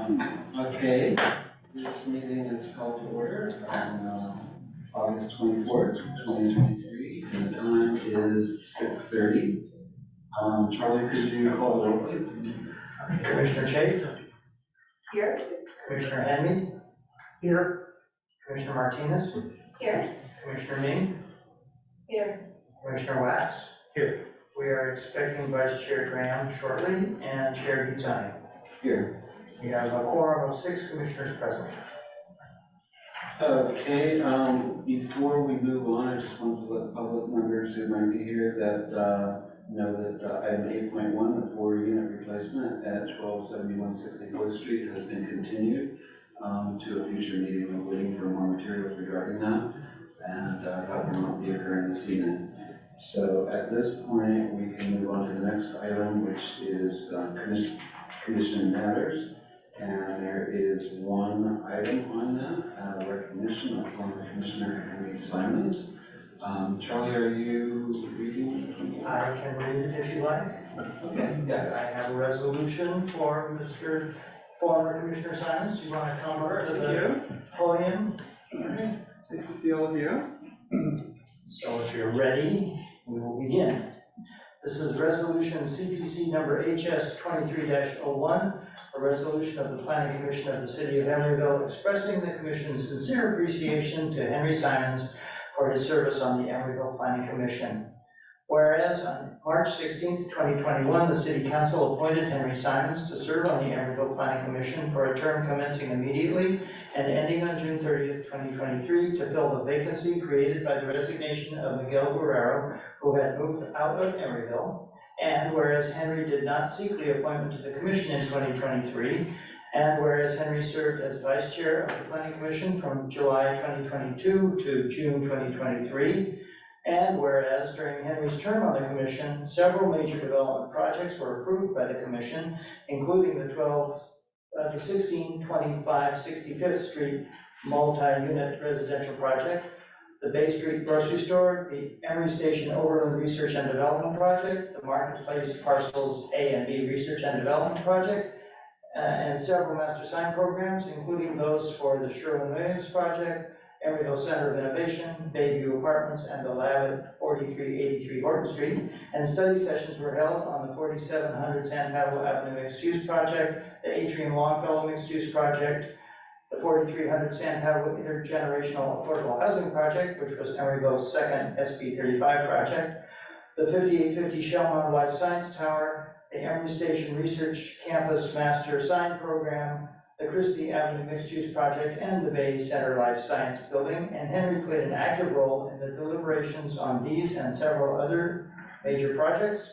Okay, this meeting is called to order on August 24th, 2023, and the time is 6:30. Charlie, could you call the roll, please? Commissioner Chafe? Here. Commissioner Henry? Here. Commissioner Martinez? Here. Commissioner Ming? Here. Commissioner Wax? Here. We are expecting Vice Chair Graham shortly and Chair Butani. Here. We have a quorum of 6 commissioners present. Okay, before we move on, I just want to let public members who might be here that know that item 8.1, the 4-unit replacement at 1271 64th Street has been continued to a future meeting. We're waiting for more materials regarding that, and that will not be occurring this evening. So at this point, we can move on to the next item, which is commission matters. And there is one item on that, recognition of former Commissioner Henry Simons. Charlie, are you reading? I can read it if you like. Okay, yeah. I have a resolution for Mr. former Commissioner Simons. You want to come over to the podium? Okay. Nice to see all of you. So if you're ready, we will begin. This is resolution CPC number HS 23-01, a resolution of the Planning Commission of the City of Emeryville expressing the Commission's sincere appreciation to Henry Simons for his service on the Emeryville Planning Commission. Whereas on March 16, 2021, the City Council appointed Henry Simons to serve on the Emeryville Planning Commission for a term commencing immediately and ending on June 30, 2023 to fill the vacancy created by the resignation of Miguel Guerrero, who had moved out of Emeryville. And whereas Henry did not seek reappointment to the Commission in 2023, and whereas Henry served as Vice Chair of the Planning Commission from July 2022 to June 2023, and whereas during Henry's term on the Commission, several major development projects were approved by the Commission, including the 1625 65th Street multi-unit residential project, the Bay Street grocery store, the Emery Station Overland Research and Development Project, the Marketplace Parcels A and B Research and Development Project, and several master sign programs, including those for the Sherwin-Williams Project, Emeryville Center of Innovation, Bayview Apartments, and the lab at 4383 Horton Street. And study sessions were held on the 4700 San Pablo Avenue Mixed-Use Project, the Atrium Longfellow Mixed-Use Project, the 4300 San Pablo Intergenerational Affordable Housing Project, which was Emeryville's second SB 35 project, the 5850 Shellmound Life Science Tower, the Emery Station Research Campus Master Sign Program, the Christie Avenue Mixed-Use Project, and the Bay Center Life Science Building, and Henry played an active role in the deliberations on these and several other major projects.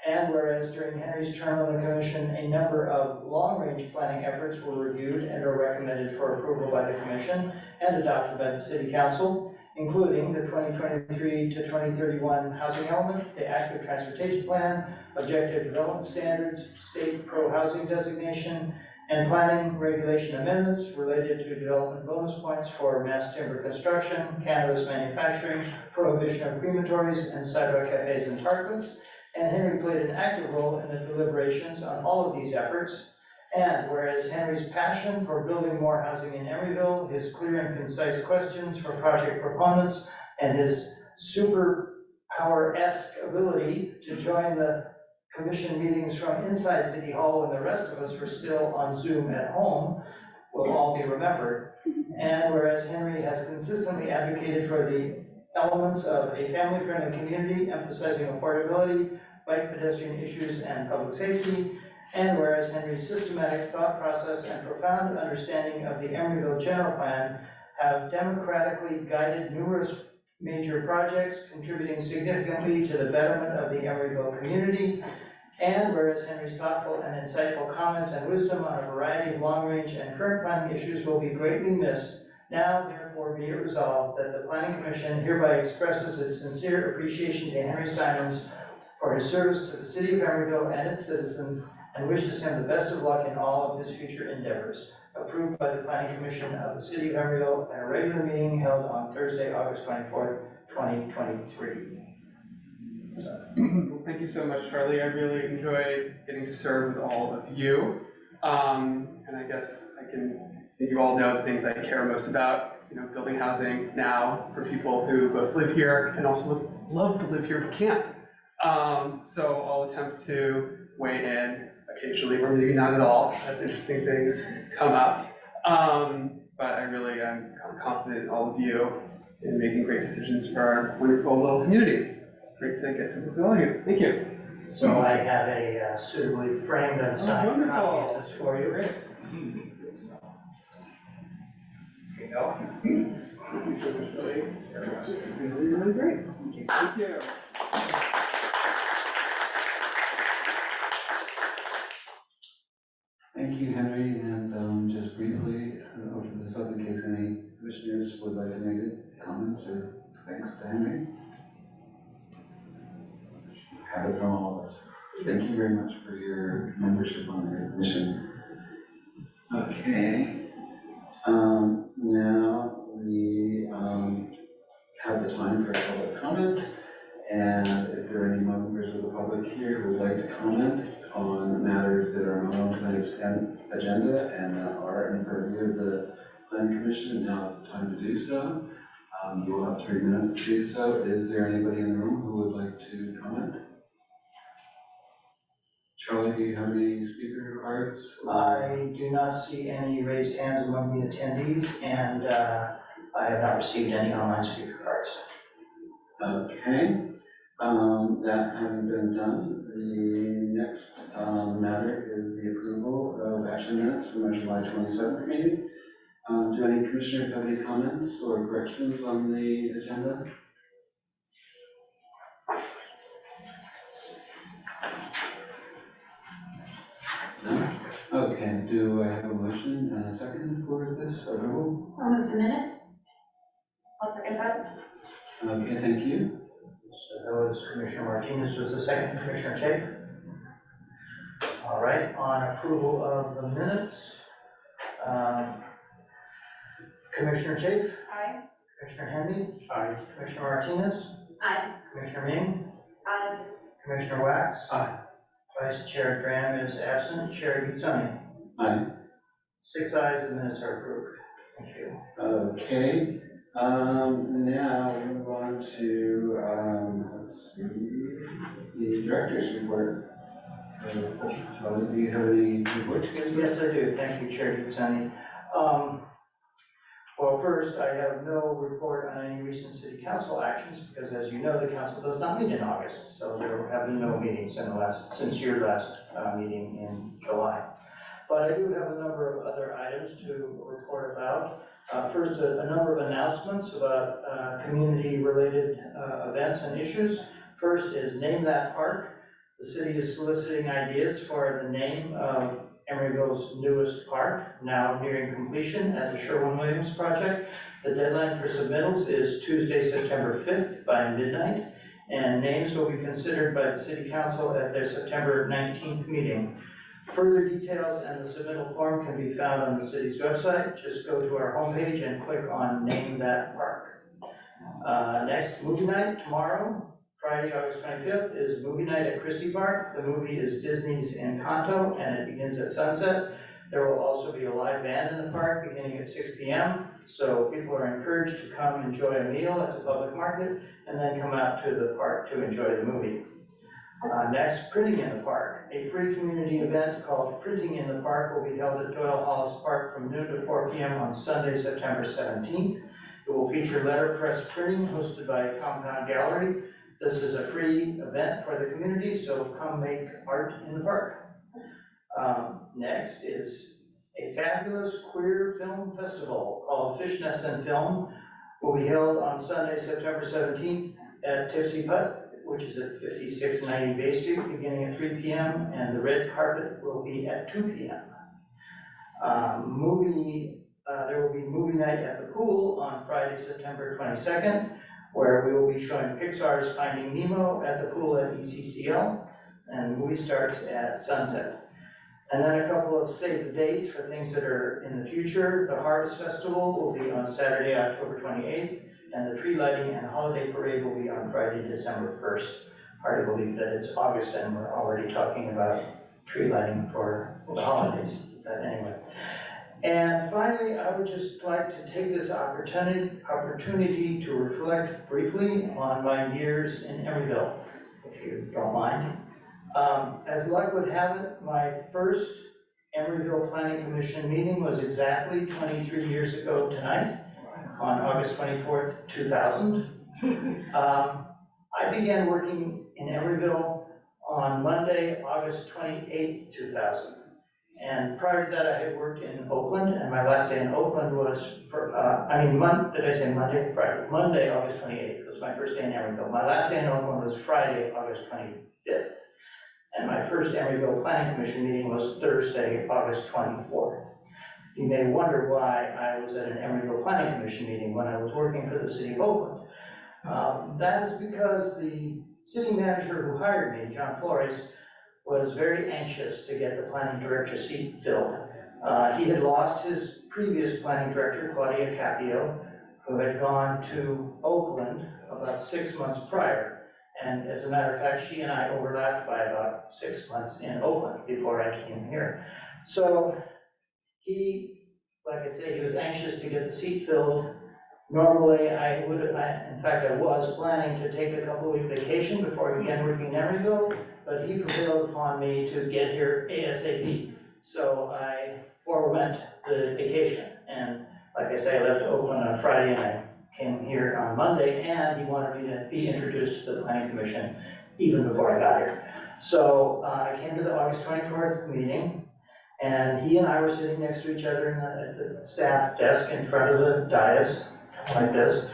And whereas during Henry's term on the Commission, a number of long-range planning efforts were reviewed and are recommended for approval by the Commission and adopted by the City Council, including the 2023 to 2031 housing element, the active transportation plan, objective development standards, state pro-housing designation, and planning regulation amendments related to development bonus points for mass timber construction, cannabis manufacturing, prohibition of crematories, and sidewalk cafes and parklets. And Henry played an active role in the deliberations on all of these efforts. And whereas Henry's passion for building more housing in Emeryville, his clear and concise questions for project proponents, and his superpower-esque ability to join the Commission meetings from inside City Hall when the rest of us were still on Zoom at home will all be remembered. And whereas Henry has consistently advocated for the elements of a family-friendly community, emphasizing affordability, bike pedestrian issues, and public safety, and whereas Henry's systematic thought process and profound understanding of the Emeryville General Plan have democratically guided numerous major projects, contributing significantly to the betterment of the Emeryville community. And whereas Henry's thoughtful and insightful comments and wisdom on a variety of long-range and current planning issues will be greatly missed, now therefore be it resolved that the Planning Commission hereby expresses its sincere appreciation to Henry Simons for his service to the City of Emeryville and its citizens, and wishes him the best of luck in all of his future endeavors. Approved by the Planning Commission of the City of Emeryville at a regular meeting held on Thursday, August 24th, 2023. Well, thank you so much, Charlie. I really enjoyed getting to serve with all of you. And I guess I think you all know the things I care most about, building housing now for people who both live here and also love to live here but can't. So I'll attempt to weigh in occasionally, or maybe not at all, as interesting things come up. But I really am confident in all of you in making great decisions for our wonderful little communities. Great to get to work with all of you. Thank you. So I have a suitably framed and signed wonderful. copy of this for you. Great. Here you go. Thank you so much, Billy. That's really, really great. Thank you. Thank you, Henry, and just briefly, open this up in case any commissioners would like to make comments or thanks to Henry. Have it from all of us. Thank you very much for your membership on the commission. Okay, now we have the time for public comment, and if there are any members of the public here who would like to comment on matters that are not on tonight's agenda and that are in purview of the planning commission, now is the time to do so. You will have 3 minutes to do so. Is there anybody in the room who would like to comment? Charlie, do you have any speaker cards? I do not see any raised hands among the attendees, and I have not received any online speaker cards. Okay, that having been done, the next matter is the approval of action minutes from our July 27th meeting. Do any commissioners have any comments or corrections on the agenda? No? Okay, do I have a motion and a second for this approval? I'll move the minutes. I'll second that. Okay, thank you. So that was Commissioner Martinez, was the second, Commissioner Chafe. All right, on approval of the minutes, Commissioner Chafe, Aye. Commissioner Henry, Aye. Commissioner Martinez, Aye. Commissioner Ming, Aye. Commissioner Wax. Aye. Vice Chair Graham is absent, Chair Giussani. Aye. 6 ayes, the minutes are approved. Thank you. Okay, now we move on to, let's see, the director's report. So, Charlie, do you have any reports? Yes, I do. Thank you, Chair Giussani. Well, first, I have no report on any recent city council actions because, as you know, the council does not meet in August, so there have been no meetings since your last meeting in July. But I do have a number of other items to report about. First, a number of announcements about community-related events and issues. First is Name That Park. The city is soliciting ideas for the name of Emeryville's newest park, now nearing completion as a Sherwin-Williams project. The deadline for submittals is Tuesday, September 5th by midnight, and names will be considered by the city council at their September 19th meeting. Further details and the submittal form can be found on the city's website. Just go to our homepage and click on Name That Park. Next, movie night tomorrow. Friday, August 25th is movie night at Christie Park. The movie is Disney's Encanto, and it begins at sunset. There will also be a live band in the park beginning at 6 p.m. So people are encouraged to come enjoy a meal at the public market and then come out to the park to enjoy the movie. Next, Printing in the Park. A free community event called Printing in the Park will be held at Doyle Hollis Park from noon to 4 p.m. on Sunday, September 17th. It will feature letterpress printing hosted by Compound Gallery. This is a free event for the community, so come make art in the park. Next is a fabulous queer film festival called Fishnets and Film. Will be held on Sunday, September 17th at Tipsy Putt, which is at 5690 Bay Street, beginning at 3 p.m. And the red carpet will be at 2 p.m. There will be movie night at the pool on Friday, September 22nd. Where we will be showing Pixar's Finding Nemo at the pool at ECCL, and the movie starts at sunset. And then a couple of save the dates for things that are in the future. The Harvest Festival will be on Saturday, October 28th, and the tree lighting and holiday parade will be on Friday, December 1st. Hard to believe that it's August and we're already talking about tree lighting for the holidays, but anyway. And finally, I would just like to take this opportunity to reflect briefly on my years in Emeryville, if you don't mind. As luck would have it, my first Emeryville Planning Commission meeting was exactly 23 years ago tonight, on August 24th, 2000. I began working in Emeryville on Monday, August 28th, 2000. And prior to that, I had worked in Oakland, and my last day in Oakland was did I say Monday? Friday. Monday, August 28th was my first day in Emeryville. My last day in Oakland was Friday, August 25th. And my first Emeryville Planning Commission meeting was Thursday, August 24th. You may wonder why I was at an Emeryville Planning Commission meeting when I was working for the city of Oakland. That is because the city manager who hired me, John Flores, was very anxious to get the planning director seat filled. He had lost his previous planning director, Claudia Capio, who had gone to Oakland about 6 months prior. And as a matter of fact, she and I overlapped by about 6 months in Oakland before I came here. So he, like I say, he was anxious to get the seat filled. Normally, I was planning to take a couple of week vacation before I began working in Emeryville, but he prevailed upon me to get here ASAP. So I forewent the vacation. And like I say, I left Oakland on Friday and I came here on Monday, and he wanted me to be introduced to the Planning Commission even before I got here. So I came to the August 24th meeting, and he and I were sitting next to each other at the staff desk in front of the dais, like this,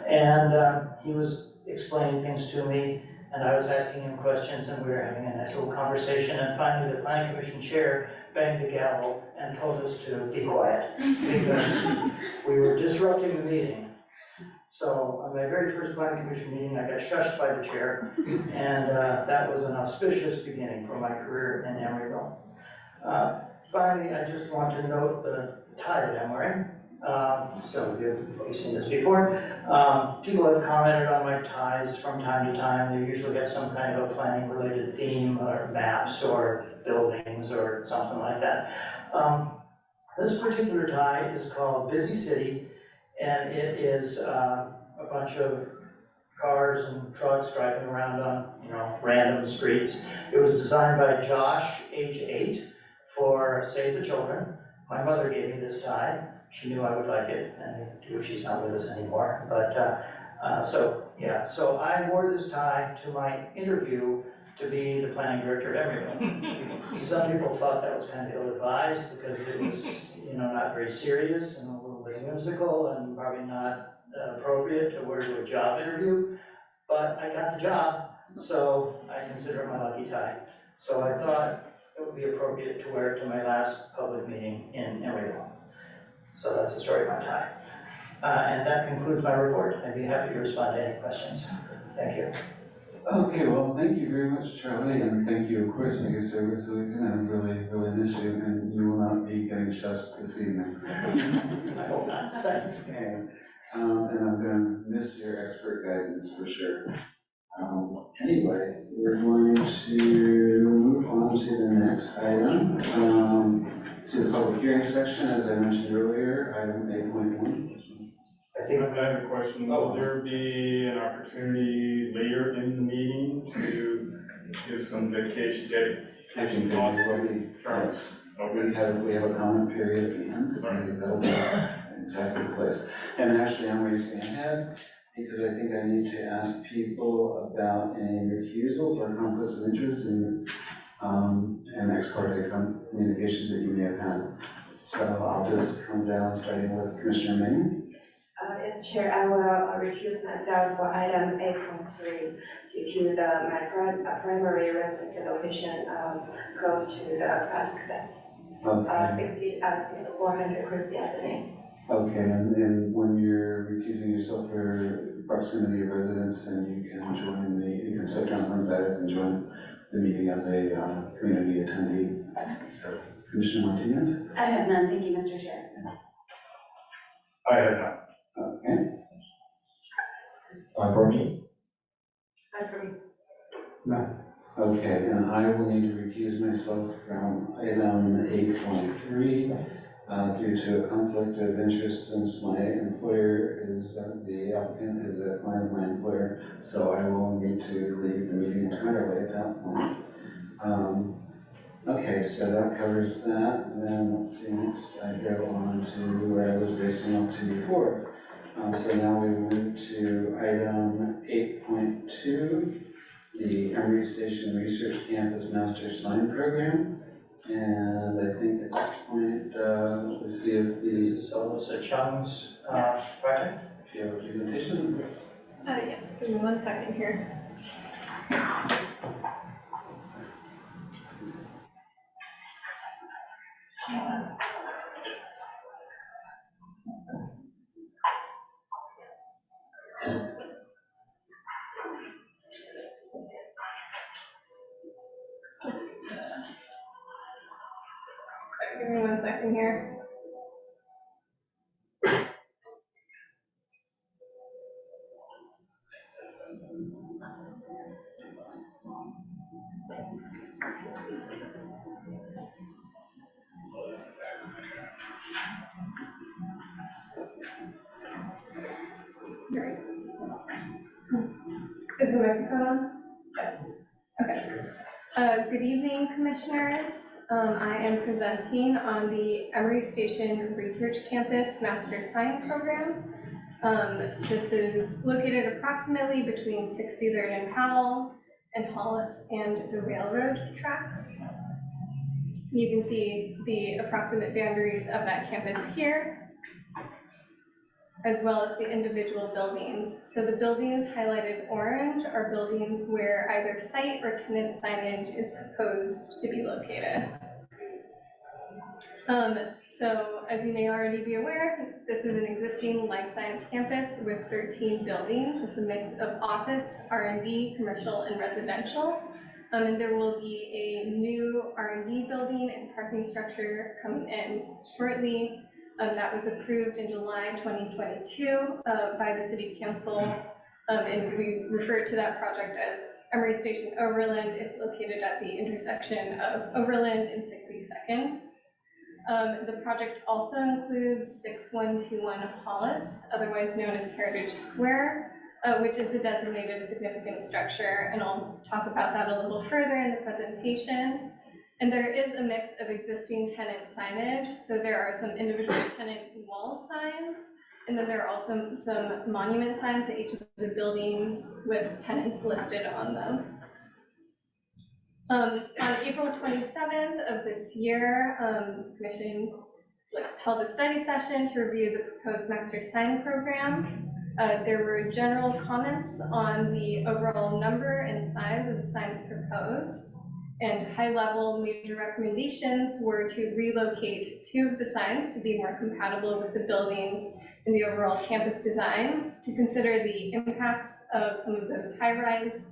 and he was explaining things to me, and I was asking him questions, and we were having a nice little conversation, and finally the Planning Commission chair banged the gavel and told us to be quiet, because we were disrupting the meeting. So on my very first Planning Commission meeting, I got shushed by the chair, and that was an auspicious beginning for my career in Emeryville. Finally, I just want to note the tie that I'm wearing. Some of you have probably seen this before. People have commented on my ties from time to time. They usually have some kind of a planning-related theme, or maps, or buildings, or something like that. This particular tie is called Busy City, and it is a bunch of cars and trucks driving around on, random streets. It was designed by Josh, age 8, for Save the Children. My mother gave me this tie. She knew I would like it, and she's not with us anymore. But so I wore this tie to my interview to be the planning director of Emeryville. Some people thought that was kind of ill-advised because it was, not very serious and a little bit whimsical and probably not appropriate to wear to a job interview. But I got the job, so I consider it my lucky tie. So I thought it would be appropriate to wear it to my last public meeting in Emeryville. So that's the story of my tie. And that concludes my report. I'd be happy to respond to any questions. Thank you. Okay, well, thank you very much, Charlie, and thank you, of course, for your service. We really miss you, and you will not be getting shushed this evening. So. I hope not. Thanks. Okay. And I'm going to miss your expert guidance for sure. Anyway, we're going to move on to the next item, to the public hearing section, as I mentioned earlier, item 8.1. I have a question. Will there be an opportunity later in the meeting to give some dedication? Action thoughts? yes. We have a comment period at the end. I think that'll be exactly the place. And actually, I'm raising a hand because I think I need to ask people about any recusals or conflicts of interest in ex parte communications that you may have had. So I'll just come down, starting with Commissioner Maine. Yes, Chair, I will recuse myself for item 8.3 due to my primary residence location close to the project site. Okay. 6400 Christie Avenue. Okay, and when you're recusing yourself for proximity of residence, then you can sit down from that and join the meeting as a community attendee. So, Commissioner Martinez? I have none, thank you, Mr. Chair. I have not. Okay. For me? Okay, and I will need to recuse myself from item 8.3. due to a conflict of interest since my employer is, the applicant is a client of my employer, so I will need to leave the meeting entirely at that point. Okay, so that covers that, and then let's see, next I go on to where I was basing up to before. So now we move to item 8.2, the Emery Station Research Campus Master Sign Program. And I think at this point, let's see if This is Alyssa Chung's project. if you have a presentation. Yes, give me 1 second here. Sorry, give me 1 second here. Great. Is the microphone on? Yeah. Okay. Good evening, commissioners. I am presenting on the Emery Station Research Campus Master Sign Program. This is located approximately between 63rd and Powell and Hollis and the railroad tracks. You can see the approximate boundaries of that campus here, as well as the individual buildings. So the buildings highlighted orange are buildings where either site or tenant signage is proposed to be located. So as you may already be aware, this is an existing life science campus with 13 buildings. It's a mix of office, R&D, commercial, and residential. And there will be a new R&D building and parking structure coming in shortly. That was approved in July 2022 by the City Council. And we refer to that project as Emery Station Overland. It's located at the intersection of Overland and 62nd. The project also includes 6121 Hollis, otherwise known as Heritage Square, which is the designated significant structure, and I'll talk about that a little further in the presentation. And there is a mix of existing tenant signage, so there are some individual tenant wall signs, and then there are also some monument signs at each of the buildings with tenants listed on them. On April 27th of this year, Commission held a study session to review the proposed master sign program. There were general comments on the overall number and size of the signs proposed, and high-level major recommendations were to relocate 2 of the signs to be more compatible with the buildings and the overall campus design, to consider the impacts of some of those high-rise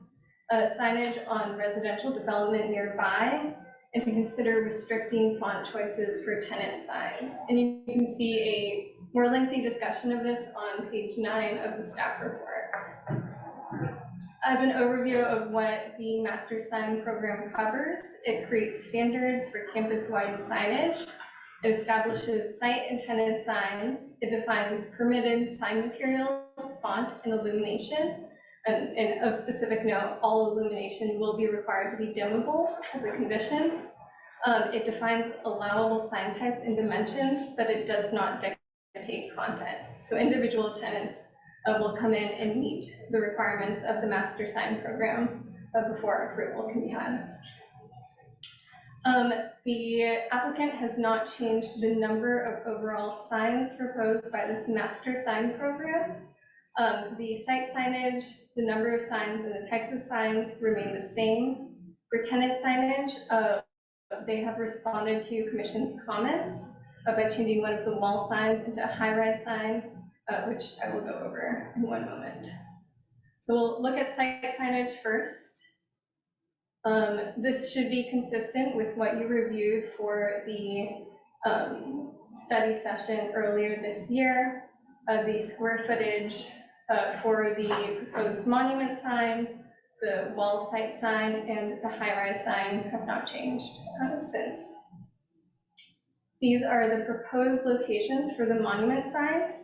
signage on residential development nearby, and to consider restricting font choices for tenant signs. And you can see a more lengthy discussion of this on page 9 of the staff report. As an overview of what the Master Sign Program covers, it creates standards for campus-wide signage. It establishes site and tenant signs. It defines permitted sign materials, font, and illumination. And of specific note, all illumination will be required to be dimmable as a condition. It defines allowable sign types and dimensions, but it does not dictate content. So individual tenants will come in and meet the requirements of the master sign program before approval can be had. The applicant has not changed the number of overall signs proposed by this master sign program. The site signage, the number of signs, and the types of signs remain the same. For tenant signage, they have responded to Commission's comments by changing one of the wall signs into a high-rise sign, which I will go over in one moment. So we'll look at site signage first. This should be consistent with what you reviewed for the study session earlier this year. The square footage for the proposed monument signs, the wall site sign, and the high-rise sign have not changed since. These are the proposed locations for the monument signs.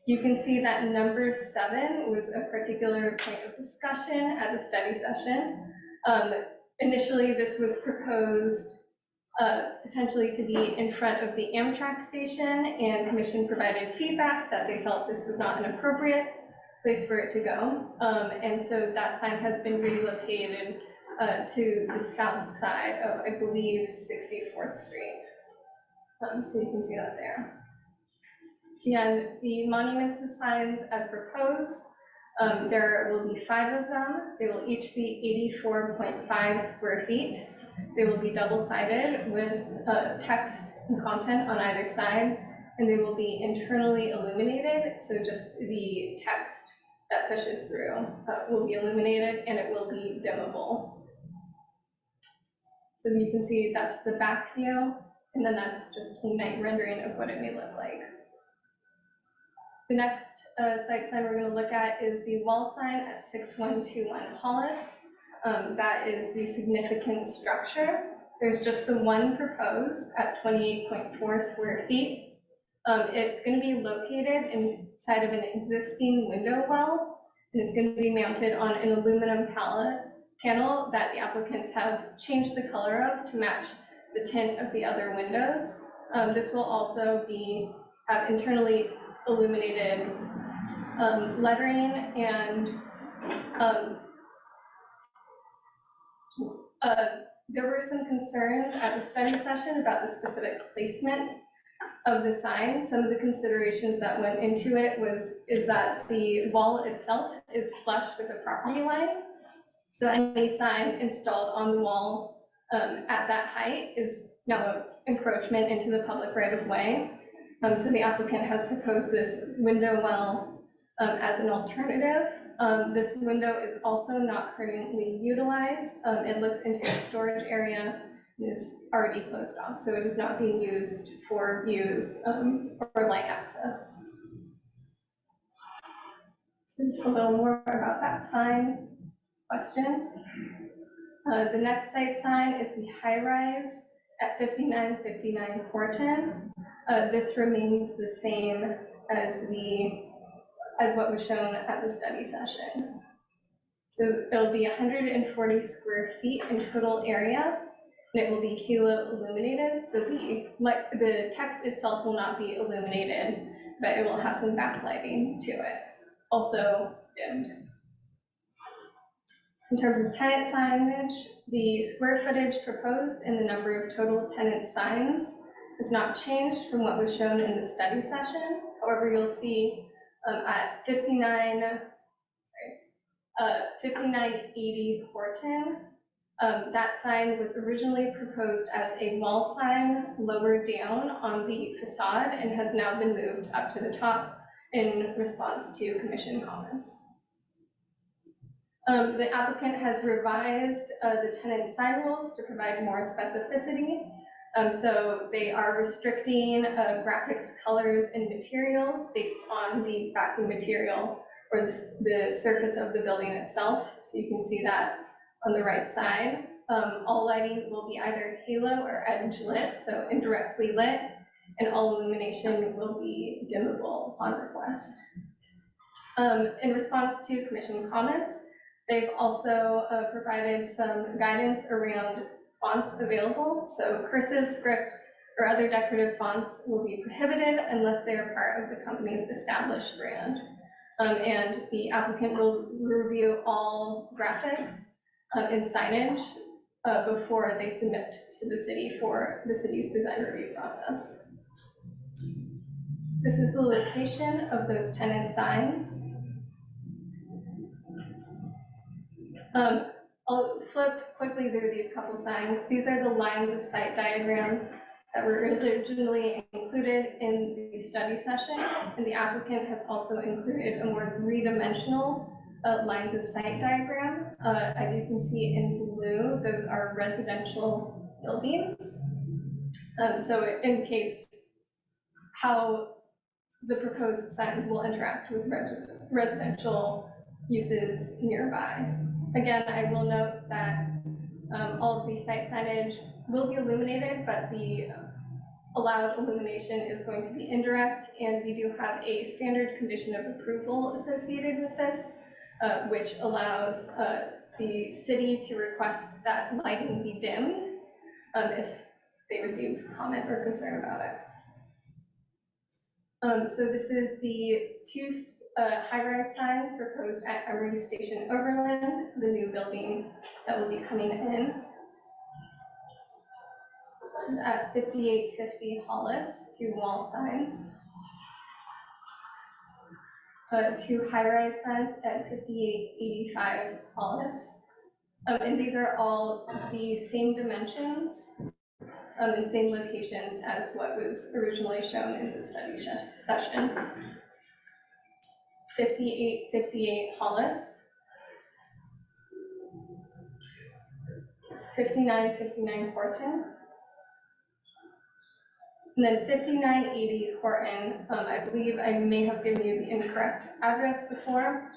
You can see that number 7 was a particular point of discussion at the study session. Initially, this was proposed potentially to be in front of the Amtrak station, and commission provided feedback that they felt this was not an appropriate place for it to go. And so that sign has been relocated to the south side of, I believe, 64th Street. So you can see that there. And the monuments and signs as proposed, there will be 5 of them. They will each be 84.5 square feet. They will be double-sided with text and content on either side, and they will be internally illuminated, so just the text that pushes through will be illuminated, and it will be dimmable. So you can see that's the back view, and then that's just a night rendering of what it may look like. The next site sign we're going to look at is the wall sign at 6121 Hollis. That is the significant structure. There's just the one proposed at 28.4 square feet. It's going to be located inside of an existing window well, and it's going to be mounted on an aluminum panel that the applicants have changed the color of to match the tint of the other windows. This will also have internally illuminated lettering, and there were some concerns at the study session about the specific placement of the sign. Some of the considerations that went into it is that the wall itself is flush with the property line. So any sign installed on the wall at that height is now an encroachment into the public right of way. So the applicant has proposed this window well as an alternative. This window is also not currently utilized. It looks into a storage area and is already closed off, so it is not being used for views or light access. So just a little more about that sign question. The next site sign is the high-rise at 5959 Horton. This remains the same as what was shown at the study session. So it'll be 140 square feet in total area, and it will be halo illuminated. So the text itself will not be illuminated, but it will have some backlighting to it, also dimmed. In terms of tenant signage, the square footage proposed and the number of total tenant signs has not changed from what was shown in the study session. However, you'll see at 5980 Horton, that sign was originally proposed as a wall sign lower down on the facade and has now been moved up to the top in response to commission comments. The applicant has revised the tenant sign rules to provide more specificity. So they are restricting graphics, colors, and materials based on the backing material or the surface of the building itself. So you can see that on the right side. All lighting will be either halo or edge lit, so indirectly lit, and all illumination will be dimmable on request. In response to commission comments, they've also provided some guidance around fonts available. So cursive, script, or other decorative fonts will be prohibited unless they are part of the company's established brand. And the applicant will review all graphics and signage before they submit to the city for the city's design review process. This is the location of those tenant signs. I'll flip quickly through these couple signs. These are the lines of sight diagrams that were originally included in the study session, and the applicant has also included a more three-dimensional lines of sight diagram. As you can see in blue, those are residential buildings. So it indicates how the proposed signs will interact with residential uses nearby. Again, I will note that all of the site signage will be illuminated, but the allowed illumination is going to be indirect, and we do have a standard condition of approval associated with this, which allows the city to request that lighting be dimmed if they receive comment or concern about it. So this is the two high-rise signs proposed at Emery Station Overland, the new building that will be coming in. This is at 5850 Hollis, two wall signs. Two high-rise signs at 5885 Hollis. And these are all the same dimensions and same locations as what was originally shown in the study session. 5858 Hollis. 5959 Horton. And then 5980 Horton, I believe I may have given you the incorrect address before,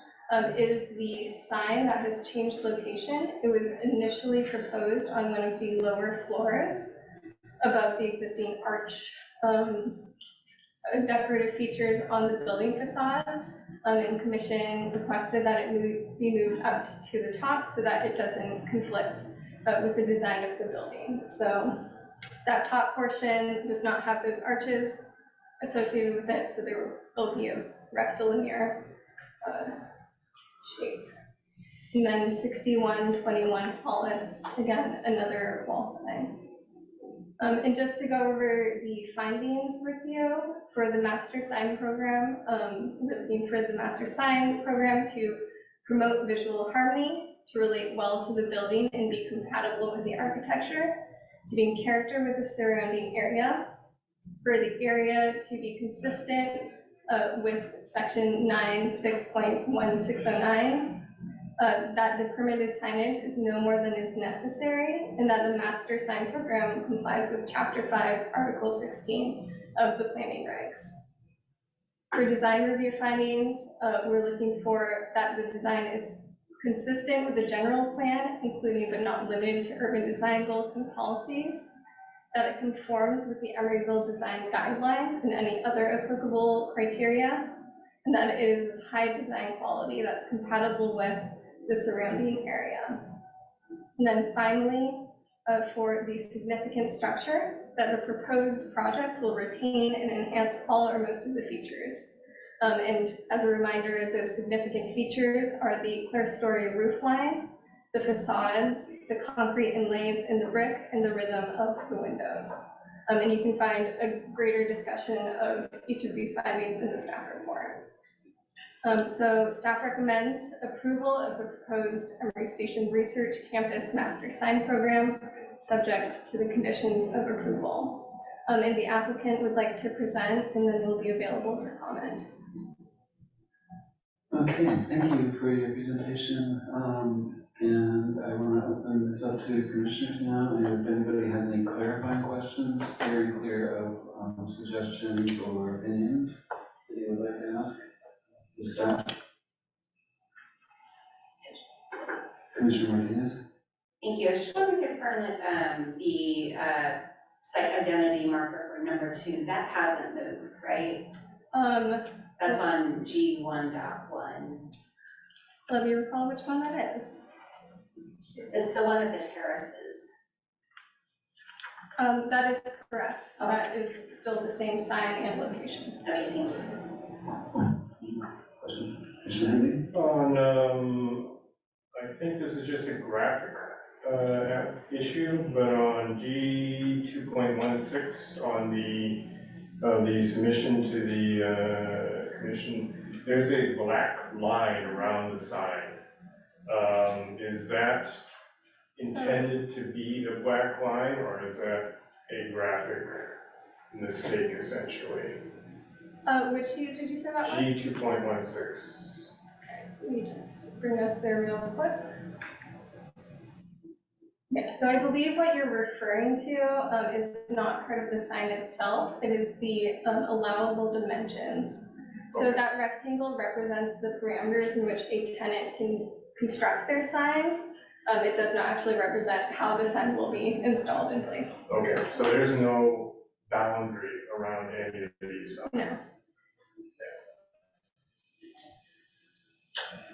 is the sign that has changed location. It was initially proposed on one of the lower floors above the existing arch decorative features on the building facade. And commission requested that it be moved up to the top so that it doesn't conflict with the design of the building. So that top portion does not have those arches associated with it, so there will be a rectilinear shape. And then 6121 Hollis, again, another wall sign. And just to go over the findings with you for the master sign program, we're looking for the master sign program to promote visual harmony, to relate well to the building and be compatible with the architecture, to be in character with the surrounding area, for the area to be consistent with section 9(6.1609, that the permitted signage is no more than is necessary, and that the master sign program complies with chapter 5, article 16 of the planning regs. For design review findings, we're looking for that the design is consistent with the general plan, including but not limited to urban design goals and policies, that it conforms with the Emeryville design guidelines and any other applicable criteria, and that it is of high design quality that's compatible with the surrounding area. And then finally, for the significant structure, that the proposed project will retain and enhance all or most of the features. And as a reminder, the significant features are the clerestory roof line, the facades, the concrete inlays, and the brick, and the rhythm of the windows. And you can find a greater discussion of each of these findings in the staff report. So staff recommends approval of the proposed Emery Station Research Campus Master Sign Program, subject to the conditions of approval. And the applicant would like to present, and then will be available for comment. Okay, thank you for your presentation. And I want to open this up to commissioners now, and if anybody has any clarifying questions, steering clear of suggestions or opinions that you would like to ask the staff. Commissioner Martinez? Thank you. I just want to confirm that the site identity marker for number 2, that hasn't moved, right? That's on G1.1. Let me recall which one that is. It's the one of the terraces. That is correct. That is still the same sign and location. Okay, thank you. Question? Commissioner Henry? On, I think this is just a graphic issue, but on G2.16 on the submission to the commission, there's a black line around the sign. Is that intended to be a black line, or is that a graphic mistake essentially? Which sheet did you say that was? G2.16. Let me just bring us there real quick. Yeah, so I believe what you're referring to is not part of the sign itself. It is the allowable dimensions. So Okay. that rectangle represents the parameters in which a tenant can construct their sign. It does not actually represent how the sign will be installed in place. Okay, so there's no boundary around any of these signs. No.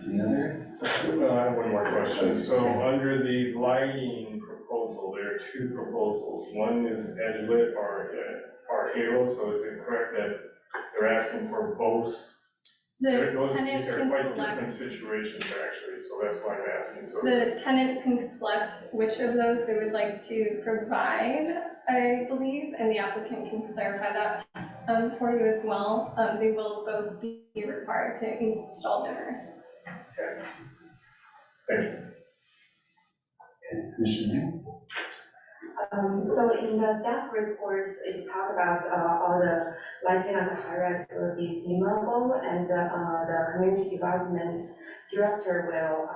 Any other? I have one more question. So under the lighting proposal, there are two proposals. One is edge-lit or halo, so is it correct that they're asking for both? The These tenant are can quite different select, situations actually, so that's why I'm asking. So the tenant can select which of those they would like to provide, I believe, and the applicant can clarify that for you as well. They will both be required to install dimmers. thank you. Okay, Commissioner So in the staff reports, it talk about all the lighting on the high-rise will be dimmable, and the community development director will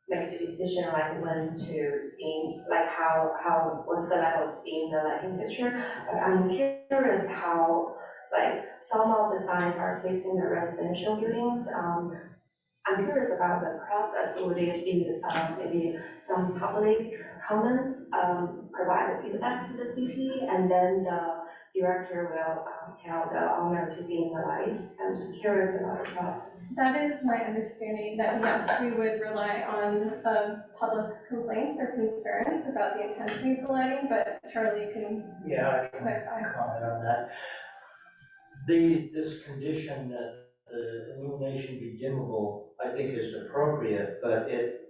make the decision like when to dim, like what's the level to dim the lighting fixture. But I'm curious how, like, some of the signs are facing the residential buildings. I'm curious about the process. Would it be maybe some public comments, provide feedback to the city, and then the director will tell the owner to dim the lights? I'm just curious about the process. That is my understanding, that yes, we would rely on public complaints or concerns about the intensity of the lighting, but Charlie can Yeah, I can clarify. comment on that. This condition that the illumination be dimmable, I think is appropriate, but it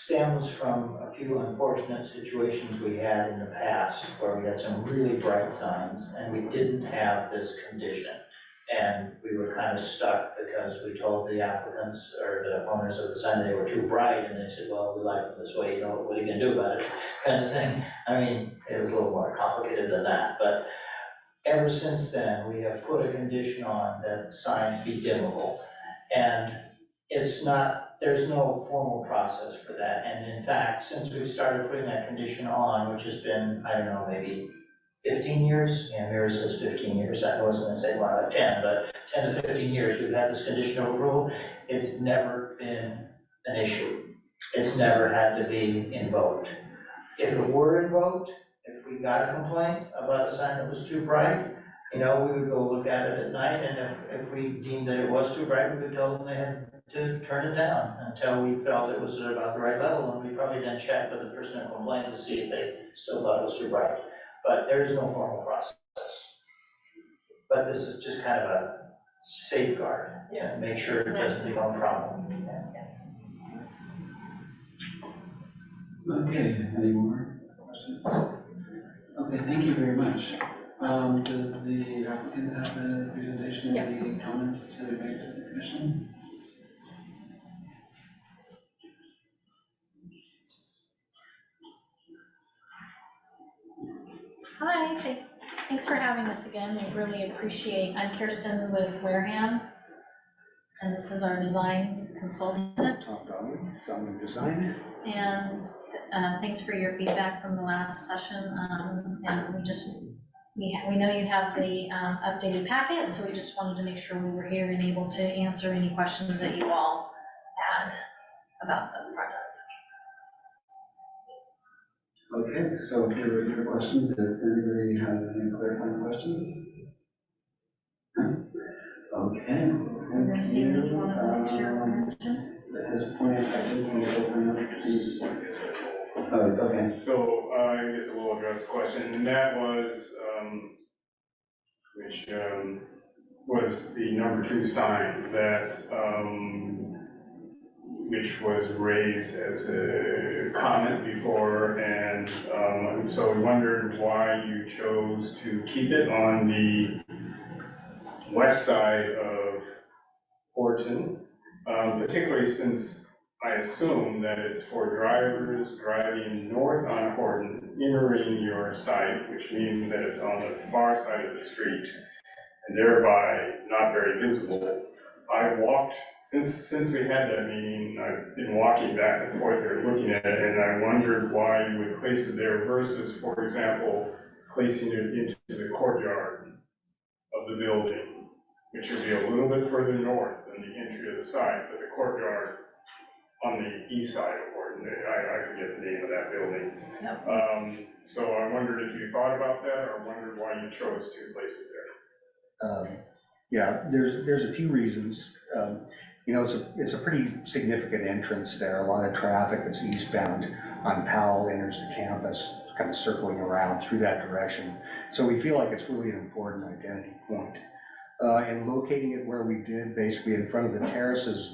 stems from a few unfortunate situations we had in the past where we had some really bright signs and we didn't have this condition. And we were kind of stuck because we told the applicants or the owners of the sign they were too bright, and they said, well, we like it this way, you know, what are you gonna do about it, kind of thing. I mean, it was a little more complicated than that, but ever since then, we have put a condition on that signs be dimmable. And it's not, there's no formal process for that. And in fact, since we started putting that condition on, which has been, I don't know, maybe 15 years, and Mira says 15 years, I wasn't gonna say, well, 10, but 10 to 15 years, we've had this condition of approval. It's never been an issue. It's never had to be invoked. If it were invoked, if we got a complaint about a sign that was too bright, you know, we would go look at it at night, and if we deemed that it was too bright, we would tell them they had to turn it down until we felt it was at about the right level, and we probably then check with the person who complained to see if they still thought it was too bright. But there is no formal process. But this is just kind of a safeguard to make sure it doesn't become a problem. Okay, any more questions? Okay, thank you very much. Does the applicant have a presentation of any comments to make to the commission? Hi, thanks for having us again. We really appreciate, I'm Kirsten with Wareham, and this is our design consultant. Dominic Design. And thanks for your feedback from the last session. And we know you have the updated packet, so we just wanted to make sure we were here and able to answer any questions that you all had about the project. Okay, so here are your questions. Does anybody have any clarifying questions? Okay, Is there thank anything that you you. want to make sure we mention? At this point, I think we'll open up to, oh, okay. So I guess I will address the question, and that was, which was the number 2 sign that, which was raised as a comment before, and so we wondered why you chose to keep it on the west side of Horton, particularly since I assume that it's for drivers driving north on Horton, entering your site, which means that it's on the far side of the street, and thereby not very visible. I walked, since we had that meeting, I've been walking back and forth there looking at it, and I wondered why you would place it there versus, for example, placing it into the courtyard of the building, which would be a little bit further north than the entry of the site, but the courtyard on the east side of Horton. important. I forget the name of that building. Yep. So I wondered if you thought about that or wondered why you chose to place it there. Yeah, there's a few reasons. You know, it's a pretty significant entrance there, a lot of traffic that's eastbound on Powell enters the campus, kind of circling around through that direction. So we feel like it's really an important identity point. And locating it where we did, basically in front of the terraces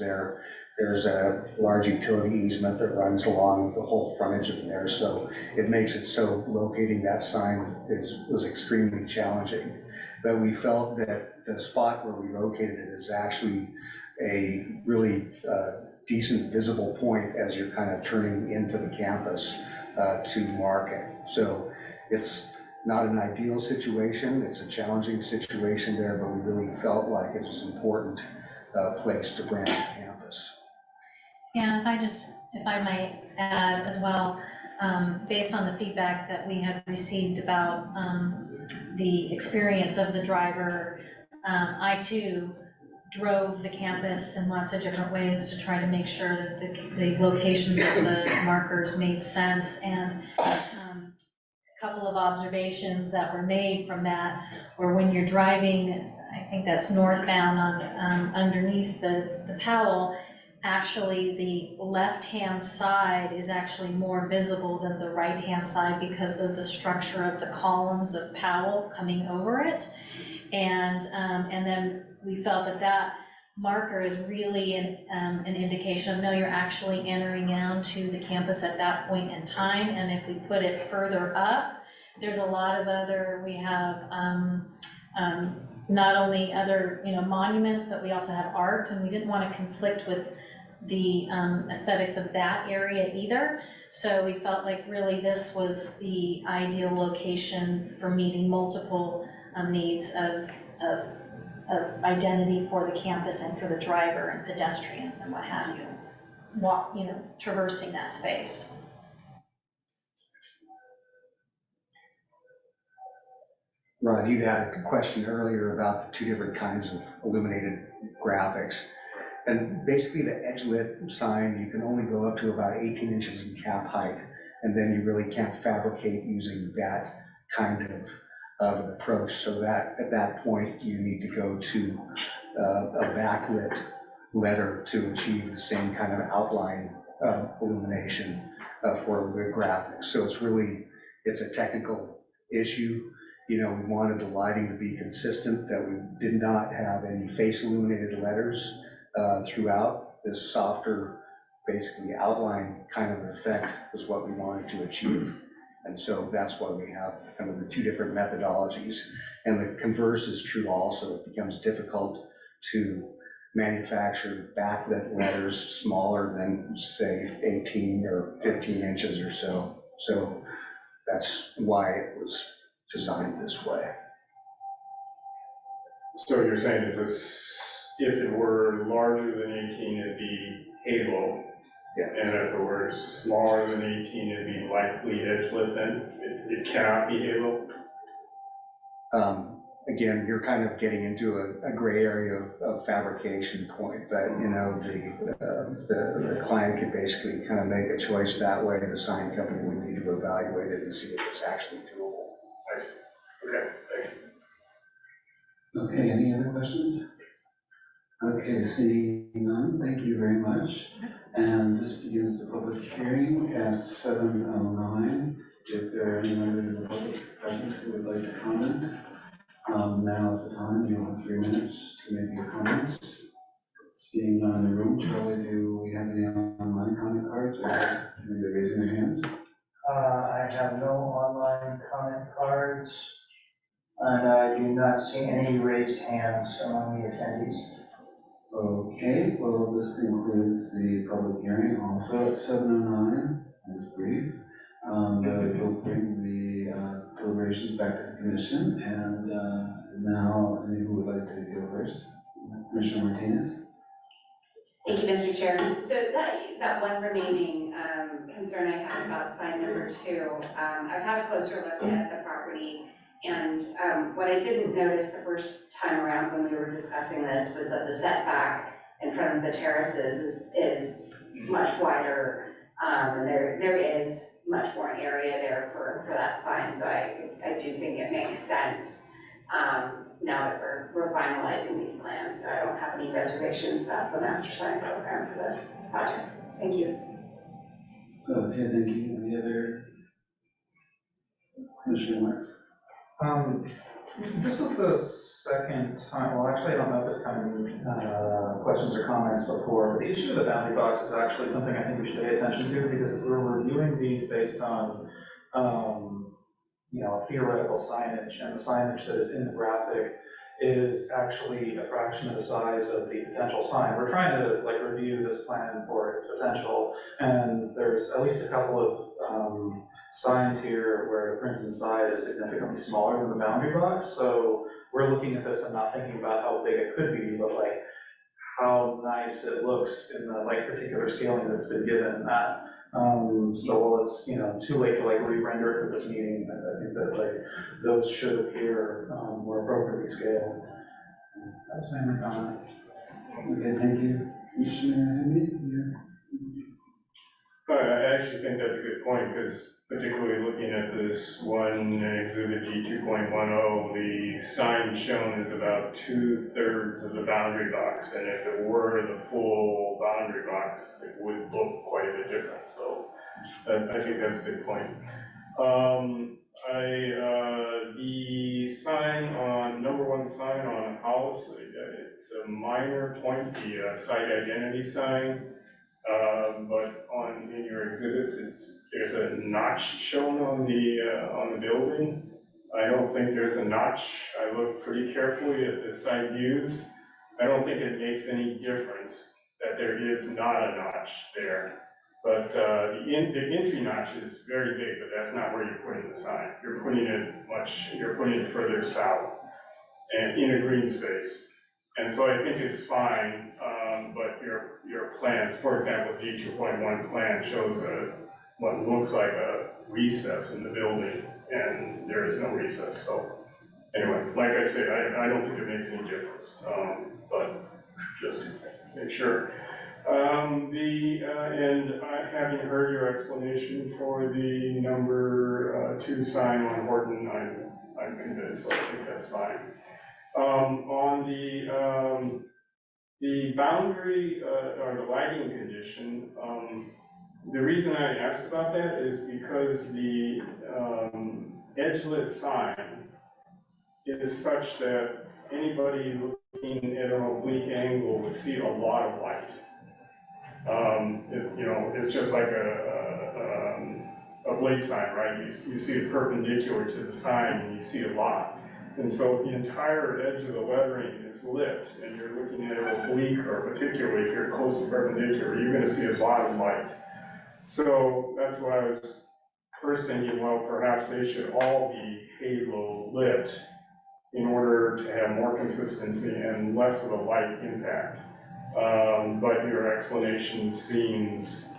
there's a large utility easement that runs along the whole frontage of there. So it makes it so locating that sign was extremely challenging. But we felt that the spot where we located it is actually a really decent visible point as you're kind of turning into the campus to market. So it's not an ideal situation, it's a challenging situation there, but we really felt like it was an important place to brand the campus. And if I might add as well, based on the feedback that we had received about the experience of the driver, I too drove the campus in lots of different ways to try to make sure that the locations of the markers made sense. And a couple of observations that were made from that were when you're driving, I think that's northbound on underneath the Powell, actually the left-hand side is actually more visible than the right-hand side because of the structure of the columns of Powell coming over it. And then we felt that marker is really an indication of, no, you're actually entering onto the campus at that point in time. And if we put it further up, there's a lot of other, we have not only other, monuments, but we also have art, and we didn't want to conflict with the aesthetics of that area either. So we felt like really this was the ideal location for meeting multiple needs of identity for the campus and for the driver and pedestrians and what have you, traversing that space. Rod, you'd had a question earlier about the two different kinds of illuminated graphics. And basically the edge lit sign, you can only go up to about 18 inches in cap height, and then you really can't fabricate using that kind of an approach. So that at that point, you need to go to a backlit letter to achieve the same kind of outline illumination for the graphics. So it's a technical issue. We wanted the lighting to be consistent, that we did not have any face illuminated letters throughout. This softer, basically outline kind of effect was what we wanted to achieve. And so that's why we have kind of the two different methodologies. And the converse is true also. It becomes difficult to manufacture backlit letters smaller than, say, 18 or 15 inches or so. So that's why it was designed this way. So you're saying if it were larger than 18, it'd be halo. Yeah. And if it were smaller than 18, it'd be lightly edge lit, then it cannot be halo? Again, you're kind of getting into a gray area of fabrication point, but the client could basically kind of make a choice that way. The sign company would need to evaluate it and see if it's actually doable. I see. Okay, thank you. Okay, any other questions? Okay, seeing none, thank you very much. And this begins the public hearing at 7:09. If there are any members of the public present who would like to comment, now is the time. You have 3 minutes to make your comments. Seeing none in the room, Charlie, do we have any online comment cards, or anybody raising their hands? I have no online comment cards, and I do not see any raised hands among the attendees. Okay, well, this concludes the public hearing also at 7:09, as brief. We'll bring the deliberations back to the commission, and now, who would like to go first? Commissioner Martinez? Thank you, Mr. Chair. So that one remaining concern I had about sign number 2, I've had a closer look at the property, and what I didn't notice the first time around when we were discussing this was that the setback in front of the terraces is much wider And there is much more area there for that sign, so I do think it makes sense, now that we're finalizing these plans, so I don't have any reservations about the master sign program for this project. Thank you. Okay, thank you. Any other Commissioner Marks? This is the second time, well, actually, I don't know if it's come questions or comments before, but the issue of the boundary box is actually something I think we should pay attention to, because if we're reviewing these based on, theoretical signage, and the signage that is in the graphic is actually a fraction of the size of the potential sign. We're trying to review this plan for its potential, and there's at least a couple of signs here where the print inside is significantly smaller than the boundary box. So we're looking at this and not thinking about how big it could be, but how nice it looks in the particular scaling that's been given that. So while it's too late to re-render it for this meeting, I think that those should appear more appropriately scaled. That's my only comment. Okay, thank you. Commissioner Henry? I actually think that's a good point, because particularly looking at this one exhibit G 2.10, the sign shown is about 2/3 of the boundary box, and if it were the full boundary box, it would look quite a bit different. So I think that's a good point. The sign on, number one sign on house, it's a minor point, the site identity sign. But in your exhibits, there's a notch shown on the building. I don't think there's a notch. I looked pretty carefully at the site views. I don't think it makes any difference that there is not a notch there. But the entry notch is very big, but that's not where you're putting the sign. You're putting it further south and in a green space. And so I think it's fine, but your plans, for example, G 2.1 plan shows what looks like a recess in the building, and there is no recess. So anyway, like I said, I don't think it makes any difference, but just make sure. And having heard your explanation for the number 2 sign on Horton, I'm convinced. I think that's fine. On the boundary or the lighting condition, the reason I asked about that is because the edge-lit sign is such that anybody looking at an oblique angle would see a lot of light. It's just like a blade sign, right? You see it perpendicular to the sign and you see a lot. And so if the entire edge of the lettering is lit and you're looking at it oblique, or particularly if you're close to perpendicular, you're going to see a lot of light. So that's why I was first thinking, well, perhaps they should all be halo lit in order to have more consistency and less of a light impact. But your explanation seems,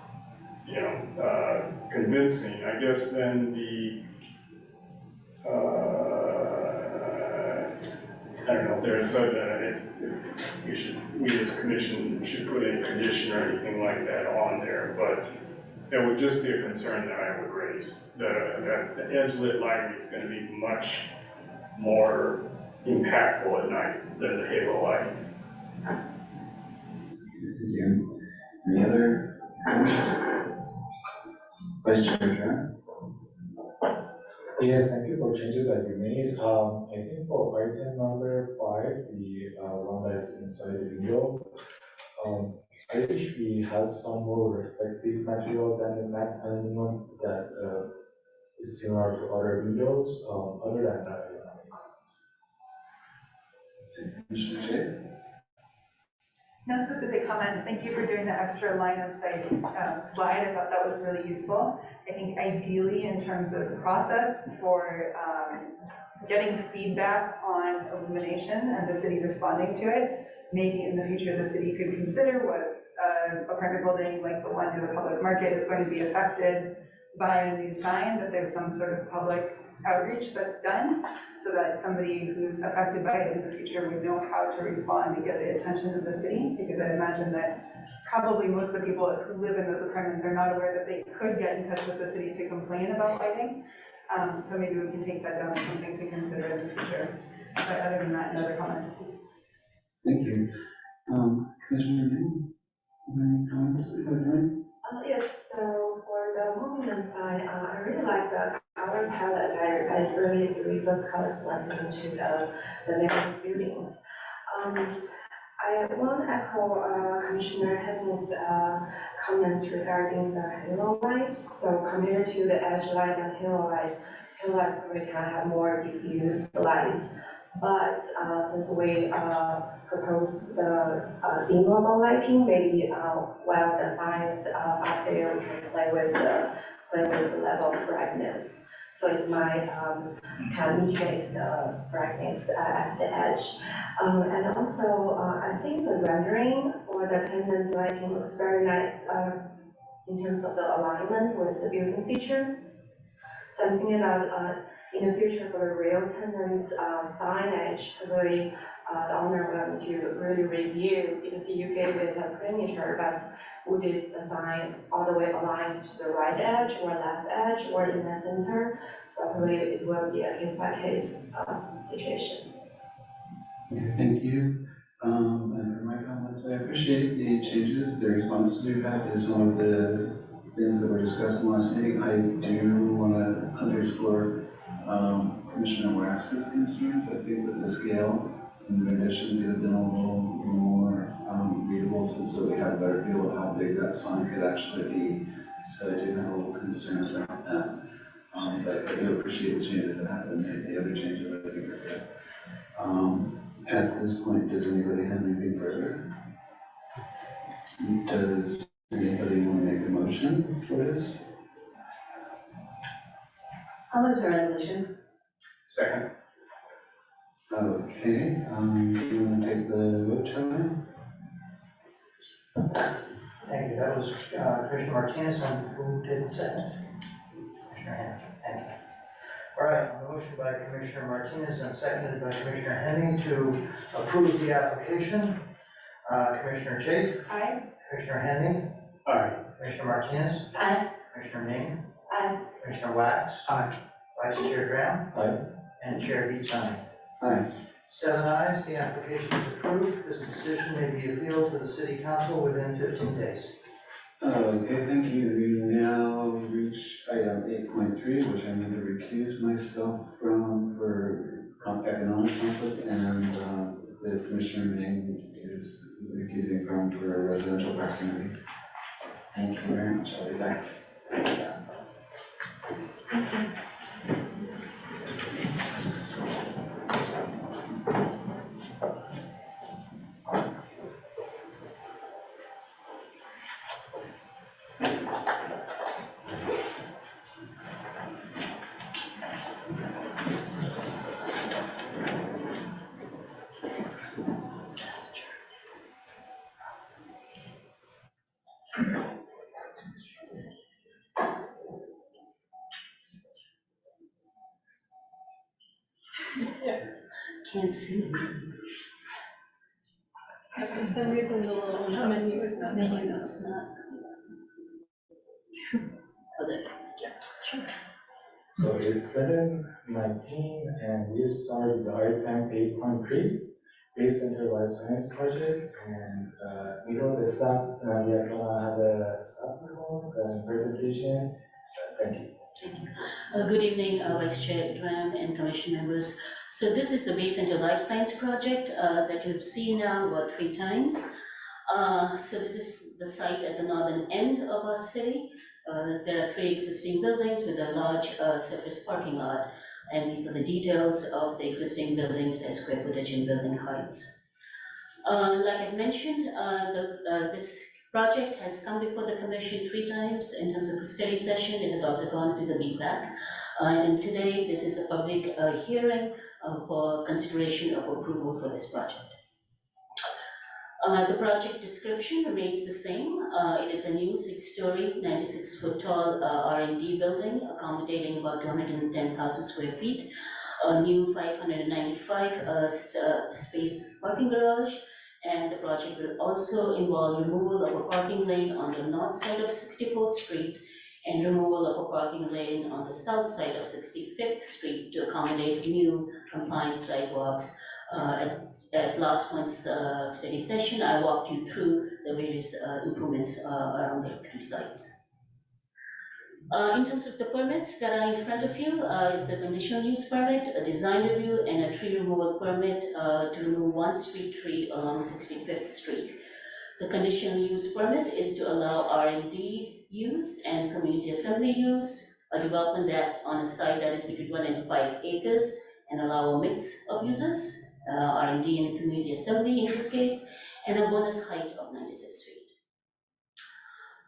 convincing. I guess then I don't know if there's if we as a commission should put any condition or anything like that on there, but it would just be a concern that I would raise. That the edge lit lighting is going to be much more impactful at night than the halo lighting. Any other comments? Vice Chair John? Yes, thank you for changes that you made. I think for item number 5, the one that's inside the window, I wish we had some more reflective material than the matte aluminum that is similar to other windows. Other than that, I don't have any comments. Commissioner Shea? No specific comments. Thank you for doing the extra line of sight slide. I thought that was really useful. I think ideally in terms of the process for getting feedback on illumination and the city responding to it, maybe in the future the city could consider what apartment building like the one near the public market is going to be affected by a new sign, that there's some sort of public outreach that's done, so that somebody who's affected by it in the future would know how to respond to get the attention of the city, because I imagine that probably most of the people who live in those apartments are not aware that they could get in touch with the city to complain about lighting. So maybe we can take that down as something to consider in the future. But other than that, no other comments. Thank you. Commissioner Dean, any comments that you have to make? Yes, so for the monument side, I really like the color palette. I really believe those colors blend into the neighborhood buildings. I want to echo Commissioner Henry's comments regarding the halo lights. So compared to the edge light and halo light probably can have more diffused lights. But since we proposed the dimmable lighting, maybe while the signs up there, we can play with the level of brightness. So it might can mitigate the brightness at the edge. And also, I think the rendering for the tenant lighting looks very nice in terms of the alignment with the building feature. So I'm thinking about in the future for the real tenant signage, probably the owner will need to really review, because you gave it a perimeter, but would it the sign all the way aligned to the right edge or left edge or in the center? So probably it will be a case by case situation. Okay, thank you. And for my comments, I appreciate the changes, the responses we've had to some of the things that were discussed in the last meeting. I do want to underscore Commissioner Wax's concerns. I think that the scale and the rendition could have been a little more readable, so we had a better feel of how big that sign could actually be. So I do have a little concerns about that. But I do appreciate the changes that happened. The other changes I think are good. At this point, does anybody have anything further? Does anybody want to make a motion for this? I'll move the resolution. Second. Okay, do you want to take the vote, Charlie? Thank you. That was Commissioner Martinez, and who did the second? Commissioner Henry. Thank you. All right, on the motion by Commissioner Martinez and seconded by Commissioner Henry to approve the application. Commissioner Chafe, Aye. Commissioner Henry, Aye. Commissioner Martinez, Aye. Commissioner Ming, Aye. Commissioner Wax, Aye. Vice Chair Graham, Aye. and Chair Beats aye. Aye. 7 ayes, the application is approved. This decision may be appealed to the City Council within 15 days. Okay, thank you. We now reach item 8.3, which I'm going to recuse myself from for economic conflict, and the Commissioner Ming is recusing from for residential proximity. Thank you very much. I'll be back. Can't see. For some reason, the little menu is not. Menu is not. So it's 7:19 and we start the item 8.3, Base Center Life Science Project. And we know the staff, we are gonna have a staff report and presentation. Thank you. Good evening, Vice Chair Graham and Commission members. So this is the Base Center Life Science Project that you've seen now about 3 times. So this is the site at the northern end of our city. There are 3 existing buildings with a large surface parking lot. And these are the details of the existing buildings, their square footage and building heights. Like I mentioned, this project has come before the commission 3 times in terms of a study session. It has also gone to the BPAC. And today, this is a public hearing for consideration of approval for this project. The project description remains the same. It is a new 6-story, 96-foot tall R&D building accommodating about 210,000 square feet, a new 595 space parking garage, and the project will also involve removal of a parking lane on the north side of 64th Street and removal of a parking lane on the south side of 65th Street to accommodate new compliant sidewalks. At last month's study session, I walked you through the various improvements around the 3 sites. In terms of the permits that are in front of you, it's a conditional use permit, a design review, and a tree removal permit to remove 1 street tree along 65th Street. The conditional use permit is to allow R&D use and community assembly use, a development that on a site that is between 1 and 5 acres and allow a mix of uses, R&D and community assembly in this case, and a bonus height of 96 feet.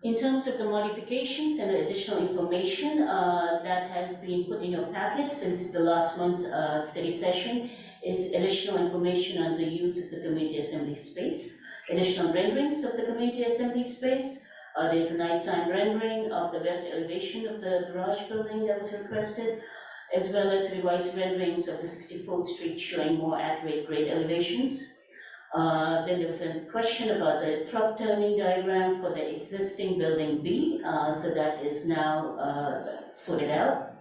In terms of the modifications and the additional information that has been put in your packet since the last month's study session is additional information on the use of the community assembly space, additional renderings of the community assembly space. There's a nighttime rendering of the west elevation of the garage building that was requested, as well as revised renderings of the 64th Street showing more accurate grade elevations. Then there was a question about the truck turning diagram for the existing building B, so that is now sorted out.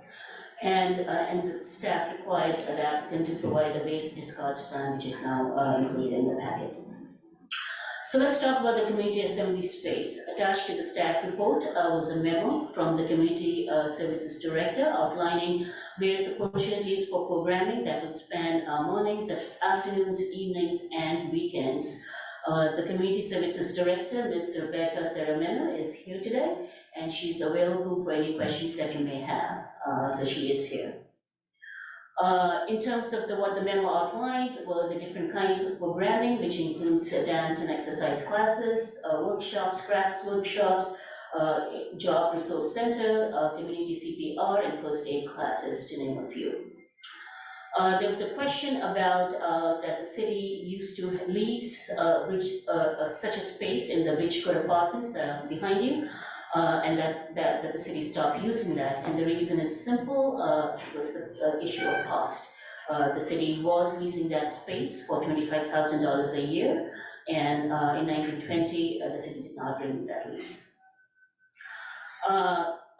And the staff required the applicant to provide a waste discards plan, which is now included in the packet. So let's talk about the community assembly space. Attached to the staff report was a memo from the community services director outlining various opportunities for programming that would span mornings, afternoons, evenings, and weekends. The community services director, Ms. Rebecca Sarameno, is here today, and she's available for any questions that you may have. So she is here. In terms of what the memo outlined were the different kinds of programming, which includes dance and exercise classes, workshops, crafts workshops, job resource center, community CPR, and first aid classes, to name a few. There was a question about that the city used to lease such a space in the Ridgecourt apartments that are behind you. And that the city stopped using that, and the reason is simple, was the issue of cost. The city was leasing that space for $25,000 a year, and in 1920, the city did not renew that lease.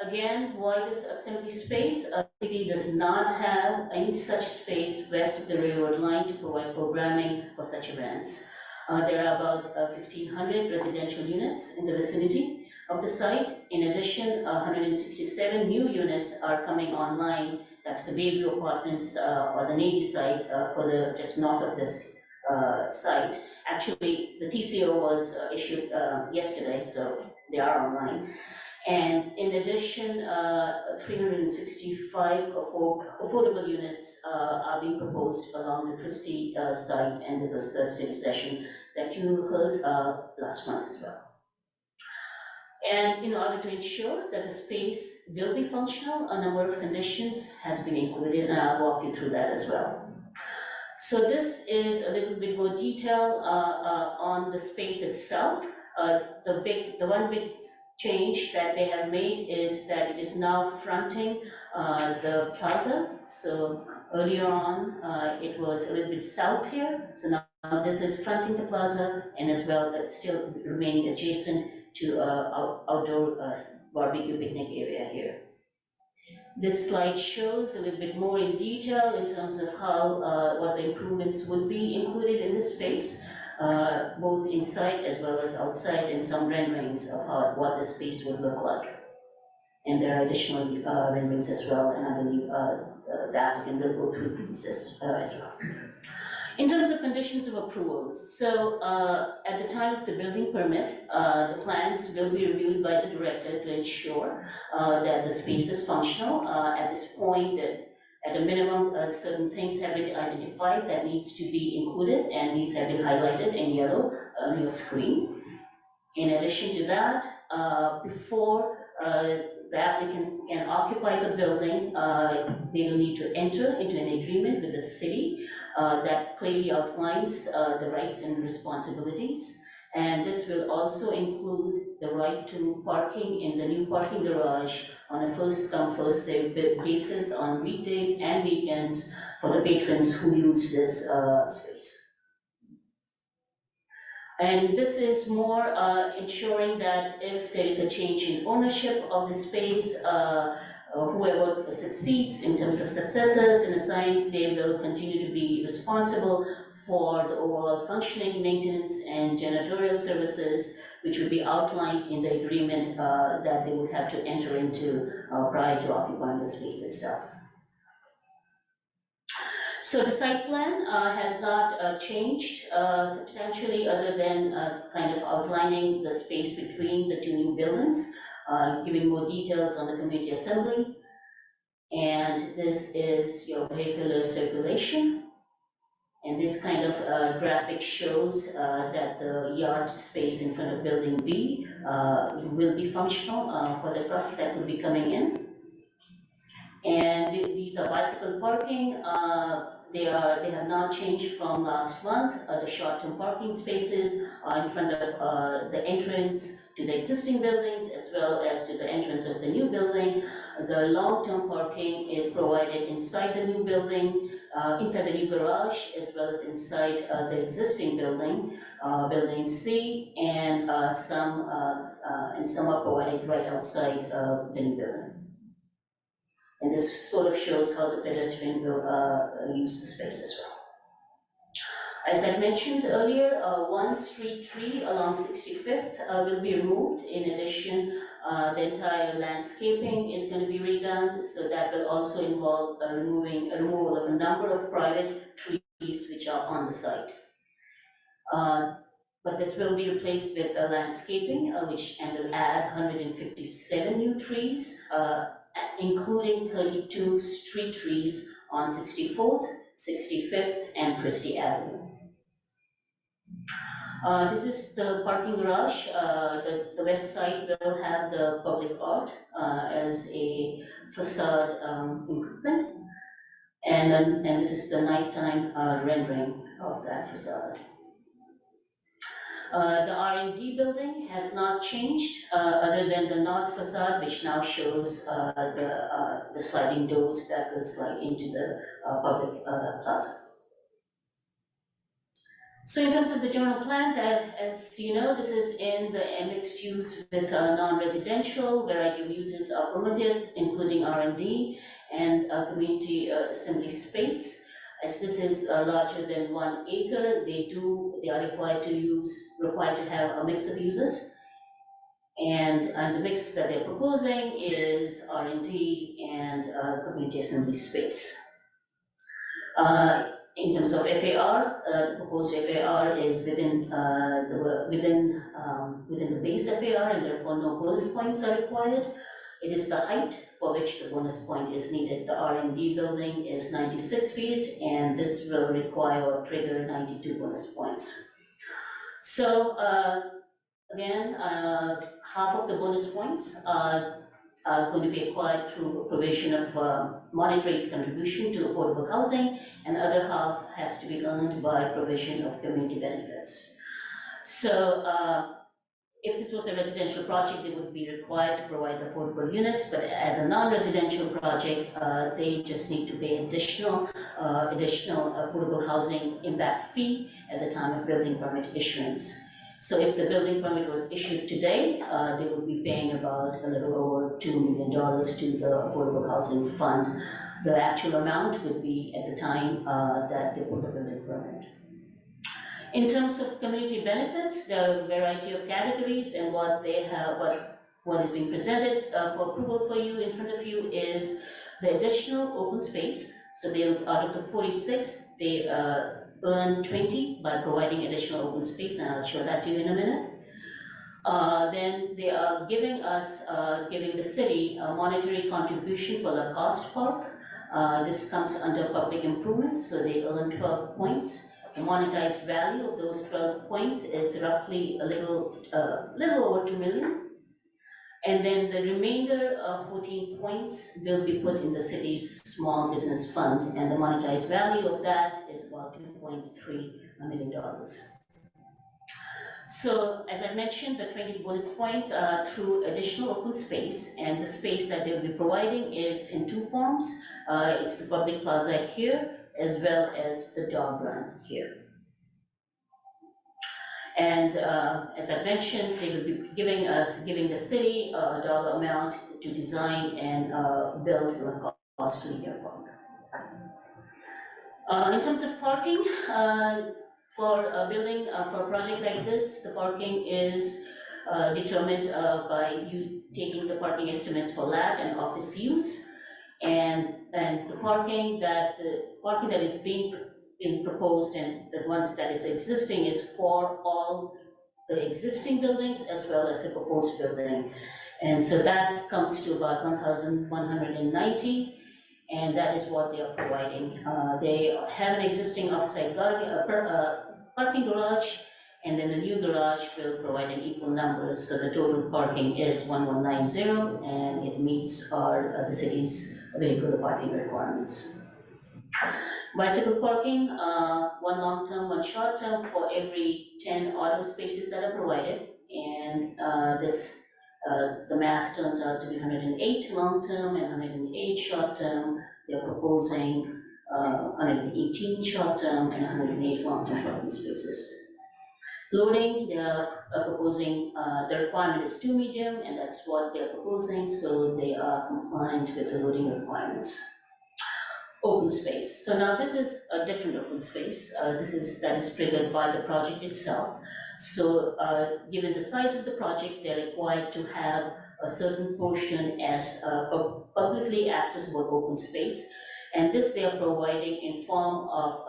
Again, why this assembly space? The city does not have any such space west of the railroad line to provide programming for such events. There are about 1,500 residential units in the vicinity of the site. In addition, 167 new units are coming online. That's the Bayview Apartments or the Navy site for just north of this site. Actually, the TCO was issued yesterday, so they are online. And in addition, 365 affordable units are being proposed along the Christie site, and this was the study session that you heard last month as well. And in order to ensure that the space will be functional, a number of conditions has been included, and I'll walk you through that as well. So this is a little bit more detail on the space itself. The one big change that they have made is that it is now fronting the plaza. So earlier on, it was a little bit south here. So now this is fronting the plaza, and as well, it's still remaining adjacent to outdoor barbecue picnic area here. This slide shows a little bit more in detail in terms of how what the improvements would be included in this space, both inside as well as outside, and some renderings of what the space would look like. And there are additional renderings as well, and I believe the applicant will go through these as well. In terms of conditions of approvals, so at the time of the building permit, the plans will be reviewed by the director to ensure that the space is functional. At this point, at a minimum, certain things have been identified that needs to be included, and these have been highlighted in yellow on your screen. In addition to that, before the applicant can occupy the building, they will need to enter into an agreement with the city that clearly outlines the rights and responsibilities. And this will also include the right to parking in the new parking garage on a first come, first served basis on weekdays and weekends for the patrons who use this space. And this is more ensuring that if there is a change in ownership of the space, whoever succeeds in terms of successors in the science, they will continue to be responsible for the overall functioning, maintenance, and janitorial services, which would be outlined in the agreement that they would have to enter into prior to occupying the space itself. So the site plan has not changed substantially, other than kind of outlining the space between the two new buildings, giving more details on the community assembly. And this is your vehicular circulation. And this kind of graphic shows that the yard space in front of building B will be functional for the trucks that will be coming in. And these are bicycle parking. They have not changed from last month. The short-term parking spaces are in front of the entrance to the existing buildings as well as to the entrance of the new building. The long-term parking is provided inside the new building, inside the new garage, as well as inside the existing building, building C, and some are provided right outside the new building. And this sort of shows how the pedestrian will use the space as well. As I mentioned earlier, one street tree along 65th will be removed. In addition, the entire landscaping is going to be redone, so that will also involve removal of a number of private trees which are on the site. But this will be replaced with landscaping, which will add 157 new trees, including 32 street trees on 64th, 65th, and Christie Avenue. This is the parking garage. The west side will have the public art as a facade improvement. And this is the nighttime rendering of that facade. The R&D building has not changed, other than the north facade, which now shows the sliding doors that will slide into the public plaza. So in terms of the general plan, as you know, this is in the mixed use with non-residential. Variety of uses are permitted, including R&D and community assembly space. As this is larger than 1 acre, they are required to have a mix of uses. And the mix that they're proposing is R&D and community assembly space. In terms of FAR, the proposed FAR is within the base FAR, and therefore no bonus points are required. It is the height for which the bonus point is needed. The R&D building is 96 feet, and this will require or trigger 92 bonus points. So again, half of the bonus points are going to be acquired through provision of monetary contribution to affordable housing, and the other half has to be earned by provision of community benefits. So if this was a residential project, they would be required to provide affordable units, but as a non-residential project, they just need to pay additional affordable housing impact fee at the time of building permit issuance. So if the building permit was issued today, they would be paying about a little over $2 million to the Affordable Housing Fund. The actual amount would be at the time that they pull the building permit. In terms of community benefits, there are a variety of categories, and what they have, what is being presented for approval for you in front of you is the additional open space. So they'll, out of the 46, they earn 20 by providing additional open space, and I'll show that to you in a minute. Then they are giving the city a monetary contribution for the cost park. This comes under public improvements, so they earn 12 points. The monetized value of those 12 points is roughly a little over 2 million. And then the remainder of 14 points will be put in the city's small business fund, and the monetized value of that is about $2.3 million. So as I mentioned, the 20 bonus points are through additional open space, and the space that they'll be providing is in two forms. It's the public plaza here, as well as the dog run here. And as I mentioned, they will be giving the city a dollar amount to design and build a costly airport. In terms of parking, for a building, for a project like this, the parking is determined by you taking the parking estimates for lab and office use. And the parking that is being proposed and the ones that is existing is for all the existing buildings as well as the proposed building. And so that comes to about 1,190, and that is what they are providing. They have an existing off-site parking garage, and then the new garage will provide an equal numbers, so the total parking is 1190, and it meets the city's vehicle parking requirements. Bicycle parking, one long-term, one short-term for every 10 auto spaces that are provided, and the math turns out to be 108 long-term and 108 short-term. They're proposing 118 short-term and 108 long-term parking spaces. Loading, they are proposing, the requirement is 2 medium, and that's what they're proposing, so they are compliant with the loading requirements. Open space. So now this is a different open space. That is triggered by the project itself. So given the size of the project, they're required to have a certain portion as publicly accessible open space. And this they are providing in form of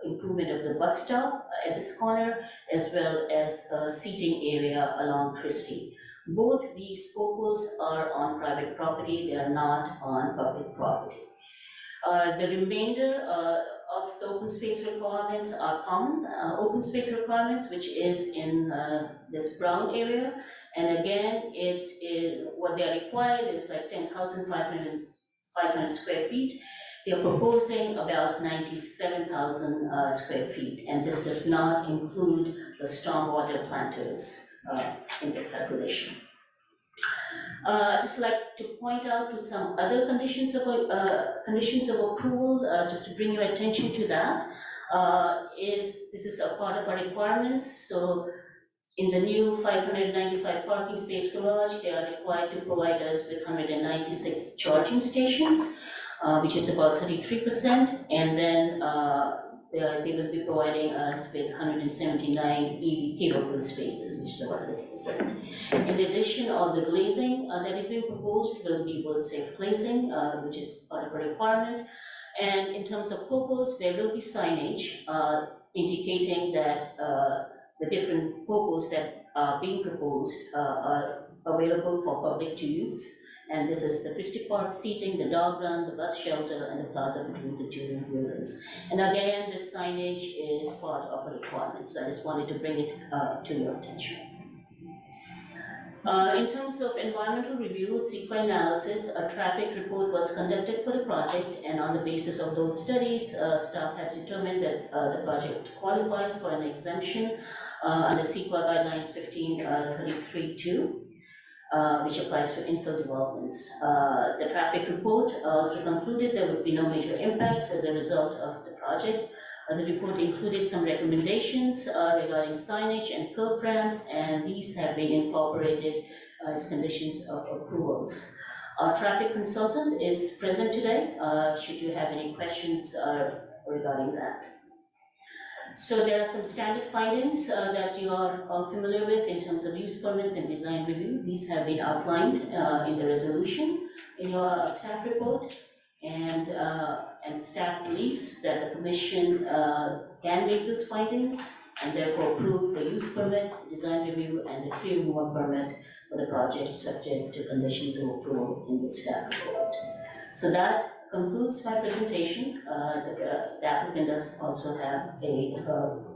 improvement of the bus stop at this corner, as well as a seating area along Christie. Both these proposals are on private property, they are not on public property. The remainder of the open space requirements are common open space requirements, which is in this brown area. And again, what they are required is like 10,500 square feet. They are proposing about 97,000 square feet, and this does not include the stormwater planters in the calculation. I'd just like to point out to some other conditions of approval, just to bring your attention to that. This is a part of our requirements. So in the new 595 parking space garage, they are required to provide us with 196 charging stations, which is about 33%, and then they will be providing us with 179 EV capable spaces, which is about 50%. In addition, all the glazing that is being proposed will be world safe glazing, which is part of a requirement. And in terms of purpose, there will be signage indicating that the different purposes that are being proposed are available for public to use. And this is the Christie Park seating, the dog run, the bus shelter, and the plaza between the two buildings. And again, this signage is part of a requirement, so I just wanted to bring it to your attention. In terms of environmental review, CEQA analysis, a traffic report was conducted for the project, and on the basis of those studies, staff has determined that the project qualifies for an exemption under CEQA guidelines 1533-2. Which applies to infill developments. The traffic report also concluded there would be no major impacts as a result of the project. The report included some recommendations regarding signage and curb ramps, and these have been incorporated as conditions of approvals. Our traffic consultant is present today, should you have any questions regarding that. So there are some standard findings that you are familiar with in terms of use permits and design review. These have been outlined in the resolution in your staff report, and staff believes that the commission can make those findings and therefore approve the use permit, design review, and the tree removal permit for the project subject to conditions of approval in the staff report. So that concludes my presentation. The applicant does also have a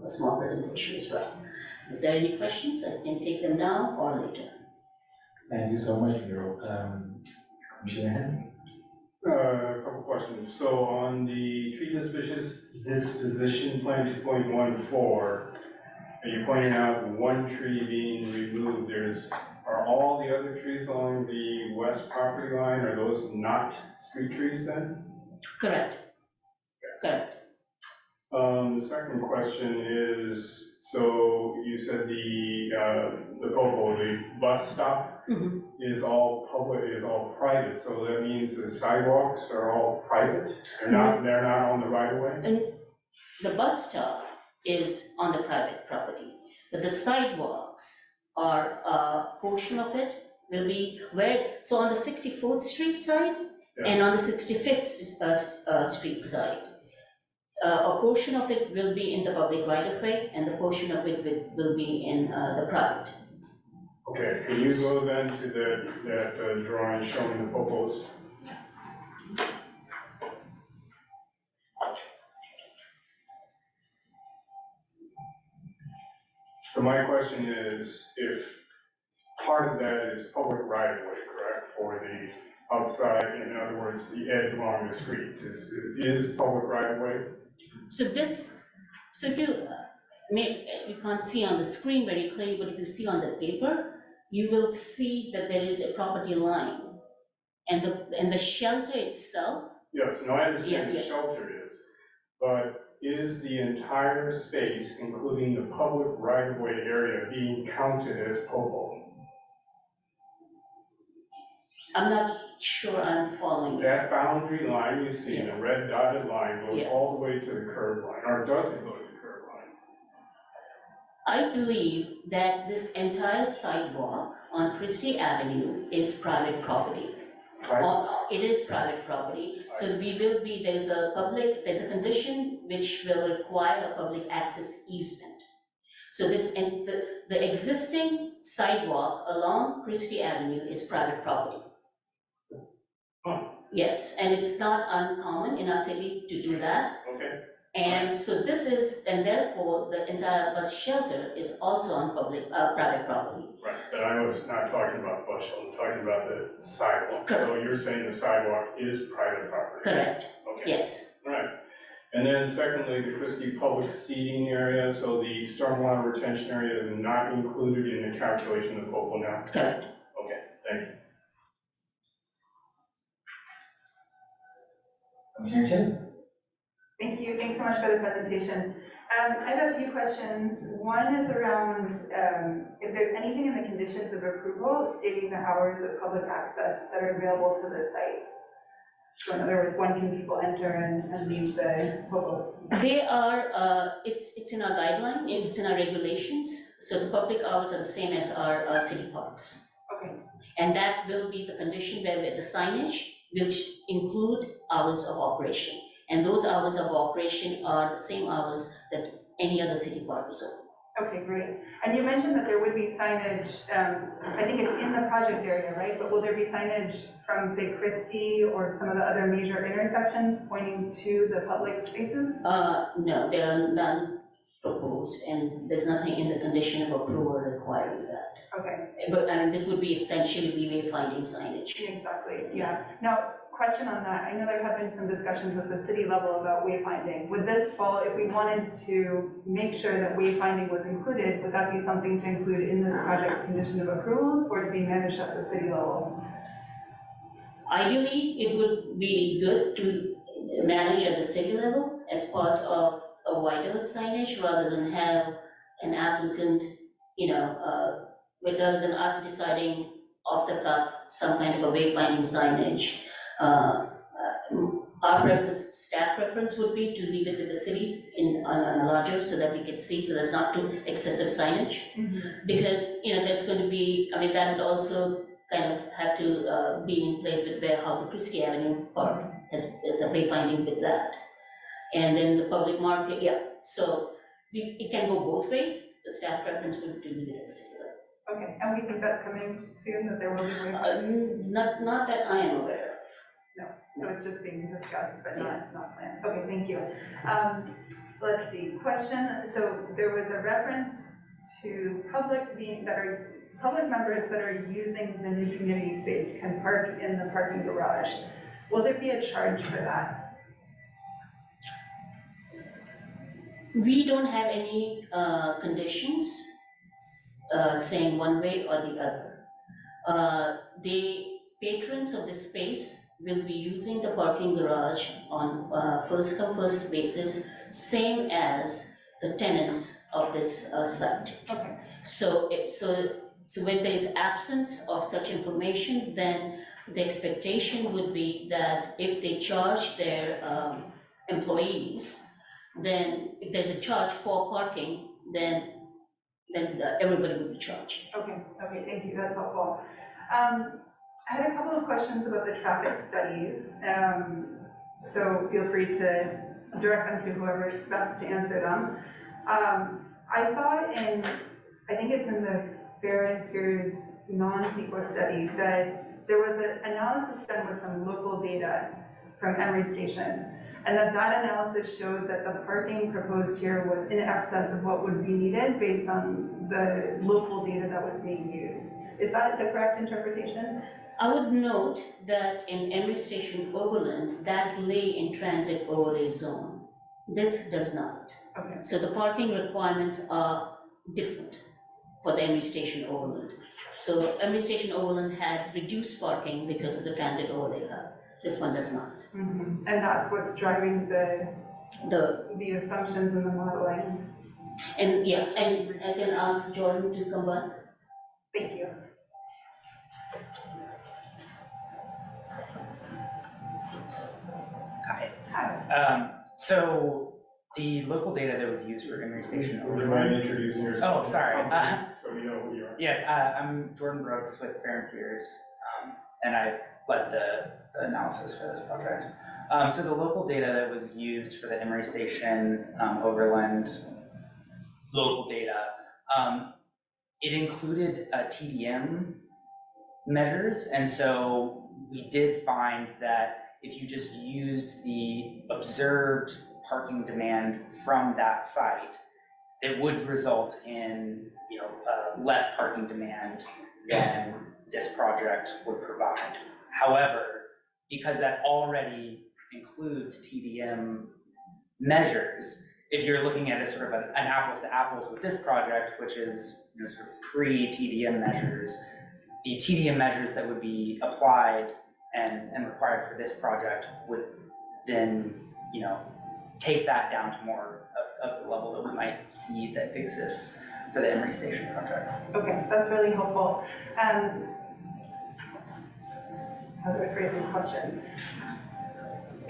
small presentation as well. If there are any questions, I can take them now or later. Thank you so much, Nero. Commissioner Henry? A couple questions. So on the tree disposition plan 2.14, you pointed out one tree being removed, are all the other trees along the west property line, are those not street trees then? Correct. Correct. The second question is, so you said the Popo, the bus stop Mhm. is all public, is all private, so that means the sidewalks are all private? They're not on the right of way? And the bus stop is on the private property, but the sidewalks are, a portion of it will be so on the 64th Street side and on the 65th Street side, a portion of it will be in the public right of way and the portion of it will be in the private. Okay, can you go then to that drawing showing the Popos? So my question is, if part of that is public right of way, correct, for the outside, in other words, the edge along the street, is public right of way? So if you can't see on the screen very clearly, but if you see on the paper, you will see that there is a property line. And the shelter itself. Yes, no, I understand Yeah, the shelter is, but is the entire space, including the public right of way area, being counted as Popo? I'm not sure I'm following you. That boundary line you see, the red dotted line, goes Yeah. all the way to the curb line, or does it go to the curb line? I believe that this entire sidewalk on Christie Avenue is private property. It is private property, so there's a condition which will require a public access easement. So the existing sidewalk along Christie Avenue is private property. Yes, and it's not uncommon in our city to do that. Okay. And so and therefore, the entire bus shelter is also on private property. Right, but I was not talking about bus shelter, I'm talking about the sidewalk. Correct. So you're saying the sidewalk is private property? Correct, Okay. yes. All right. And then secondly, the Christie public seating area, so the stormwater retention area is not included in the calculation of Popo now? Correct. Okay, thank you. Thank you, thanks so much for the presentation. I have a few questions. One is around if there's anything in the conditions of approval stating the hours of public access that are available to the site. So in other words, when can people enter and leave the Popos? They are, it's in our guideline, it's in our regulations, so the public hours are the same as our city parks. Okay. And that will be the condition where the signage will include hours of operation. And those hours of operation are the same hours that any other city park is open. Okay, great. And you mentioned that there would be signage, I think it's in the project area, right? But will there be signage from, say, Christie or some of the other major intersections pointing to the public spaces? No, there are none proposed, and there's nothing in the condition of approval requiring that. Okay. But, I mean, this would be essentially wayfinding signage. Exactly, yeah. Now, question on that, I know there have been some discussions at the city level about wayfinding. Would this fall, if we wanted to make sure that wayfinding was included, would that be something to include in this project's condition of approvals, or to be managed at the city level? Ideally, it would be good to manage at the city level as part of a wider signage rather than have an applicant, rather than us deciding off the cuff some kind of a wayfinding signage. Our staff preference would be to leave it with the city on a larger so that we can see, so there's not too excessive signage. Because, there's going to be, that would also kind of have to be in place with how the Christie Avenue Park has the wayfinding with that. And then the public market, so it can go both ways. The staff preference would be to leave it at the city level. Okay, and we think that's coming soon, that there will be wayfinding? Not that I am aware of. No, so it's just being discussed, but not planned. Okay, thank you. Let's see, question, so there was a reference to public members that are using the new community space can park in the parking garage. Will there be a charge for that? We don't have any conditions saying one way or the other. The patrons of the space will be using the parking garage on first come first basis, same as the tenants of this site. Okay. So when there is absence of such information, then the expectation would be that if they charge their employees, then if there's a charge for parking, then everybody would be charged. Okay, thank you, that's helpful. I had a couple of questions about the traffic studies, so feel free to direct them to whoever is best to answer them. I saw in, I think it's in the Fair and Fears non-CEQA study, that there was an analysis done with some local data from Emery Station, and that analysis showed that the parking proposed here was in excess of what would be needed based on the local data that was being used. Is that the correct interpretation? I would note that in Emery Station Overland, that lay in transit overlay zone. This does not. Okay. So the parking requirements are different for the Emery Station Overland. So Emery Station Overland had reduced parking because of the transit overlay hub. This one does not. Mm-hmm. And that's what's driving the assumptions and the modeling. And yeah, and I can ask Jordan to come back. Thank you. Hi. So the local data that was used for Emery Station Would you mind Overland. introducing yourself? Oh, sorry. So we know who you are. Yes, I'm Jordan Brooks with Fair and Fears, and I led the analysis for this project. So the local data that was used for the Emery Station Overland local data, it included TDM measures, and so we did find that if you just used the observed parking demand from that site, it would result in, less parking demand than this project would provide. However, because that already includes TDM measures, if you're looking at it sort of an apples to apples with this project, which is sort of pre-TDM measures, the TDM measures that would be applied and required for this project would then, take that down to more of the level that we might see that exists for the Emery Station project. Okay, that's really helpful. How do I phrase this question?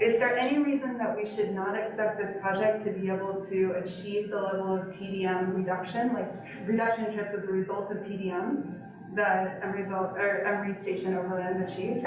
Is there any reason that we should not expect this project to be able to achieve the level of TDM reduction, like reduction in trips as a result of TDM that Emery Station Overland achieved?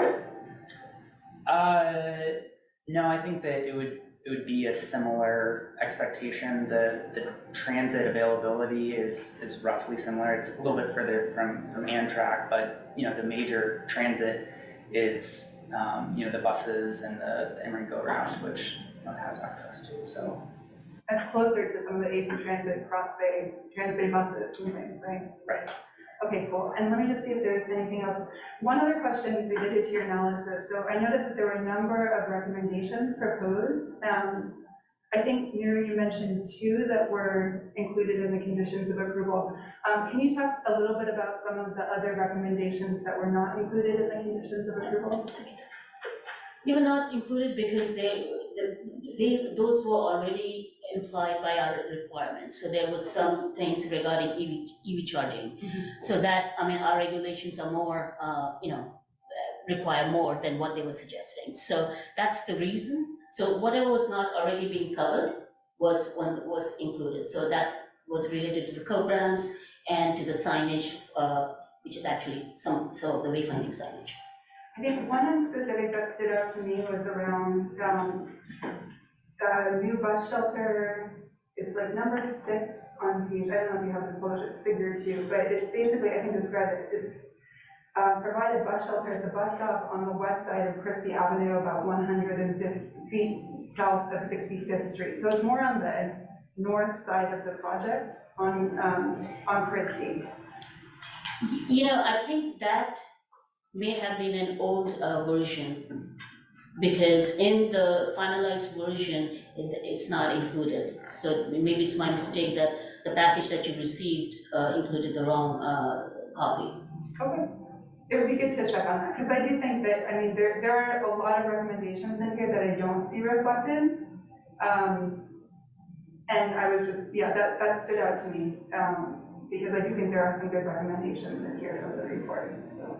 No, I think that it would be a similar expectation. The transit availability is roughly similar. It's a little bit further from Amtrak, but the major transit is the buses and the Emery Go Route, which it has access to. So That's closer to some of the AC Transit cross-bay buses and things, right? Right. Okay, cool. And let me just see if there's anything else. One other question related to your analysis. So I noticed that there were a number of recommendations proposed. I think, Miri, you mentioned 2 that were included in the conditions of approval. Can you talk a little bit about some of the other recommendations that were not included in the conditions of approval? They were not included because those were already implied by our requirements. So there was some things regarding EV charging. Mm-hmm. So that, our regulations are more, require more than what they were suggesting. So that's the reason. So whatever was not already being covered was included. So that was related to the co-brands and to the signage, which is actually some of the wayfinding signage. I think one specific that stood out to me was around the new bus shelter. It's like number 6 on page, I don't know if you have this pulled up, it's figure 2, but it's basically, I can describe it, it's provided bus shelter at the bus stop on the west side of Christie Avenue, about 150 feet south of 65th Street. So it's more on the north side of the project on Christie. I think that may have been an old version because in the finalized version, it's not included. So maybe it's my mistake that the package that you received included the wrong copy. Okay, it would be good to check on that, because I do think that, I mean, there are a lot of recommendations in here that I don't see reflected. And I was just, yeah, that stood out to me, because I do think there are some good recommendations in here for the report, so.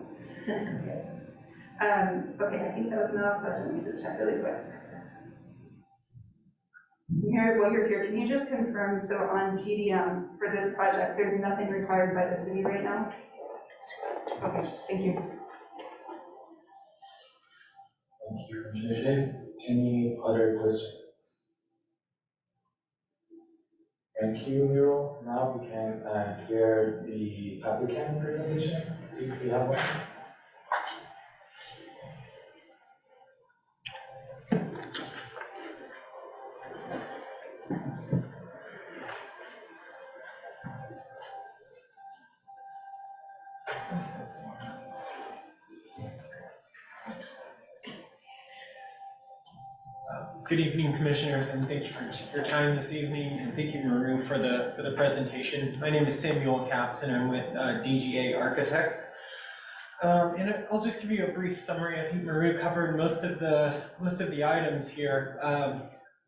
Okay, I think that was my last question, let me just check really quick. Here, while you're here, can you just confirm, so on TDM for this project, there's nothing required by the city right now? Okay, thank you. Thank you, Commissioner Shea. Any other questions? Thank you, Miro. Now we can hear the applicant presentation, if we have one. Good evening, Commissioners, and thank you for your time this evening, and thank you, Maru, for the presentation. My name is Samuel Capps, and I'm with DGA Architects. And I'll just give you a brief summary. I think Maru covered most of the items here,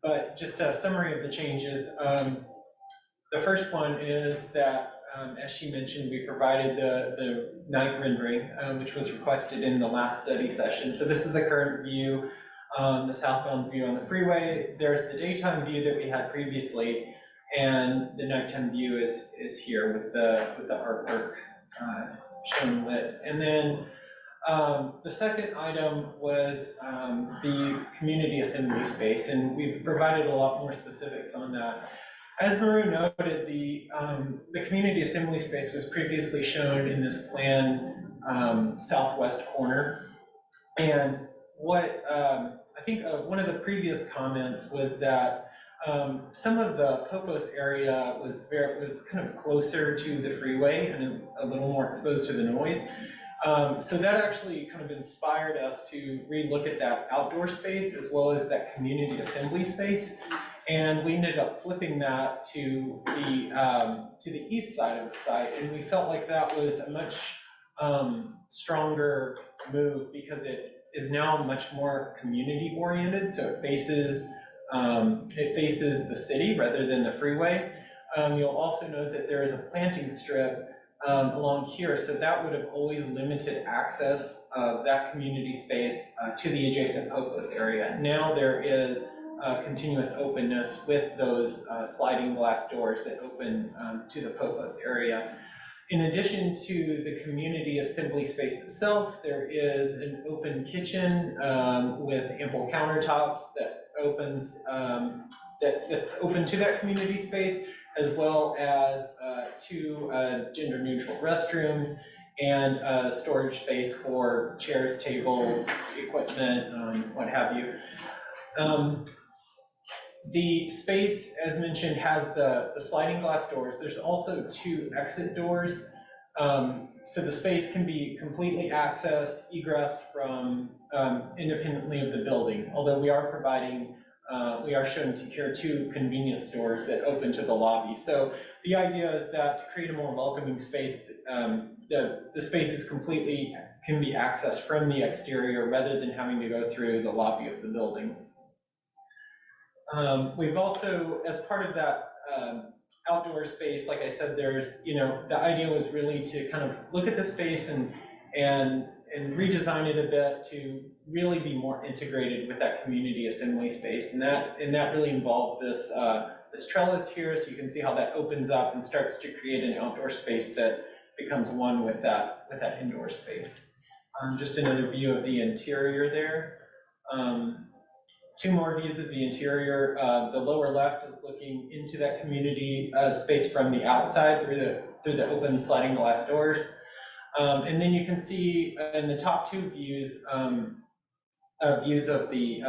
but just a summary of the changes. The first one is that, as she mentioned, we provided the night rendering, which was requested in the last study session. So this is the current view. The southbound view on the freeway. There's the daytime view that we had previously, and the nighttime view is here with the artwork shown lit. And then the second item was the community assembly space, and we've provided a lot more specifics on that. As Maru noted, the community assembly space was previously shown in this plan southwest corner, and what I think one of the previous comments was that some of the Popos area was kind of closer to the freeway and a little more exposed to the noise. So that actually kind of inspired us to relook at that outdoor space as well as that community assembly space. And we ended up flipping that to the east side of the site, and we felt like that was a much stronger move because it is now much more community oriented, so it faces the city rather than the freeway. You'll also note that there is a planting strip along here, so that would have always limited access of that community space to the adjacent Popos area. Now there is continuous openness with those sliding glass doors that open to the Popos area. In addition to the community assembly space itself, there is an open kitchen with ample countertops that opens that's open to that community space, as well as two gender-neutral restrooms and storage space for chairs, tables, equipment, what have you. The space, as mentioned, has the sliding glass doors. There's also two exit doors. So the space can be completely accessed, egressed from independently of the building, although we are providing, we are shown here two convenience doors that open to the lobby. So the idea is that to create a more welcoming space, the spaces completely can be accessed from the exterior rather than having to go through the lobby of the building. We've also, as part of that outdoor space, like I said, there's, the idea was really to kind of look at the space and redesign it a bit to really be more integrated with that community assembly space. And that really involved this trellis here, so you can see how that opens up and starts to create an outdoor space that becomes one with that indoor space. Just another view of the interior there. Two more views of the interior. The lower left is looking into that community space from the outside through the open sliding glass doors. And then you can see in the top two views, views of the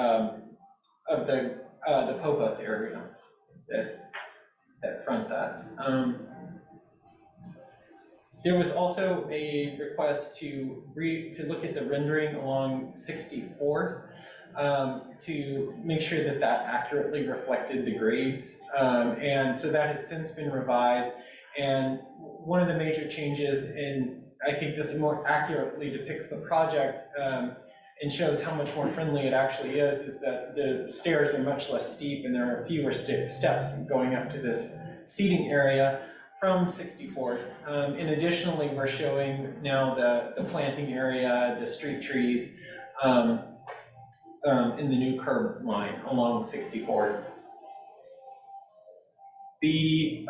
Popos area that front that. There was also a request to look at the rendering along 64th. to make sure that that accurately reflected the grades. And so that has since been revised. And one of the major changes, and I think this more accurately depicts the project and shows how much more friendly it actually is that the stairs are much less steep and there are fewer steps going up to this seating area from 64th. And additionally, we're showing now the planting area, the street trees, in the new curb line along 64th. The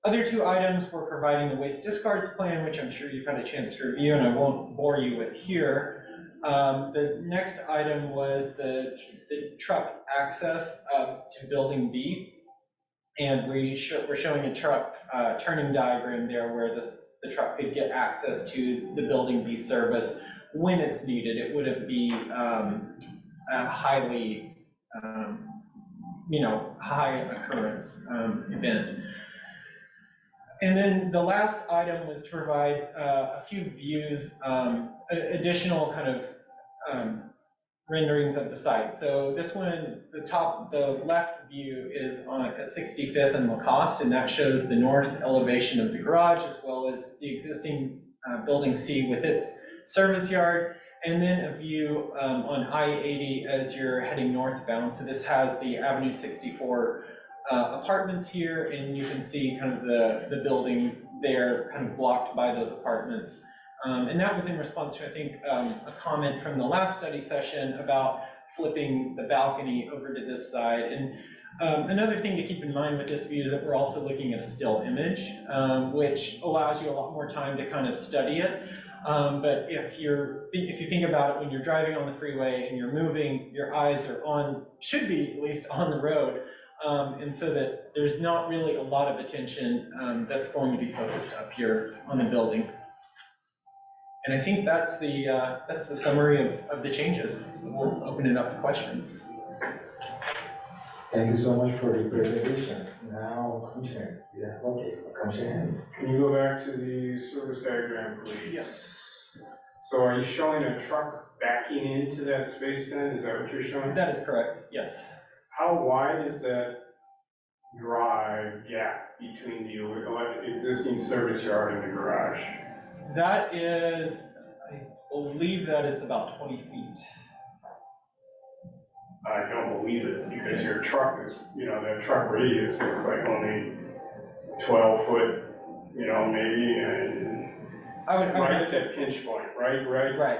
other two items were providing the waste discards plan, which I'm sure you've had a chance to review and I won't bore you with here. The next item was the truck access to building B. And we're showing a truck turning diagram there where the truck could get access to the building B service when it's needed. It wouldn't be a highly, high occurrence event. And then the last item was to provide a few views, additional kind of renderings of the site. So this one, the left view is at 65th and Lacoste, and that shows the north elevation of the garage as well as the existing building C with its service yard, and then a view on I-80 as you're heading northbound. So this has the Avenue 64 apartments here, and you can see kind of the building there kind of blocked by those apartments. And that was in response to, I think, a comment from the last study session about flipping the balcony over to this side. And another thing to keep in mind with this view is that we're also looking at a still image, which allows you a lot more time to kind of study it. But if you think about it when you're driving on the freeway and you're moving, your eyes are should be at least on the road. And so that there's not really a lot of attention that's going to be focused up here on the building. And I think that's the summary of the changes. So we'll open it up to questions. Thank you so much for the presentation. Now, commissioners, okay, Commissioner. Can you go back to the service diagram, please? Yes. So are you showing a truck backing into that space then? Is that what you're showing? That is correct, yes. How wide is that drive gap between the existing service yard and the garage? That is, I believe that is about 20 feet. I don't believe it, because your truck is, that truck radius is like only 12 foot, maybe, and right at that pinch point, right? Right.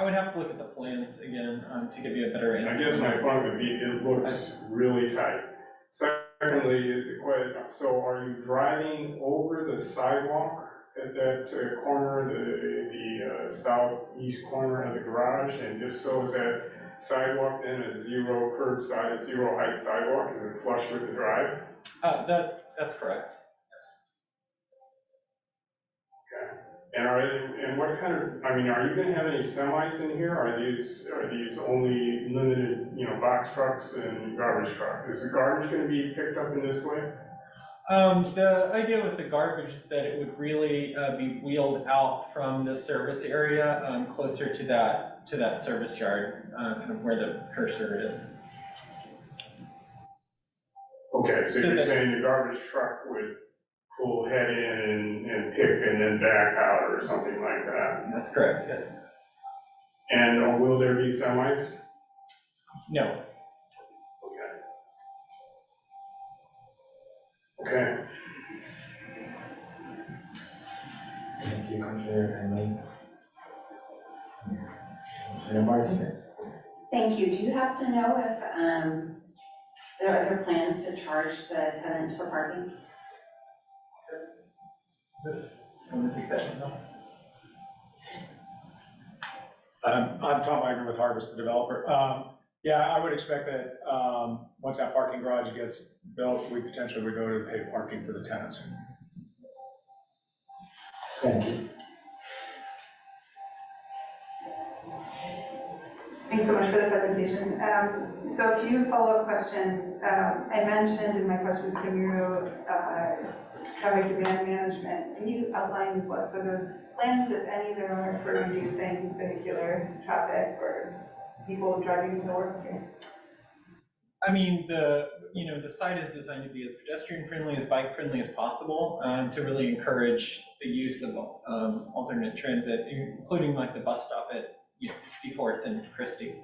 I would have to look at the plans again to give you a better answer. I guess my point would be, it looks really tight. Secondly, so are you driving over the sidewalk at that corner, the southeast corner of the garage? And if so, is that sidewalk then a zero curbside, zero height sidewalk? Is it flush with the drive? That's correct. Yes. Okay. And what kind of, are you going to have any semis in here? Are these only limited, box trucks and garbage truck? Is the garbage going to be picked up in this way? The idea with the garbage is that it would really be wheeled out from the service area closer to that service yard, kind of where the cursor is. Okay, so you're saying the garbage truck would pull head in and pick and then back out or something like that? That's correct, yes. And will there be semis? No. Okay. Thank you, Commissioner Henley. Commissioner Martinez. Thank you. Do you happen to know if there are other plans to charge the tenants for parking? I'm Tom Wagner with Harvest, the developer. Yeah, I would expect that once that parking garage gets built, we potentially would go to pay parking for the tenants. Thank you. Thanks so much for the presentation. So a few follow-up questions. I mentioned in my questions to you, traffic demand management. Can you outline what sort of plans, if any, there are for reducing vehicular traffic or people driving to work here? I mean, the site is designed to be as pedestrian friendly, as bike friendly as possible, to really encourage the use of alternate transit, including like the bus stop at 64th and Christie.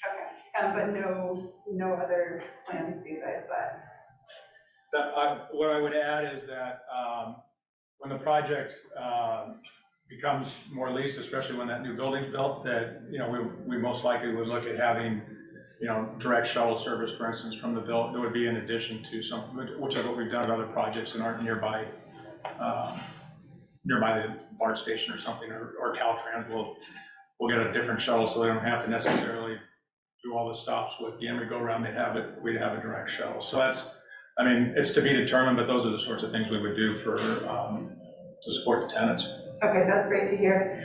Okay, but no other plans besides that? What I would add is that when the project becomes more leased, especially when that new building's built, that, we most likely would look at having, direct shuttle service, for instance, from the build. That would be in addition to some, which is what we've done at other projects that aren't nearby the BART station or something, or Caltrans will get a different shuttle, so they don't have to necessarily do all the stops with the Emery go-round. We'd have a direct shuttle. So it's to be determined, but those are the sorts of things we would do to support the tenants. Okay, that's great to hear.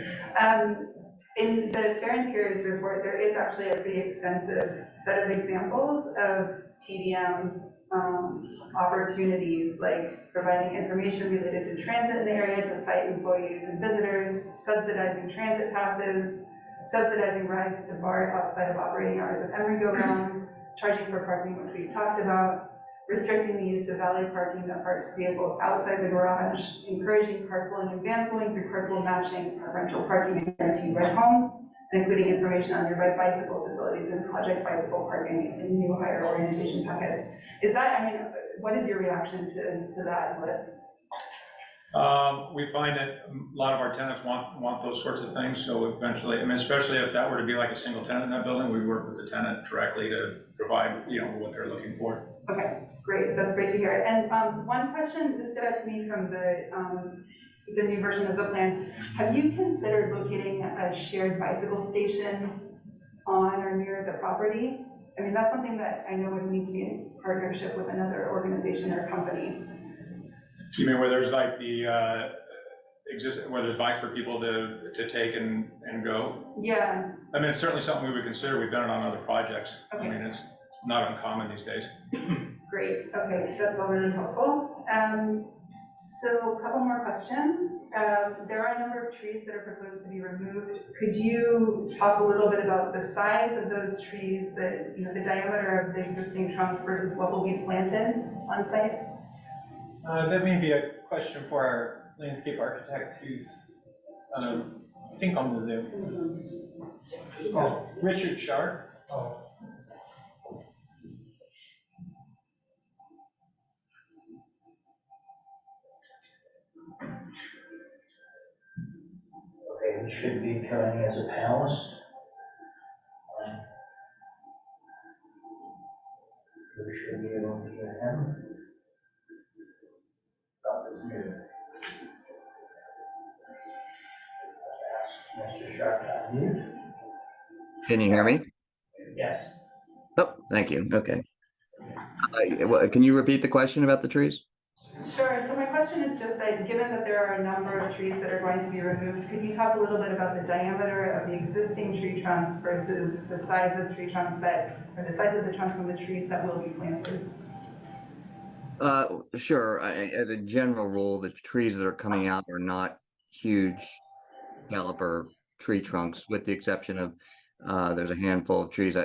In the Fair and Curious report, there is actually a pretty extensive set of examples of TDM opportunities, like providing information related to transit in the area to site employees and visitors, subsidizing transit passes, subsidizing rides to BART outside of operating hours of Emery go-round, charging for parking, which we've talked about, restricting the use of valet parking that parks vehicles outside the garage, encouraging carpooling and vanpooling through carpool matching, preferential parking and guaranteed ride home, and including information on nearby bicycle facilities and project bicycle parking in new higher orientation packets. What is your reaction to that list? We find that a lot of our tenants want those sorts of things, so eventually, especially if that were to be like a single tenant in that building, we work with the tenant directly to provide, what they're looking for. Okay, great, that's great to hear. And one question that stood out to me from the new version of the plan, have you considered locating a shared bicycle station on or near the property? That's something that I know would need to be in partnership with another organization or company. You mean where there's like the where there's bikes for people to take and go? Yeah. It's certainly something we would consider. We've done it on other projects. Okay. It's not uncommon these days. Great, okay, that's all really helpful. So a couple more questions. There are a number of trees that are proposed to be removed. Could you talk a little bit about the size of those trees, the diameter of the existing trunks versus what will be planted on site? That may be a question for our landscape architect who's, I think, on the Zoom. Oh, Richard Sharp. Oh. Okay, we should be joining as a panelist. We should be able to hear him. Mr. Sharp to unmute. Can you hear me? Yes. Oh, thank you. Okay. Can you repeat the question about the trees? Sure, so my question is just that given that there are a number of trees that are going to be removed, could you talk a little bit about the diameter of the existing tree trunks versus the size of tree trunks or the size of the trunks on the trees that will be planted? Sure. As a general rule, the trees that are coming out are not huge caliper tree trunks, with the exception of there's a handful of trees,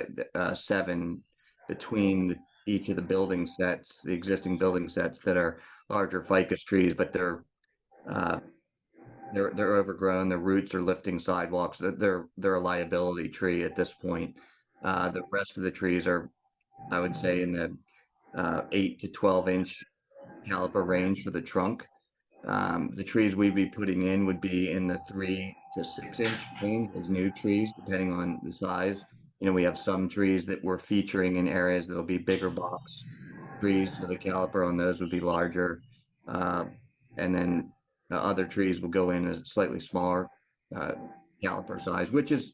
7 between each of the building sets, the existing building sets, that are larger ficus trees, but they're overgrown. The roots are lifting sidewalks. They're a liability tree at this point. The rest of the trees are, I would say, in the 8 to 12 inch caliper range for the trunk. The trees we'd be putting in would be in the 3 to 6 inch range as new trees, depending on the size. We have some trees that we're featuring in areas that'll be bigger box trees, so the caliper on those would be larger. And then other trees will go in as slightly smaller caliper size, which is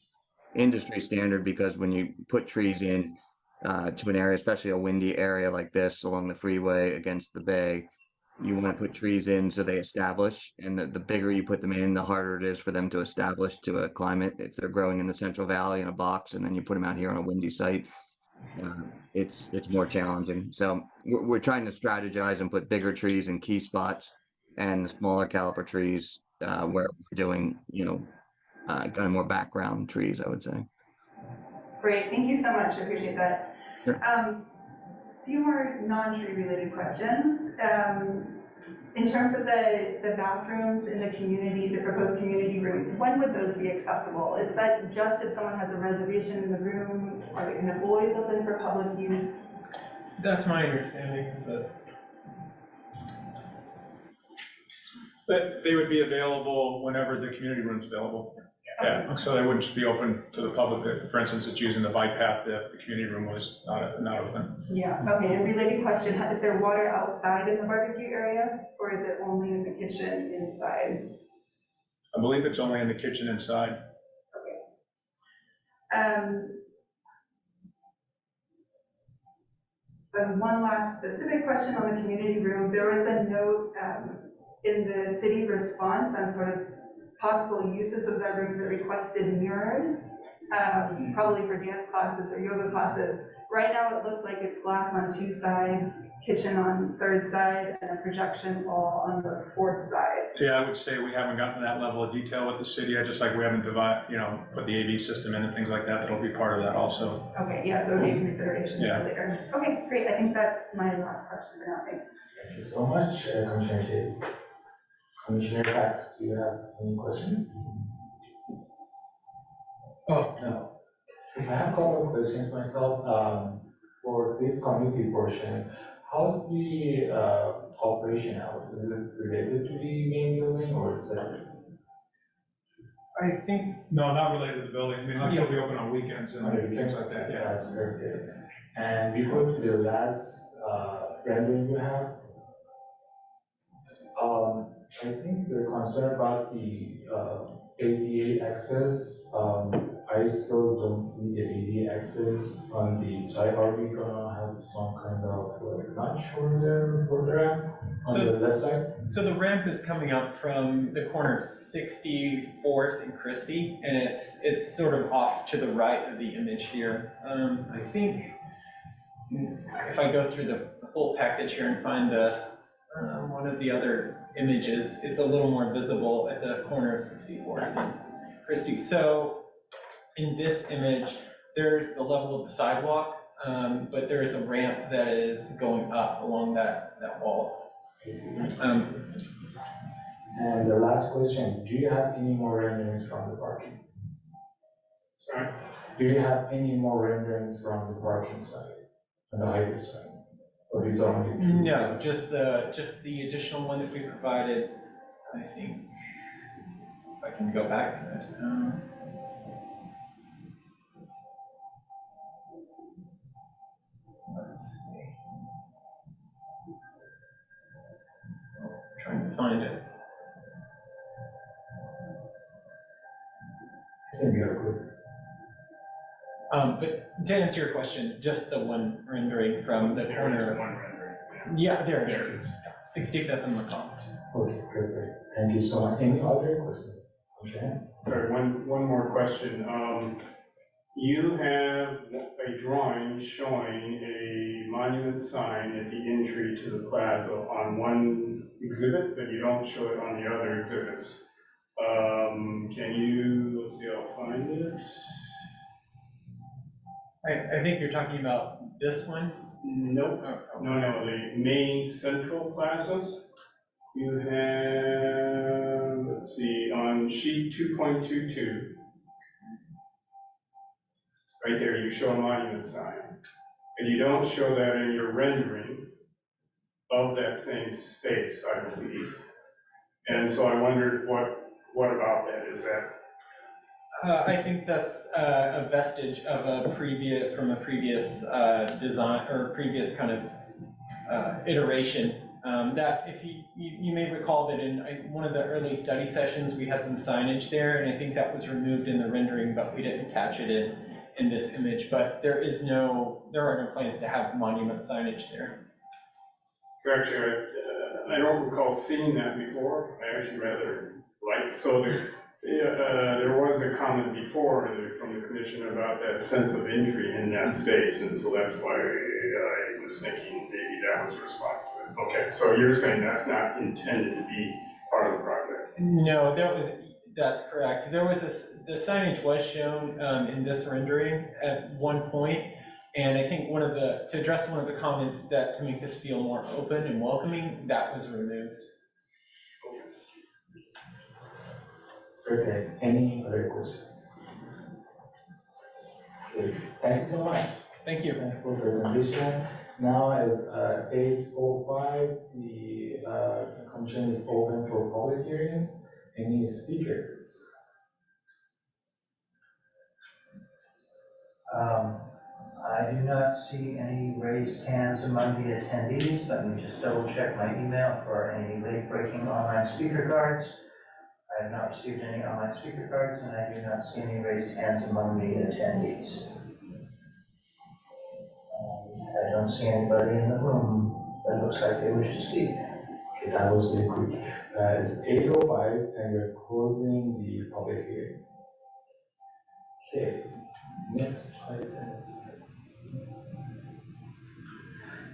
industry standard, because when you put trees in to an area, especially a windy area like this along the freeway against the bay, you want to put trees in so they establish, and the bigger you put them in, the harder it is for them to establish to a climate. If they're growing in the Central Valley in a box and then you put them out here on a windy site, it's more challenging. So we're trying to strategize and put bigger trees in key spots, and the smaller caliper trees where we're doing, kind of more background trees, I would say. Great, thank you so much, I appreciate that. Sure. Few more non-tree related questions. In terms of the bathrooms in the community, the proposed community room, when would those be accessible? Is that just if someone has a reservation in the room? Are they kind of always open for public use? That's my understanding, But they would be available whenever the community room's available. Yeah, so they wouldn't just be open to the public. For instance, it's using the bike path if the community room was not open. Yeah, okay, and related question, is there water outside in the barbecue area, or is it only in the kitchen inside? I believe it's only in the kitchen inside. One last specific question on the community room. There was a note in the city response on sort of possible uses of that room that requested mirrors, probably for dance classes or yoga classes. Right now, it looks like it's glass on 2 sides, kitchen on 3rd side, and a projection wall on the 4th side. Yeah, I would say we haven't gotten to that level of detail with the city. Just like we haven't put the AV system in and things like that. That'll be part of that also. Okay, yeah, so it'll be consideration Yeah. later. Okay, great. I think that's my last question for now. Thanks. Thank you so much, Commissioner Shea. Commissioner Tax, do you have any question? Oh, no. I have a couple of questions myself. For this community portion, how's the operation out? Is it related to the main building or separate? I think. No, not related to the building. I mean, like, it'll be open on weekends and things like that, yeah. That's good. And before to the last rendering you have, I think they're concerned about the ADA access. I still don't see the ADA access on the side. Are we gonna have some kind of like notch over there for the ramp on the left side? So the ramp is coming up from the corner of 64th and Christie, and it's sort of off to the right of the image here. I think if I go through the full package here and find one of the other images, it's a little more visible at the corner of 64th and Christie. So in this image, there's the level of the sidewalk, but there is a ramp that is going up along that wall. I see. And the last question, do you have any more renderings from the parking? Sorry? Do you have any more renderings from the parking side, on the highway side? Or these are only two? No, just the additional one that we provided. I think if I can go back to it. Let's see. Trying to find it. But to answer your question, just the one rendering from the corner. One rendering. Yeah, there it is. 65th and Lacoste. Okay, great. Thank you so much. Any other questions? Okay. Sorry, one more question. You have a drawing showing a monument sign at the entry to the plaza on one exhibit, but you don't show it on the other exhibits. Can you, let's see, I'll find it. I think you're talking about this one? Nope, no, the main central plaza. You have, let's see, on sheet 2.22. Right there, you show a monument sign. And you don't show that in your rendering of that same space, I believe. And so I wondered what about that? Is that? I think that's a vestige of a previous design or previous kind of iteration. That if you may recall that in one of the early study sessions, we had some signage there, and I think that was removed in the rendering, but we didn't catch it in this image. But there are no plans to have monument signage there. Actually, I don't recall seeing that before. I actually rather like, so there was a comment before from the commission about that sense of entry in that space, and so that's why I was thinking maybe that was a response to it. Okay, so you're saying that's not intended to be part of the project? No, That's correct. There was the signage was shown in this rendering at one point, and I think to address one of the comments that to make this feel more open and welcoming, that was removed. Okay, any other questions? Okay, thank you so much. Thank you. Thank you for presentation. Now as 8:05, the commission is open for public hearing. Any speakers? I do not see any raised hands among the attendees. Let me just double check my email for any late breaking online speaker cards. I have not received any online speaker cards, and I do not see any raised hands among the attendees. I don't see anybody in the room that looks like they wish to speak. Okay, that was very quick. It's 8:05 and we're closing the public hearing. Okay, next item.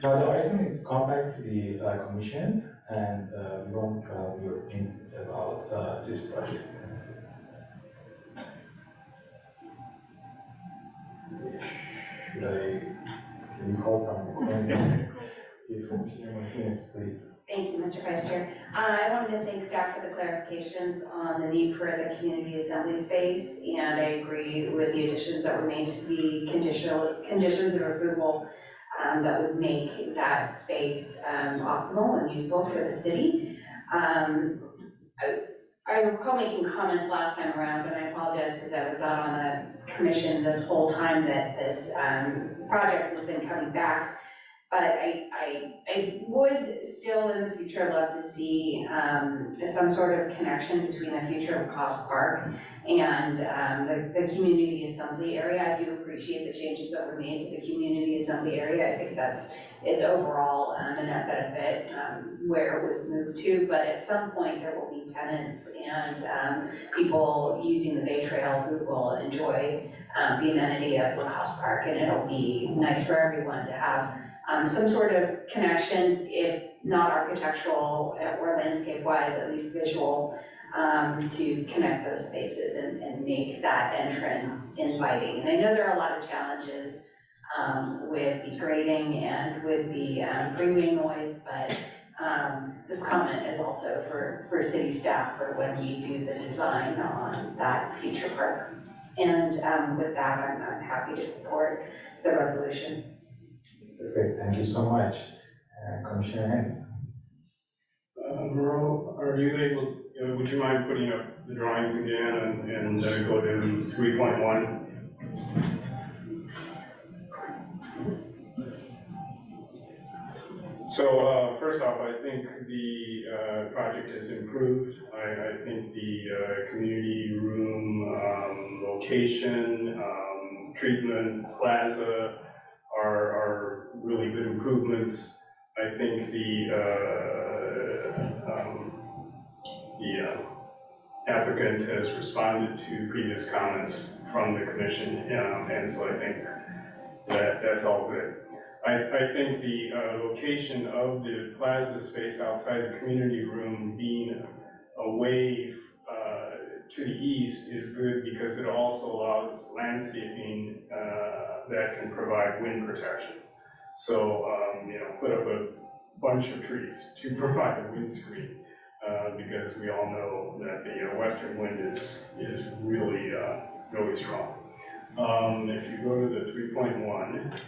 Now the item is come back to the commission and we want your input about this project. Should I call from the corner? If Commissioner Martinez, please. Thank you, Mr. Vice Chair. I wanted to thank staff for the clarifications on the need for the community assembly space, and I agree with the additions that were made to the conditions of approval that would make that space optimal and useful for the city. I recall making comments last time around, and I apologize because I was not on the commission this whole time that this project has been coming back. But I would still in the future love to see some sort of connection between the future of Cost Park and the community assembly area. I do appreciate the changes that were made to the community assembly area. I think it's overall a net benefit where it was moved to, but at some point there will be tenants and people using the Bay Trail who will enjoy the amenity of Cost Park, and it'll be nice for everyone to have some sort of connection, if not architectural or landscape-wise, at least visual, to connect those spaces and make that entrance inviting. And I know there are a lot of challenges with the grading and with the freeway noise, but this comment is also for city staff for when we do the design on that future park. And with that, I'm happy to support the resolution. Perfect, thank you so much. Commissioner Henry. Merle, are you able, would you mind putting up the drawings again and go to 3.1? So first off, I think the project has improved. I think the community room location, treatment, plaza are really good improvements. I think the applicant has responded to previous comments from the commission, and so I think that's all good. I think the location of the plaza space outside the community room being away to the east is good because it also allows landscaping that can provide wind protection. So, put up a bunch of trees to provide a wind screen because we all know that the western wind is really, really strong. If you go to the 3.1.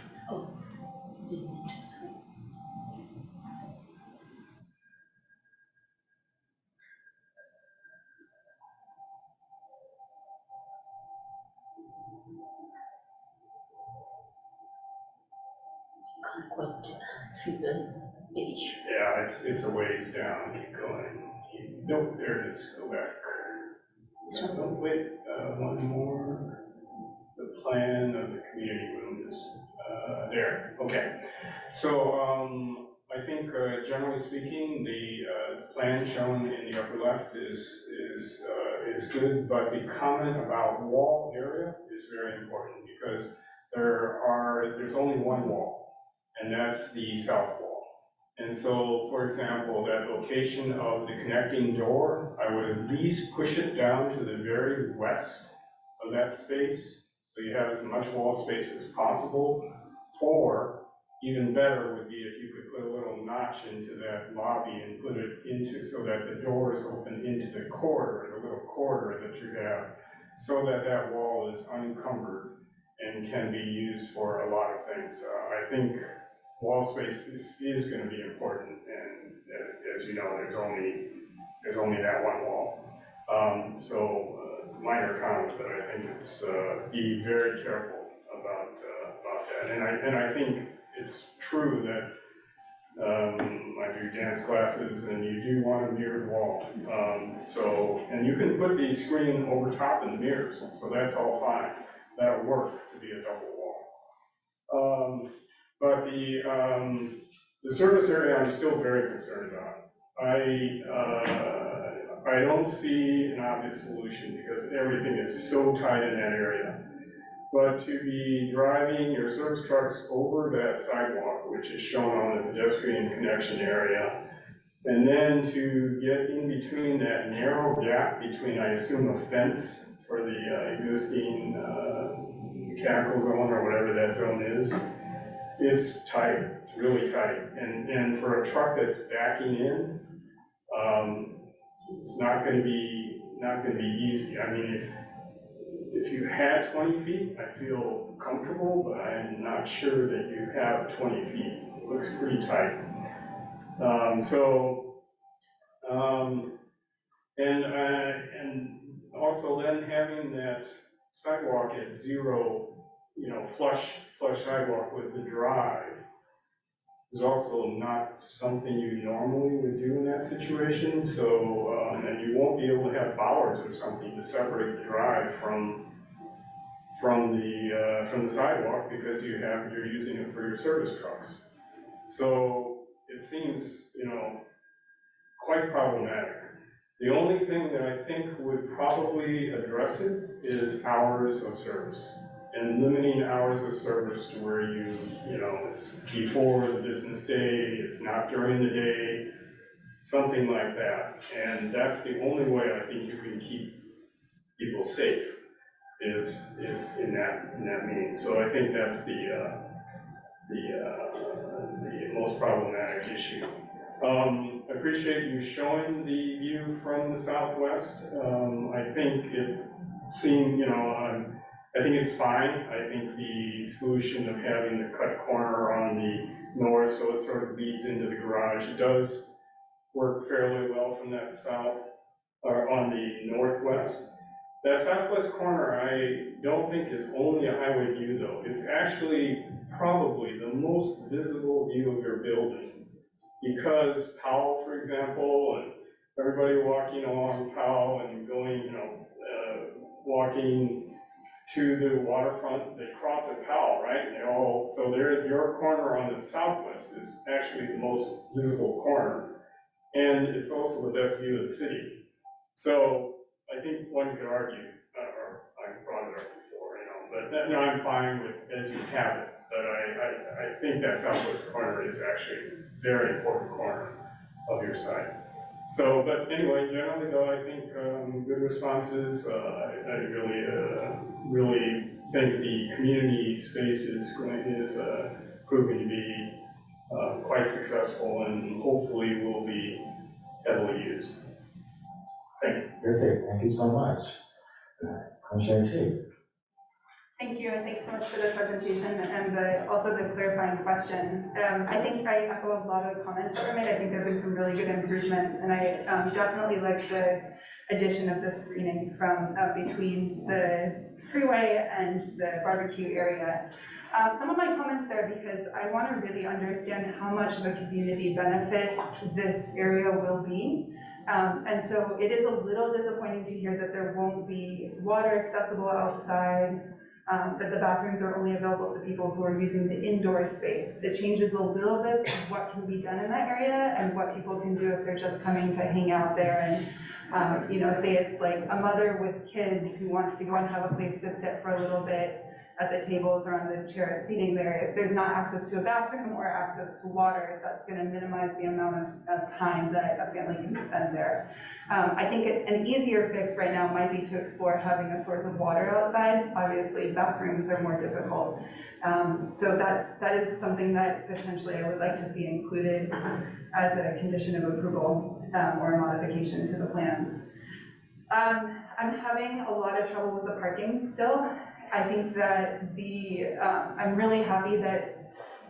See the page. Yeah, it's a ways down. Keep going. Nope, there it is. Go back. Oh, wait, one more. The plan of the community room is there. Okay. So I think generally speaking, the plan shown in the upper left is good, but the comment about wall area is very important because there's only one wall, and that's the south wall. And so, for example, that location of the connecting door, I would at least push it down to the very west of that space, so you have as much wall space as possible. Or even better would be if you could put a little notch into that lobby and put it into, so that the doors open into the corridor, the little corridor that you have, so that that wall is unencumbered and can be used for a lot of things. I think wall space is going to be important, and as you know, there's only that one wall. Minor comment, but I think it's be very careful about that. And I think it's true that I do dance classes, and you do want a mirrored wall. And you can put the screen over top of the mirrors, so that's all fine. That'll work to be a double wall. But the service area, I'm still very concerned about. I don't see an obvious solution because everything is so tight in that area. But to be driving your service trucks over that sidewalk, which is shown on the pedestrian connection area, and then to get in between that narrow gap between, I assume, a fence for the existing mechanical zone or whatever that zone is, it's tight, it's really tight. And for a truck that's backing in, it's not gonna be easy. I mean, if you had 20 feet, I feel comfortable, but I'm not sure that you have 20 feet. It looks pretty tight. And also then having that sidewalk at zero, flush sidewalk with the drive is also not something you normally would do in that situation. So, and you won't be able to have bowers or something to separate the drive from the sidewalk because you're using it for your service trucks. So it seems, quite problematic. The only thing that I think would probably address it is hours of service and limiting hours of service to where it's before the business day, it's not during the day, something like that. And that's the only way I think you can keep people safe is in that means. So I think that's the most problematic issue. I appreciate you showing the view from the southwest. I think it seemed, I think it's fine. I think the solution of having the cut corner on the north, so it sort of leads into the garage, does work fairly well from that south, or on the northwest. That southwest corner, I don't think is only a highway view though. It's actually probably the most visible view of your building. Because Powell, for example, and everybody walking along Powell and going, walking to the waterfront, they cross at Powell, right? And your corner on the southwest is actually the most visible corner. And it's also the best view of the city. So I think one could argue, or I brought it up before, but no, I'm fine with as you have it. But I think that southwest corner is actually a very important corner of your site. So, but anyway, generally though, I think good responses. I really think the community space is proving to be quite successful and hopefully will be heavily used. Thank you. Perfect, thank you so much. Commissioner Chi. Thank you, and thanks so much for the presentation and also the clarifying questions. I think I echo a lot of comments that were made. I think there have been some really good improvements, and I definitely like the addition of the screening from between the freeway and the barbecue area. Some of my comments there, because I want to really understand how much of a community benefit this area will be. And so it is a little disappointing to hear that there won't be water accessible outside, that the bathrooms are only available to people who are using the indoor space. It changes a little bit of what can be done in that area and what people can do if they're just coming to hang out there and, say it's like a mother with kids who wants to go and have a place to sit for a little bit. at the tables or on the chair seating there, if there's not access to a bathroom or access to water, that's gonna minimize the amount of time that a family can spend there. I think an easier fix right now might be to explore having a source of water outside. Obviously, bathrooms are more difficult. So that is something that potentially I would like to see included as a condition of approval or a modification to the plans. I'm having a lot of trouble with the parking still. I think that I'm really happy that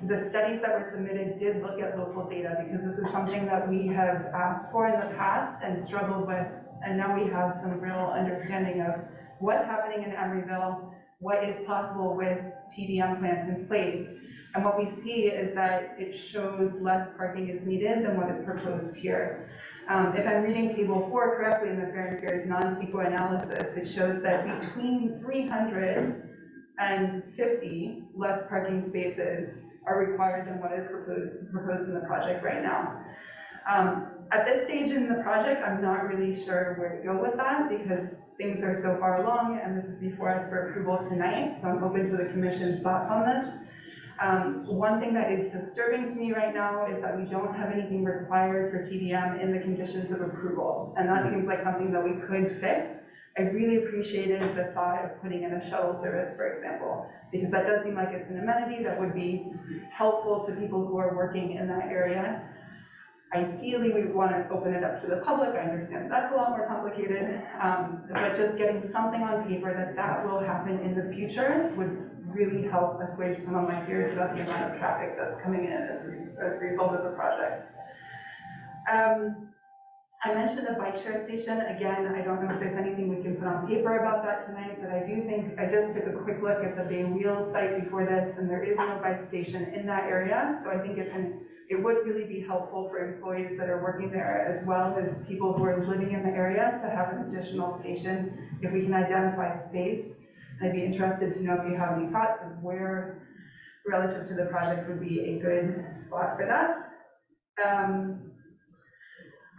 the studies that were submitted did look at local data, because this is something that we have asked for in the past and struggled with, and now we have some real understanding of what's happening in Emeryville, what is possible with TDM plans in place. And what we see is that it shows less parking is needed than what is proposed here. If I'm reading table 4 correctly in the Fair and Fair's non-CEQA analysis, it shows that between 300 and 50 less parking spaces are required than what is proposed in the project right now. At this stage in the project, I'm not really sure where to go with that, because things are so far along, and this is before us for approval tonight, so I'm open to the commission's thoughts on this. One thing that is disturbing to me right now is that we don't have anything required for TDM in the conditions of approval, and that seems like something that we could fix. I really appreciated the thought of putting in a shuttle service, for example, because that does seem like it's an amenity that would be helpful to people who are working in that area. Ideally, we want to open it up to the public. I understand that's a lot more complicated, but just getting something on paper that will happen in the future would really help assuage some of my fears about the amount of traffic that's coming in as a result of the project. I mentioned a bike share station. Again, I don't know if there's anything we can put on paper about that tonight, but I do think, I just took a quick look at the Bay Wheels site before this, and there is no bike station in that area, so I think it would really be helpful for employees that are working there, as well as people who are living in the area, to have an additional station if we can identify space. I'd be interested to know if you have any thoughts of where, relative to the project, would be a good spot for that.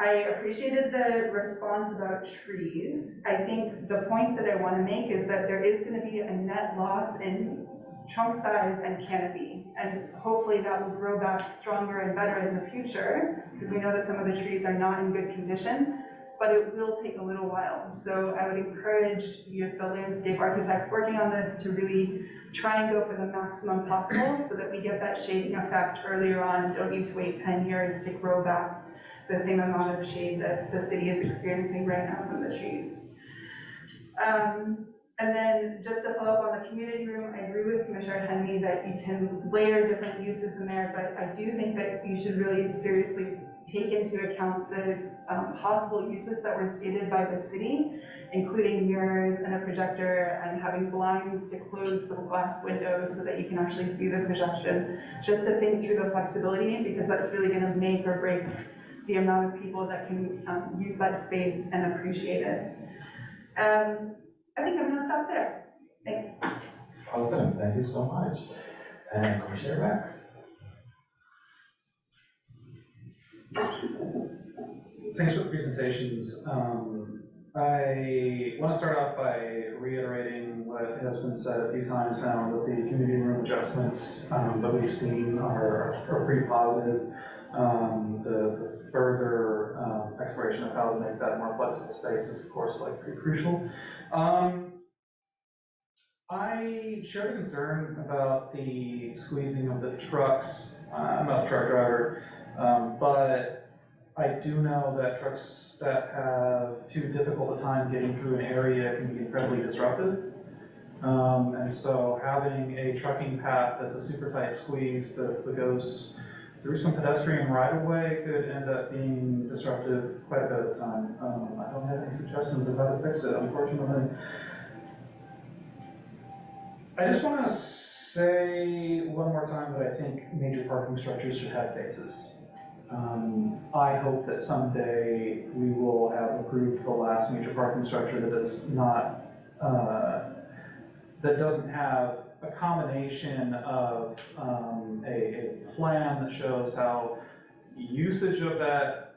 I appreciated the response about trees. I think the point that I want to make is that there is going to be a net loss in trunk size and canopy, and hopefully that will grow back stronger and better in the future, because we know that some of the trees are not in good condition, but it will take a little while. So I would encourage the landscape architects working on this to really try and go for the maximum possible, so that we get that shading effect earlier on and don't need to wait 10 years to grow back the same amount of shade that the city is experiencing right now from the trees. And then just to follow up on the community room, I agree with Commissioner Henry that you can layer different uses in there, but I do think that you should really seriously take into account the possible uses that were stated by the city, including mirrors and a projector, and having blinds to close the glass windows so that you can actually see the projection, just to think through the flexibility, because that's really going to make or break the amount of people that can use that space and appreciate it. I think I'm going to stop there. Thanks. Awesome, thank you so much. And Commissioner Rex. Thanks for the presentations. I want to start off by reiterating what has been said a few times now, that the community room adjustments that we've seen are pretty positive. The further exploration of how to make that more flexible space is, of course, pretty crucial. I share the concern about the squeezing of the trucks. I'm not a truck driver, but I do know that trucks that have too difficult a time getting through an area can be incredibly disruptive. And so having a trucking path that's a super tight squeeze that goes through some pedestrian right-of-way could end up being disruptive quite a bit of the time. I don't have any suggestions of how to fix it, unfortunately. I just want to say one more time that I think major parking structures should have phases. I hope that someday we will have approved the last major parking structure that is not, that doesn't have a combination of a plan that shows how usage of that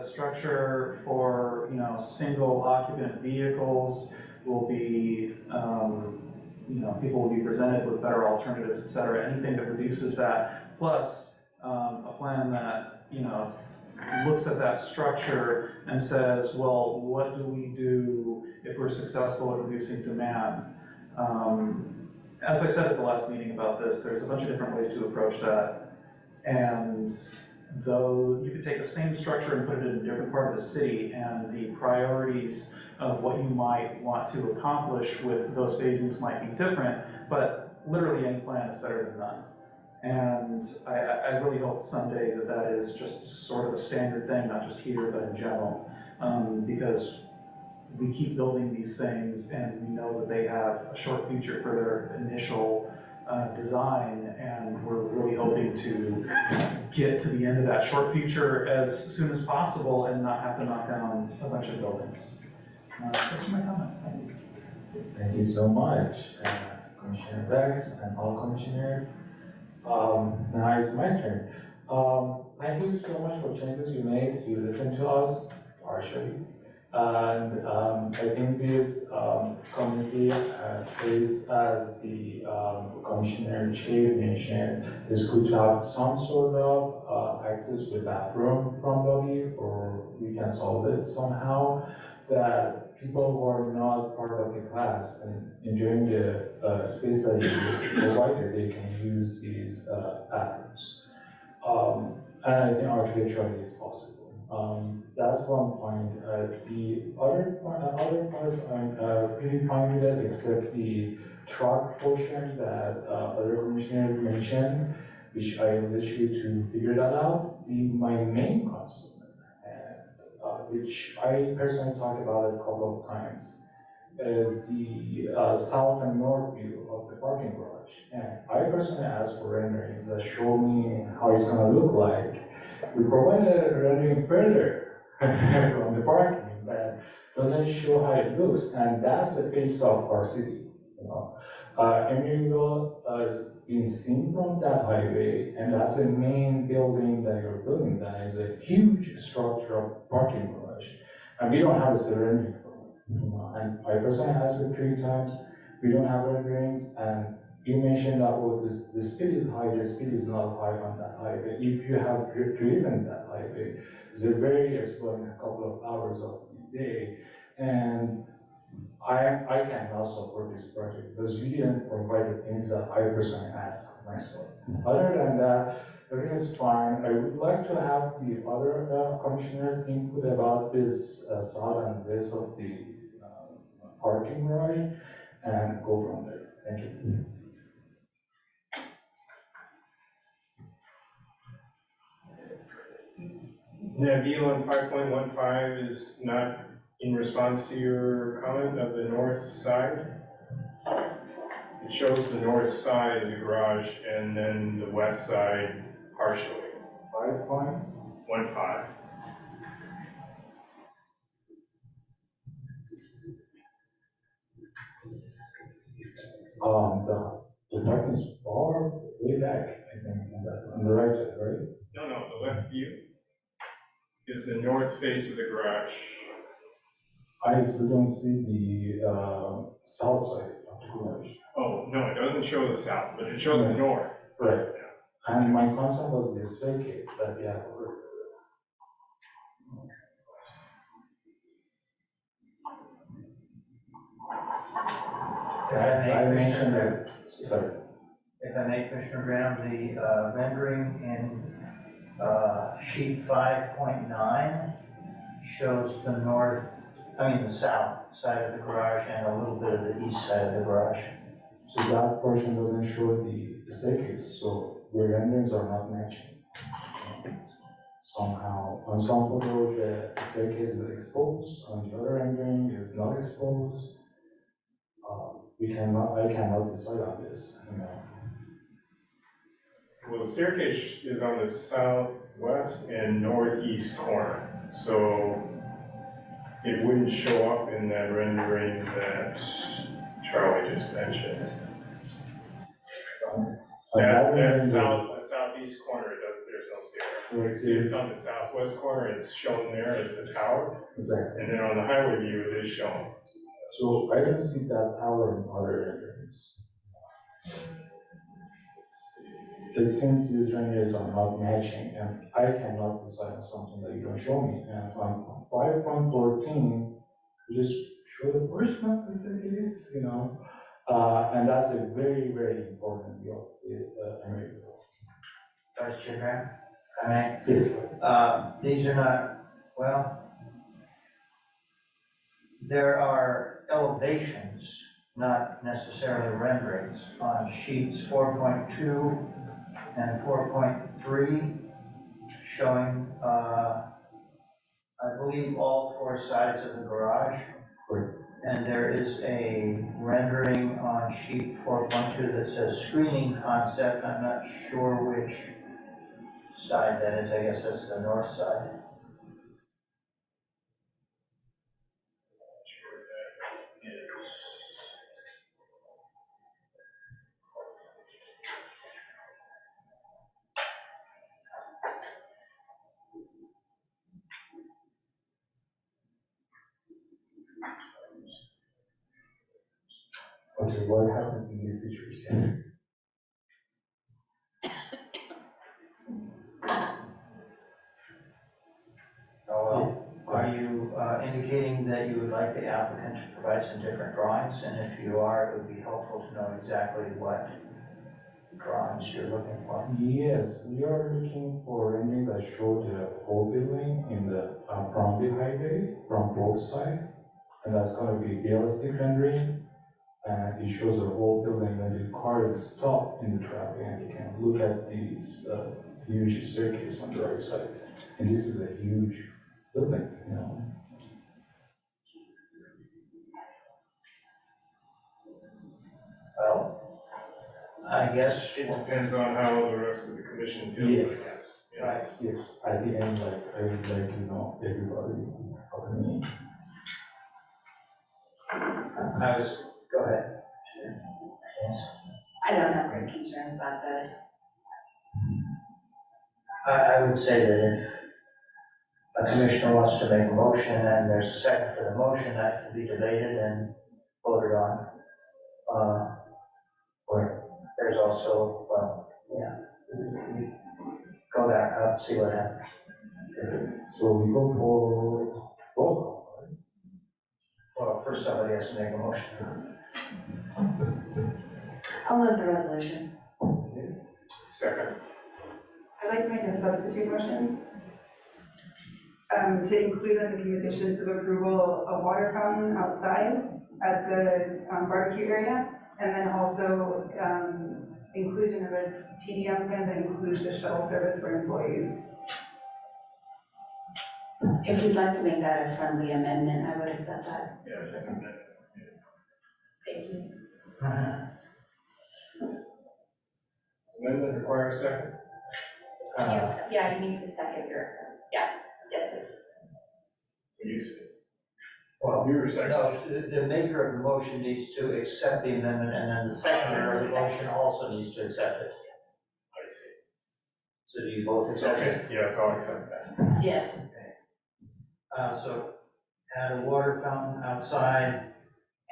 structure for single occupant vehicles will be people will be presented with better alternatives, et cetera, anything that reduces that, plus a plan that, looks at that structure and says, well, what do we do if we're successful at reducing demand? As I said at the last meeting about this, there's a bunch of different ways to approach that. And though you could take the same structure and put it in a different part of the city, and the priorities of what you might want to accomplish with those phasings might be different, but literally any plan is better than none. And I really hope someday that that is just sort of a standard thing, not just here, but in general, because we keep building these things and we know that they have a short future for their initial design, and we're really hoping to get to the end of that short future as soon as possible and not have to knock down a bunch of buildings. Those are my comments. Thank you. Thank you so much, Commissioner Bex and all commissioners. Now it's my turn. Thank you so much for changes you made. You listened to us partially. And I think this committee is, as the Commissioner Chair mentioned, is good to have some sort of access to the bathroom from lobby, or we can solve it somehow, that people who are not part of the class and enjoying the space that you provided, they can use these bathrooms. And I think architecturally it's possible. That's one point. The other parts I'm pretty fine with it, except the truck portion that other commissioners mentioned, which I will let you to figure that out. My main concern, which I personally talked about it a couple of times, is the south and north view of the parking garage. And I personally asked for renderings that show me how it's gonna look like. We provided a rendering further from the parking that doesn't show how it looks, and that's the face of our city. Emeryville has been seen from that highway, and that's the main building that you're building. That is a huge structure of parking garage, and we don't have a rendering for it. And I personally asked it 3 times. We don't have renderings, and you mentioned that the speed is high. The speed is not high on that highway. If you have driven that highway, it's very slow in a couple of hours of the day, and I cannot support this project because you didn't provide the things that I personally asked myself. Other than that, everything is fine. I would like to have the other commissioners' input about this south and west of the parking garage and go from there. Thank you. Now, view on 5.15 is not in response to your comment of the north side. It shows the north side of the garage and then the west side partially. 5.15. The parking is far way back, I think, on the right side, right? No, the left view is the north face of the garage. I still don't see the south side of the garage. Oh, no, it doesn't show the south, but it shows the north. Right. And my concern was the staircase that we have over I mentioned that, sorry. If I may, Commissioner Graham, the rendering in sheet 5.9 shows the south side of the garage and a little bit of the east side of the garage. So that portion doesn't show the staircase, so the renderings are not matching. Somehow, on some photo, the staircase is exposed, on the other rendering, it's not exposed. I cannot decide on this, Well, the staircase is on the southwest and northeast corner, so it wouldn't show up in that rendering that Charlie just mentioned. The southeast corner, there's no stair. See, it's on the southwest corner, it's shown there as the tower. Exactly. And then on the highway view, it is shown. So I don't see that power in other renderings. It seems these renderings are not matching, and I cannot decide on something that you don't show me. And on 5.14, you just show the first one facilities, and that's a very, very important view of the Emeryville. Vice Chair Graham? All right. Yes. These are not, well, there are elevations, not necessarily renderings, on sheets 4.2 and 4.3, showing, I believe, all four sides of the garage. And there is a rendering on sheet 4.2 that says screening concept. I'm not sure which side that is. I guess that's the north side. Okay, what happens in this situation? Are you indicating that you would like the applicant to provide some different drawings? And if you are, it would be helpful to know exactly what drawings you're looking for. Yes, we are looking for renderings that show the whole building in the from the highway, from both sides. And that's going to be realistic rendering. And it shows the whole building when the car is stopped in the traffic, and you can look at these huge staircase on the right side. And this is a huge building, Well, I guess. It depends on how the rest of the commission feels, I Yes. guess. Right. Yes, at the end, I would like to know everybody of me. Go ahead. Yes. I don't have great concerns about this. I would say that if a commissioner wants to make a motion and there's a second for the motion, that can be debated and voted on. Or there's also, well, yeah, we go that route, see what happens. So we go for roll call, right? Well, first somebody has to make a motion. I'll move the resolution. Second. I'd like to make a substitute motion to include in the conditions of approval a water fountain outside at the barbecue area, and then also inclusion of a TDM plan that includes the shuttle service for employees. If you'd like to make that a friendly amendment, I would accept that. Yeah, just a minute. Thank you. Amendment require a second? Yeah, you need to second your, yes, please. You said. Well, You were second. no, the maker of the motion needs to accept the amendment, and then the seconder of the motion also needs to accept it. I see. So do you both accept it? Okay, yes, I'll accept that. Yes. So add a water fountain outside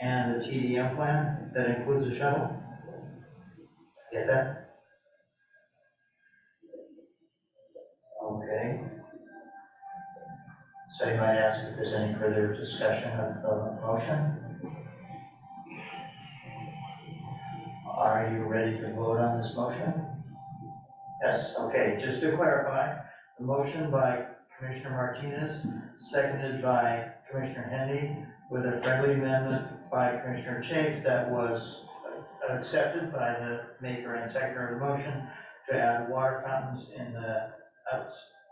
and a TDM plan that includes a shuttle? Get that? Okay. So you might ask if there's any further discussion of the motion? Are you ready to vote on this motion? Yes, okay, just to clarify, the motion by Commissioner Martinez, seconded by Commissioner Henry, with a friendly amendment by Commissioner Chafe that was accepted by the maker and seconder of the motion to add water fountains in the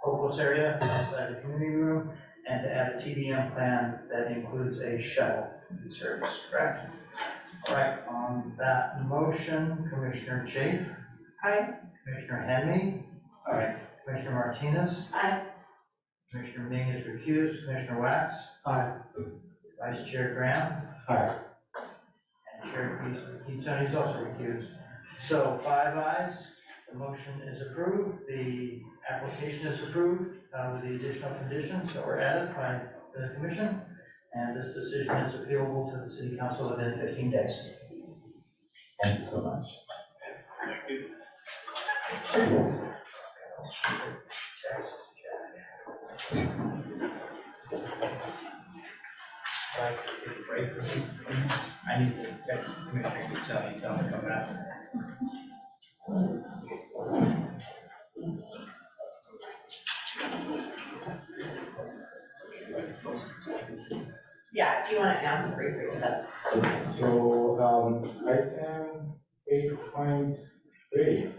Hopeless area outside the community room, and to add a TDM plan that includes a shuttle service, correct? All right, on that motion, Commissioner Chafe? Aye. Commissioner Henry? All right, Commissioner Martinez? Aye. Commissioner Ming is recused. Commissioner Wax? Aye. Vice Chair Graham? Aye. And Chair Keatsoni is also recused. So 5 ayes, the motion is approved, the application is approved with the additional conditions that were added by the commission. and this decision is appealable to the city council within 15 days. Thank you so much. I need to text Commissioner Giselle, tell her to come back. Yeah, if you want to answer briefly, that's. So, item 8.3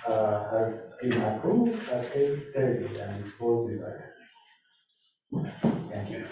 has been approved at 8:30 and it was decided. Thank you.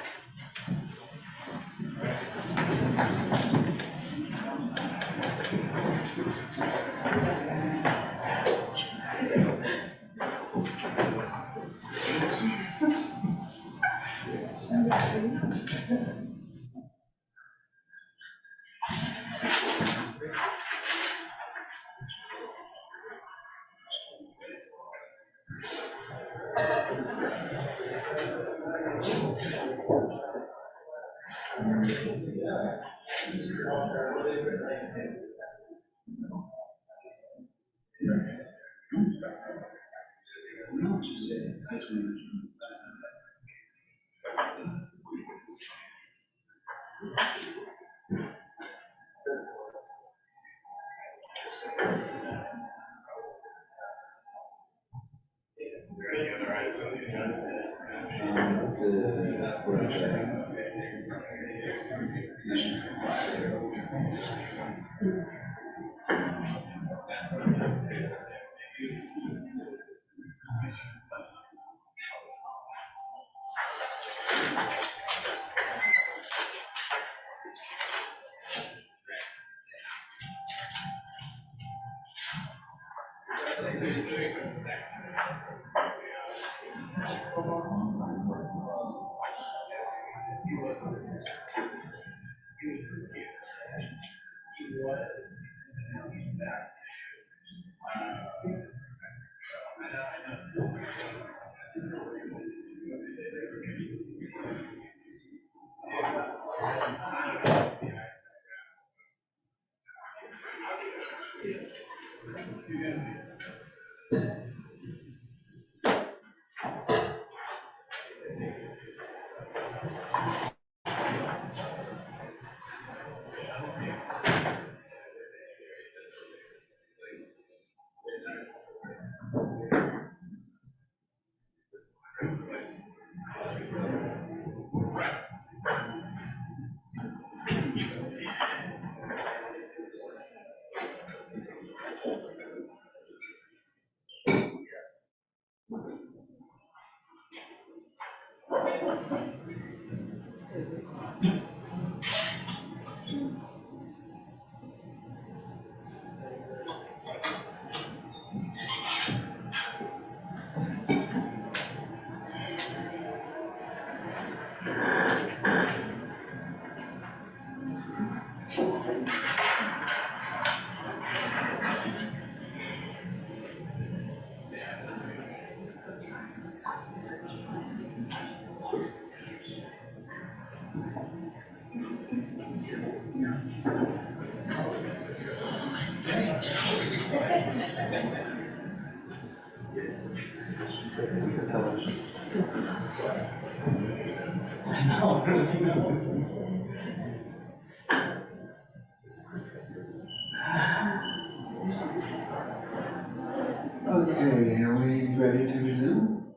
Okay, are we ready to resume?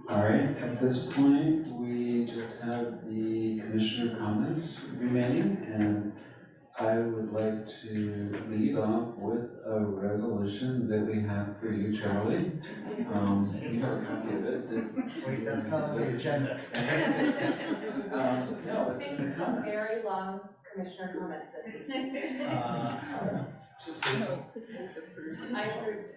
All right, at this point, we just have the commissioner comments remaining, and I would like to lead off with a resolution that we have for you, Charlie. You have a copy of it. Wait, that's not on the agenda. No, it's in the comments. Very long commissioner comments this evening. I approved.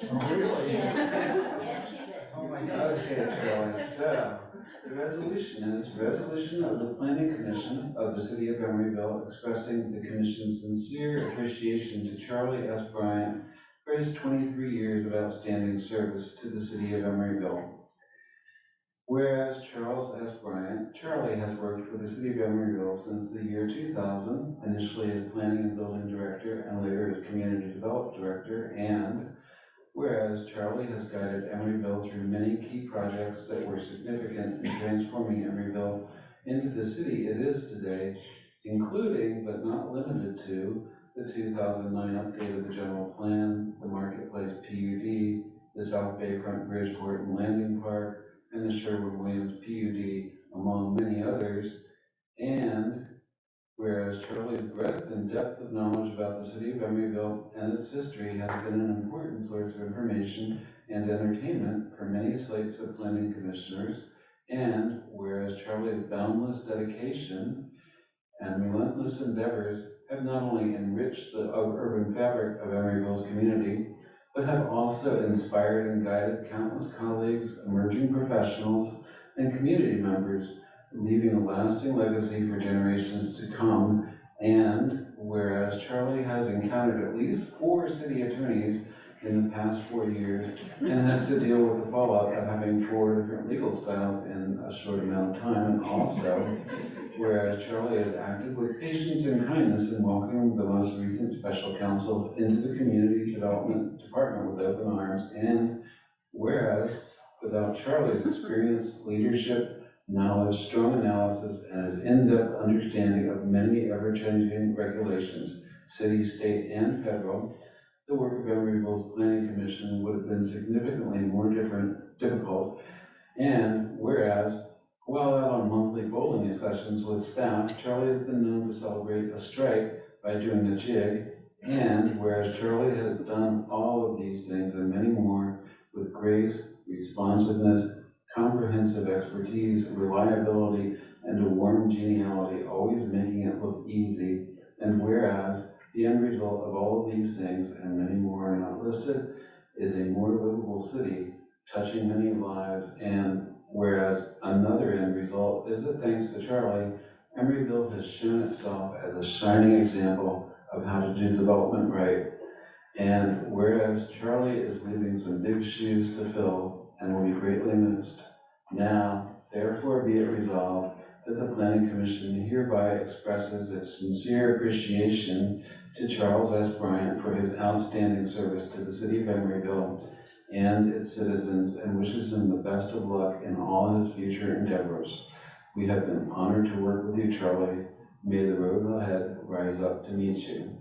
Oh, really? Yes, you did. Oh, my God. Okay, Charlie, so, the resolution is, resolution of the planning commission of the city of Emeryville expressing the commission's sincere appreciation to Charlie S. Bryant for his 23 years of outstanding service to the city of Emeryville. Whereas Charles S. Bryant, Charlie has worked for the city of Emeryville since the year 2000, initially as planning and building director and later as community development director. And whereas Charlie has guided Emeryville through many key projects that were significant in transforming Emeryville into the city it is today, including but not limited to the 2009 update of the general plan, the Marketplace PUD, the South Bayfront Bridgeport and Landing Park, and the Sherwin-Williams PUD, among many others. And whereas Charlie's breadth and depth of knowledge about the city of Emeryville and its history has been an important source of information and entertainment for many slates of planning commissioners, and whereas Charlie's boundless dedication and relentless endeavors have not only enriched the urban fabric of Emeryville's community, but have also inspired and guided countless colleagues, emerging professionals, and community members, leaving a lasting legacy for generations to come. And whereas Charlie has encountered at least 4 city attorneys in the past 4 years and has to deal with the fallout of having 4 different legal styles in a short amount of time, and also whereas Charlie has acted with patience and kindness in welcoming the most recent special counsel into the community development department with open arms, and whereas without Charlie's experience, leadership, knowledge, strong analysis, and his in-depth understanding of many ever-changing regulations, city, state, and federal, the work of Emeryville's Planning Commission would have been significantly more difficult. And whereas, while out on monthly bowling sessions with staff, Charlie has been known to celebrate a strike by doing a jig. And whereas Charlie has done all of these things and many more with grace, responsiveness, comprehensive expertise, reliability, and a warm geniality, always making it look easy. And whereas the end result of all of these things, and many more are not listed, is a more livable city, touching many lives. And whereas another end result is that thanks to Charlie, Emeryville has shown itself as a shining example of how to do development right. And whereas Charlie is leaving some big shoes to fill and will be greatly missed, now therefore be it resolved that the Planning Commission hereby expresses its sincere appreciation to Charles S. Bryant for his outstanding service to the city of Emeryville and its citizens, and wishes him the best of luck in all his future endeavors. We have been honored to work with you, Charlie. May the road ahead rise up to meet you.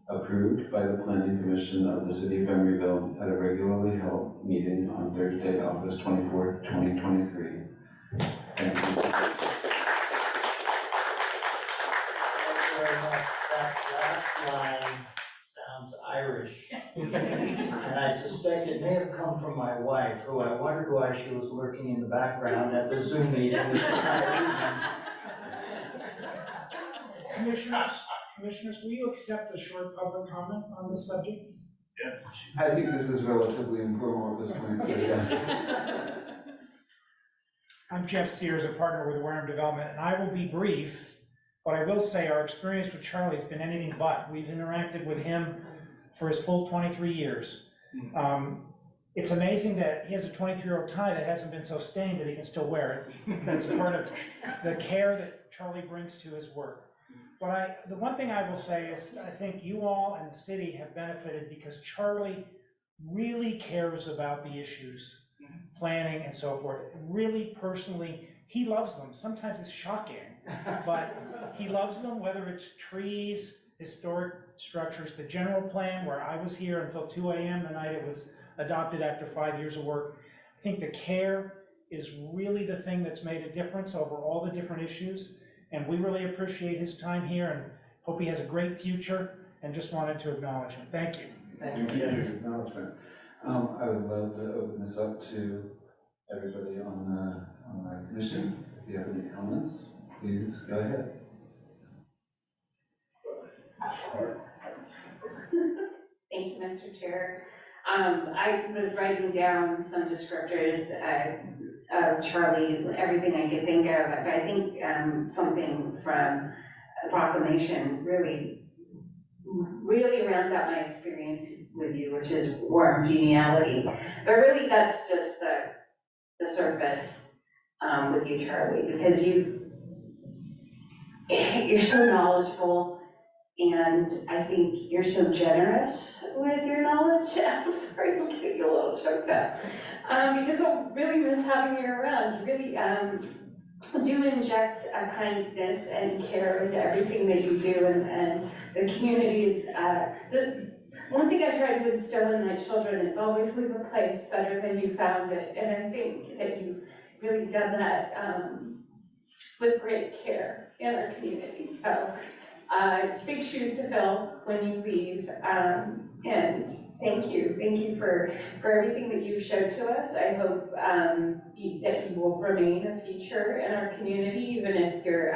Approved by the Planning Commission of the city of Emeryville at a regularly held meeting on Thursday, August 24th, 2023. Thank you. Very much. That last line sounds Irish. And I suspect it may have come from my wife, who I wondered why she was lurking in the background at the Zoom meeting this entire evening. Commissioners, will you accept a short public comment on this subject? I think this is relatively informal at this point, so yes. I'm Jeff Sears, a partner with Wareham Development, and I will be brief, but I will say our experience with Charlie has been anything but. We've interacted with him for his full 23 years. It's amazing that he has a 23-year-old tie that hasn't been so stained that he can still wear it. That's part of the care that Charlie brings to his work. But the one thing I will say is I think you all and the city have benefited because Charlie really cares about the issues, planning and so forth. Really personally, he loves them. Sometimes it's shocking, but he loves them, whether it's trees, historic structures, the general plan where I was here until 2 a.m. the night it was adopted after 5 years of work. I think the care is really the thing that's made a difference over all the different issues. And we really appreciate his time here and hope he has a great future, and just wanted to acknowledge him. Thank you. Thank you for your acknowledgement. I would love to open this up to everybody on the commission. If you have any comments, please go ahead. Thank you, Mr. Chair. I was writing down some descriptors of Charlie, everything I could think of, but I think something from a proclamation really rounds out my experience with you, which is warm geniality. But really, that's just the surface. with you, Charlie, because you're so knowledgeable, and I think you're so generous with your knowledge. I'm sorry, I'm getting a little choked up, because I really miss having you around. You really do inject a kindness and care into everything that you do, and the communities. One thing I try to instill in my children is always leave a place better than you found it, and I think that you've really done that with great care in our community. So, big shoes to fill when you leave, and thank you for everything that you've showed to us. I hope that you will remain a feature in our community, even if you're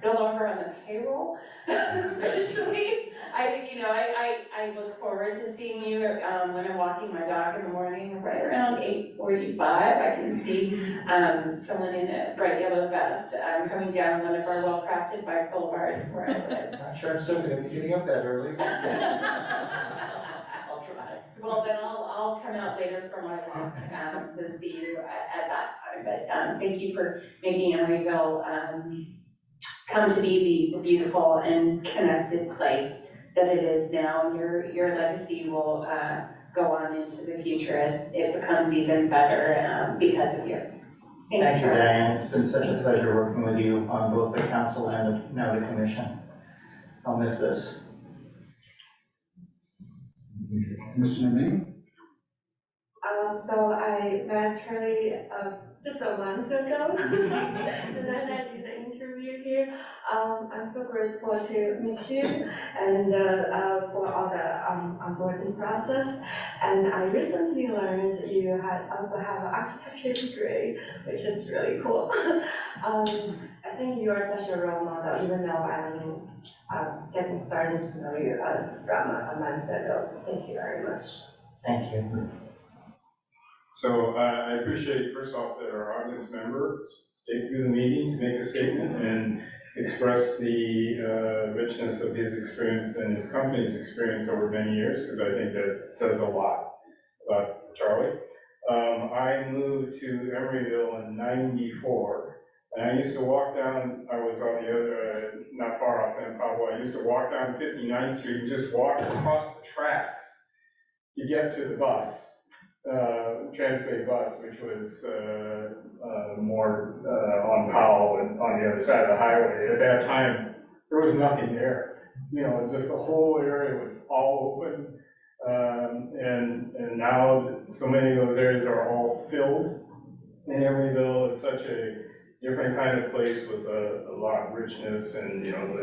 no longer on the payroll. Eventually, I look forward to seeing you when I'm walking my dog in the morning, right around 8:45. I can see someone in a bright yellow vest coming down one of our well-crafted bike boulevards where I live. Not sure I'm still gonna be getting up that early. I'll try. Well, then I'll come out later for my walk to see you at that time. But thank you for making Emeryville come to be the beautiful and connected place that it is now. And your legacy will go on into the future as it becomes even better because of you. Thank you, Diane. It's been such a pleasure working with you on both the council and now the commission. I'll miss this. Commissioner May? So I met Charlie just a month ago, and then I did the interview here. I'm so grateful to meet you and for all the onboarding process. And I recently learned you also have an architecture degree, which is really cool. I think you are such a role model, even though I'm getting started to know you from a month ago. Thank you very much. Thank you. So I appreciate, first off, that our audience member stayed through the meeting to make a statement and express the richness of his experience and his company's experience over many years, because I think that says a lot about Charlie. I moved to Emeryville in '94, and I used to walk down, I was on the other, not far off San Pablo, I used to walk down 59th Street and just walk across the tracks to get to the bus. Transway bus, which was more on Powell and on the other side of the highway. At that time, there was nothing there. You know, just the whole area was all open. And now so many of those areas are all filled. And Emeryville is such a different kind of place with a lot of richness, and you know,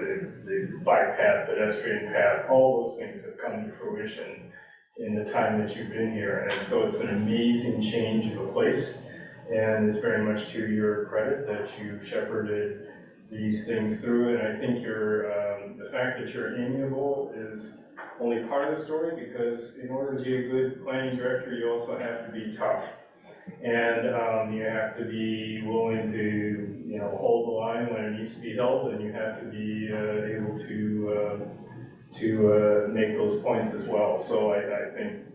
the bike path, pedestrian path, all those things have come to fruition in the time that you've been here. And so it's an amazing change of a place, and it's very much to your credit that you've shepherded these things through. And I think the fact that you're amiable is only part of the story, because in order to be a good planning director, you also have to be tough. And you have to be willing to, you know, hold the line when it needs to be held, and you have to be able to make those points as well. So I think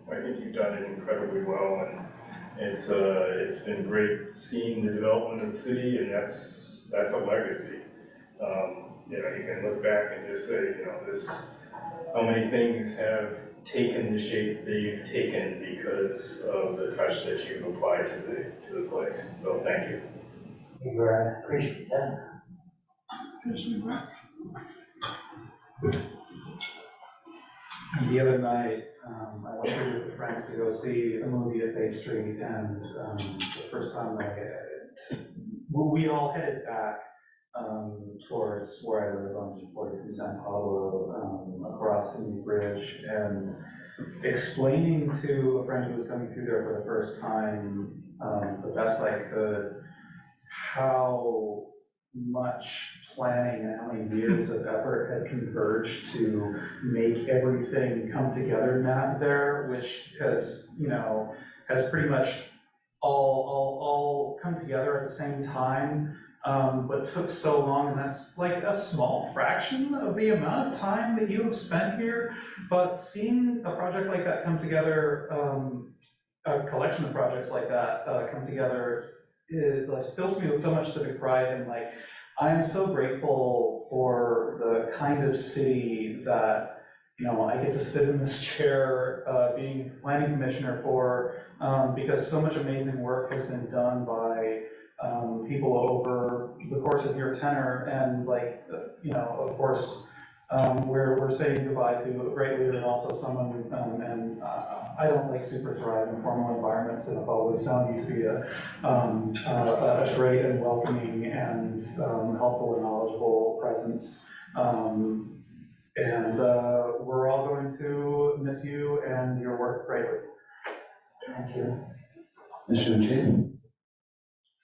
you've done it incredibly well, and it's been great seeing the development of the city, and that's a legacy. You know, you can look back and just say, you know, how many things have taken the shape they've taken because of the touch that you've applied to the place. So thank you. Thank you, I appreciate that. The other night, I went to with friends to go see a movie at Bay Street, and the first time we all headed back towards where I live on 40th and San Pablo, across the new bridge, and explaining to a friend who was coming through there for the first time, the best I could, how much planning and how many years of effort had converged to make everything come together there, which has, you know, has pretty much all come together at the same time, but took so long, and that's like a small fraction of the amount of time that you have spent here. But seeing a project like that come together, a collection of projects like that come together it like fills me with so much civic pride, and like, I am so grateful for the kind of city that, you know, I get to sit in this chair, being planning commissioner for, because so much amazing work has been done by people over the course of your tenure, and like, you know, of course, we're saying goodbye to a great leader and also someone, and I don't like super thrive in formal environments, and I've always found you to be a great and welcoming and helpful and knowledgeable presence. And we're all going to miss you and your work greatly. Thank you. Commissioner Chin?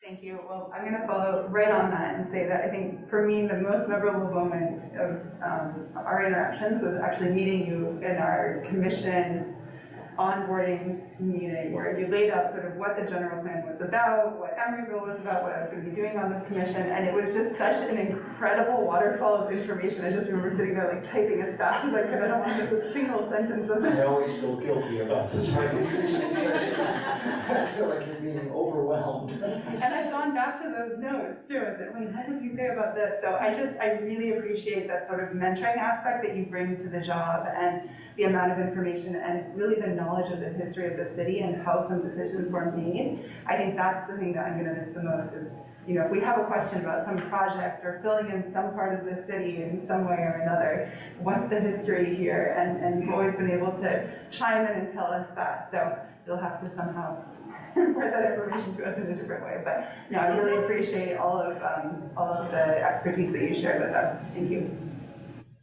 Thank you. Well, I'm going to follow right on that and say that I think for me, the most memorable moment of our interactions was actually meeting you in our commission onboarding meeting, where you laid out sort of what the general plan was about, what Emeryville was about, what I was going to be doing on this commission, and it was just such an incredible waterfall of information. I just remember sitting there like typing as fast as I could. I don't want to miss a single sentence of it. I always feel guilty about this. I feel like you're being overwhelmed. And I've gone back to those notes too. I said, wait, what did you say about this? So I really appreciate that sort of mentoring aspect that you bring to the job, and the amount of information and really the knowledge of the history of the city and how some decisions were made. I think that's the thing that I'm gonna miss the most is, you know, if we have a question about some project or filling in some part of the city in some way or another, what's the history here? And you've always been able to chime in and tell us that. So you'll have to somehow impart that information to us in a different way. But no, I really appreciate all of the expertise that you shared with us. Thank you.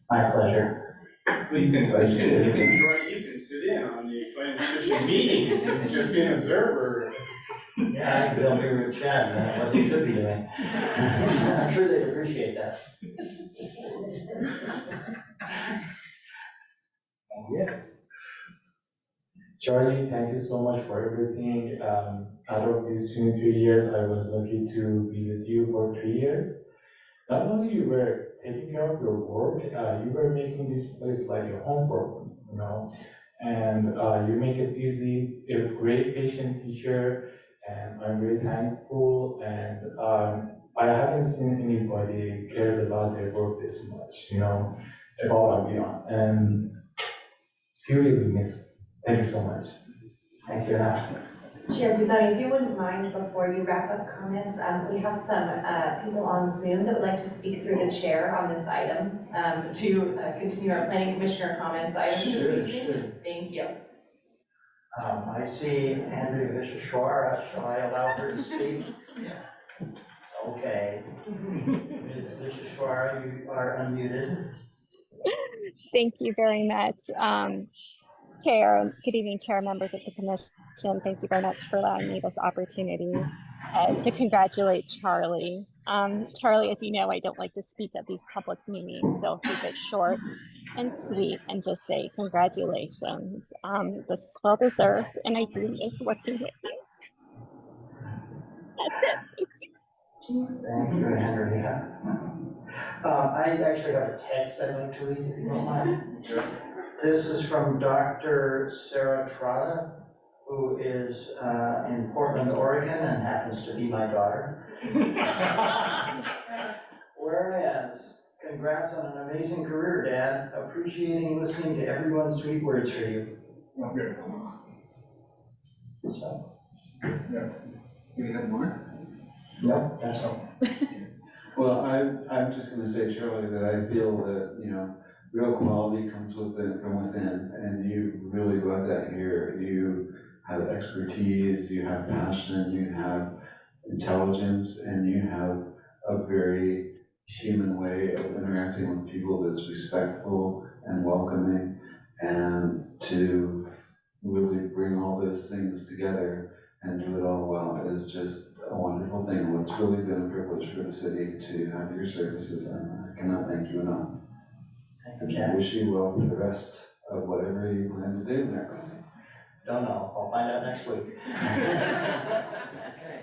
My pleasure. Well, you can sit in on the planning commission meetings and just be an observer. Yeah, I could help you with Chad, man, what they should be doing. I'm sure they'd appreciate that. Yes. Charlie, thank you so much for everything. Out of these 23 years, I was lucky to be with you for 3 years. Not only you were taking care of your work, you were making this place like a home for me, you know. And you make it easy. You're a great patient teacher, and I'm very thankful. And I haven't seen anybody cares about their work this much, you know, above and beyond. And you really miss. Thank you so much. Thank you. Chair Pisani, if you wouldn't mind, before you wrap up comments, we have some people on Zoom that would like to speak through the chair on this item to continue our planning commissioner comments item this evening. Sure. Thank you. I see Andrea Vishwara. Shall I allow her to speak? Yes. Okay. Ms. Vishwara, you are unmuted. Thank you very much. Chair, good evening, Chair, members of the Commission. Thank you very much for allowing me this opportunity to congratulate Charlie. Charlie, as you know, I don't like to speak at these public meetings, so I'll keep it short and sweet and just say congratulations. This is well deserved, and I do miss working with you. That's it. Thank you, Andrea. I actually have a text I'd like to read, if you don't mind. Sure. This is from Dr. Sarah Trotta, who is in Portland, Oregon, and happens to be my daughter. Whereas, congrats on an amazing career, Dad. Appreciating listening to everyone's sweet words for you. Okay. So, Yeah. Do we have more? no, that's all. Well, I'm just gonna say, Charlie, that I feel that, you know, real quality comes from within, and you really got that here. You have expertise, you have passion, you have intelligence, and you have a very human way of interacting with people that's respectful and welcoming, and to really bring all those things together and do it all well is just a wonderful thing. And it's really been a privilege for the city to have your services, and I cannot thank you enough. Thank you, I wish you well for the rest of whatever you plan to do next. Don't know. I'll find out next week. Okay.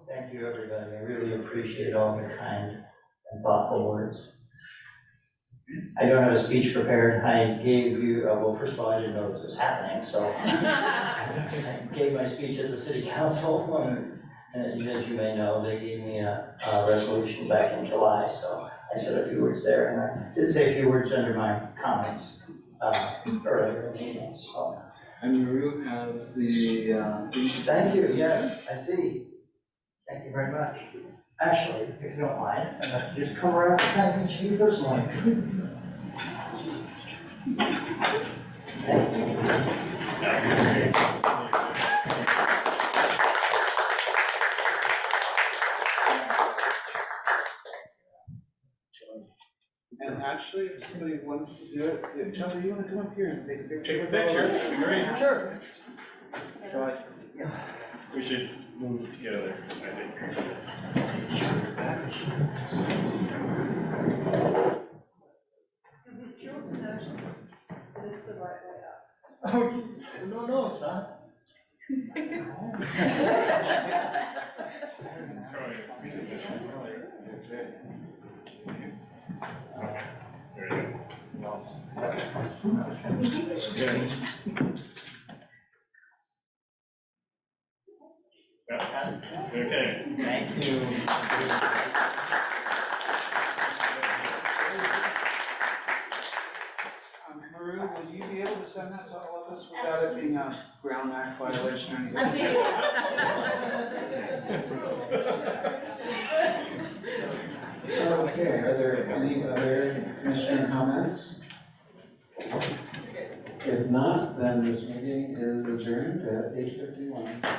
Thank you, everybody. I really appreciate all the kind and thoughtful words. I don't have a speech prepared. I gave you, well, first of all, I didn't know this was happening, so I gave my speech at the city council And as you may know, they gave me a resolution back in July, so I said a few words there, and I did say a few words under my comments earlier in the meeting, so. And Maru has the, Thank you, yes, I see. Thank you very much. Actually, if you don't mind, I'd like to just come around and thank you personally. Thank you. and actually, if somebody wants to do it, yeah, Charlie, you wanna come up here and take a picture? Take a picture, that'd be great. Sure. So I- We should move together, I think. It is the right way up. Oh, no, it's not. That's right. There you go. Yeah. Okay. Thank you. Maru, will you be able to send that to all of us without it being a Brown Act violation or anything? Okay, are there any other commissioner comments? If not, then this meeting is adjourned at 8:51.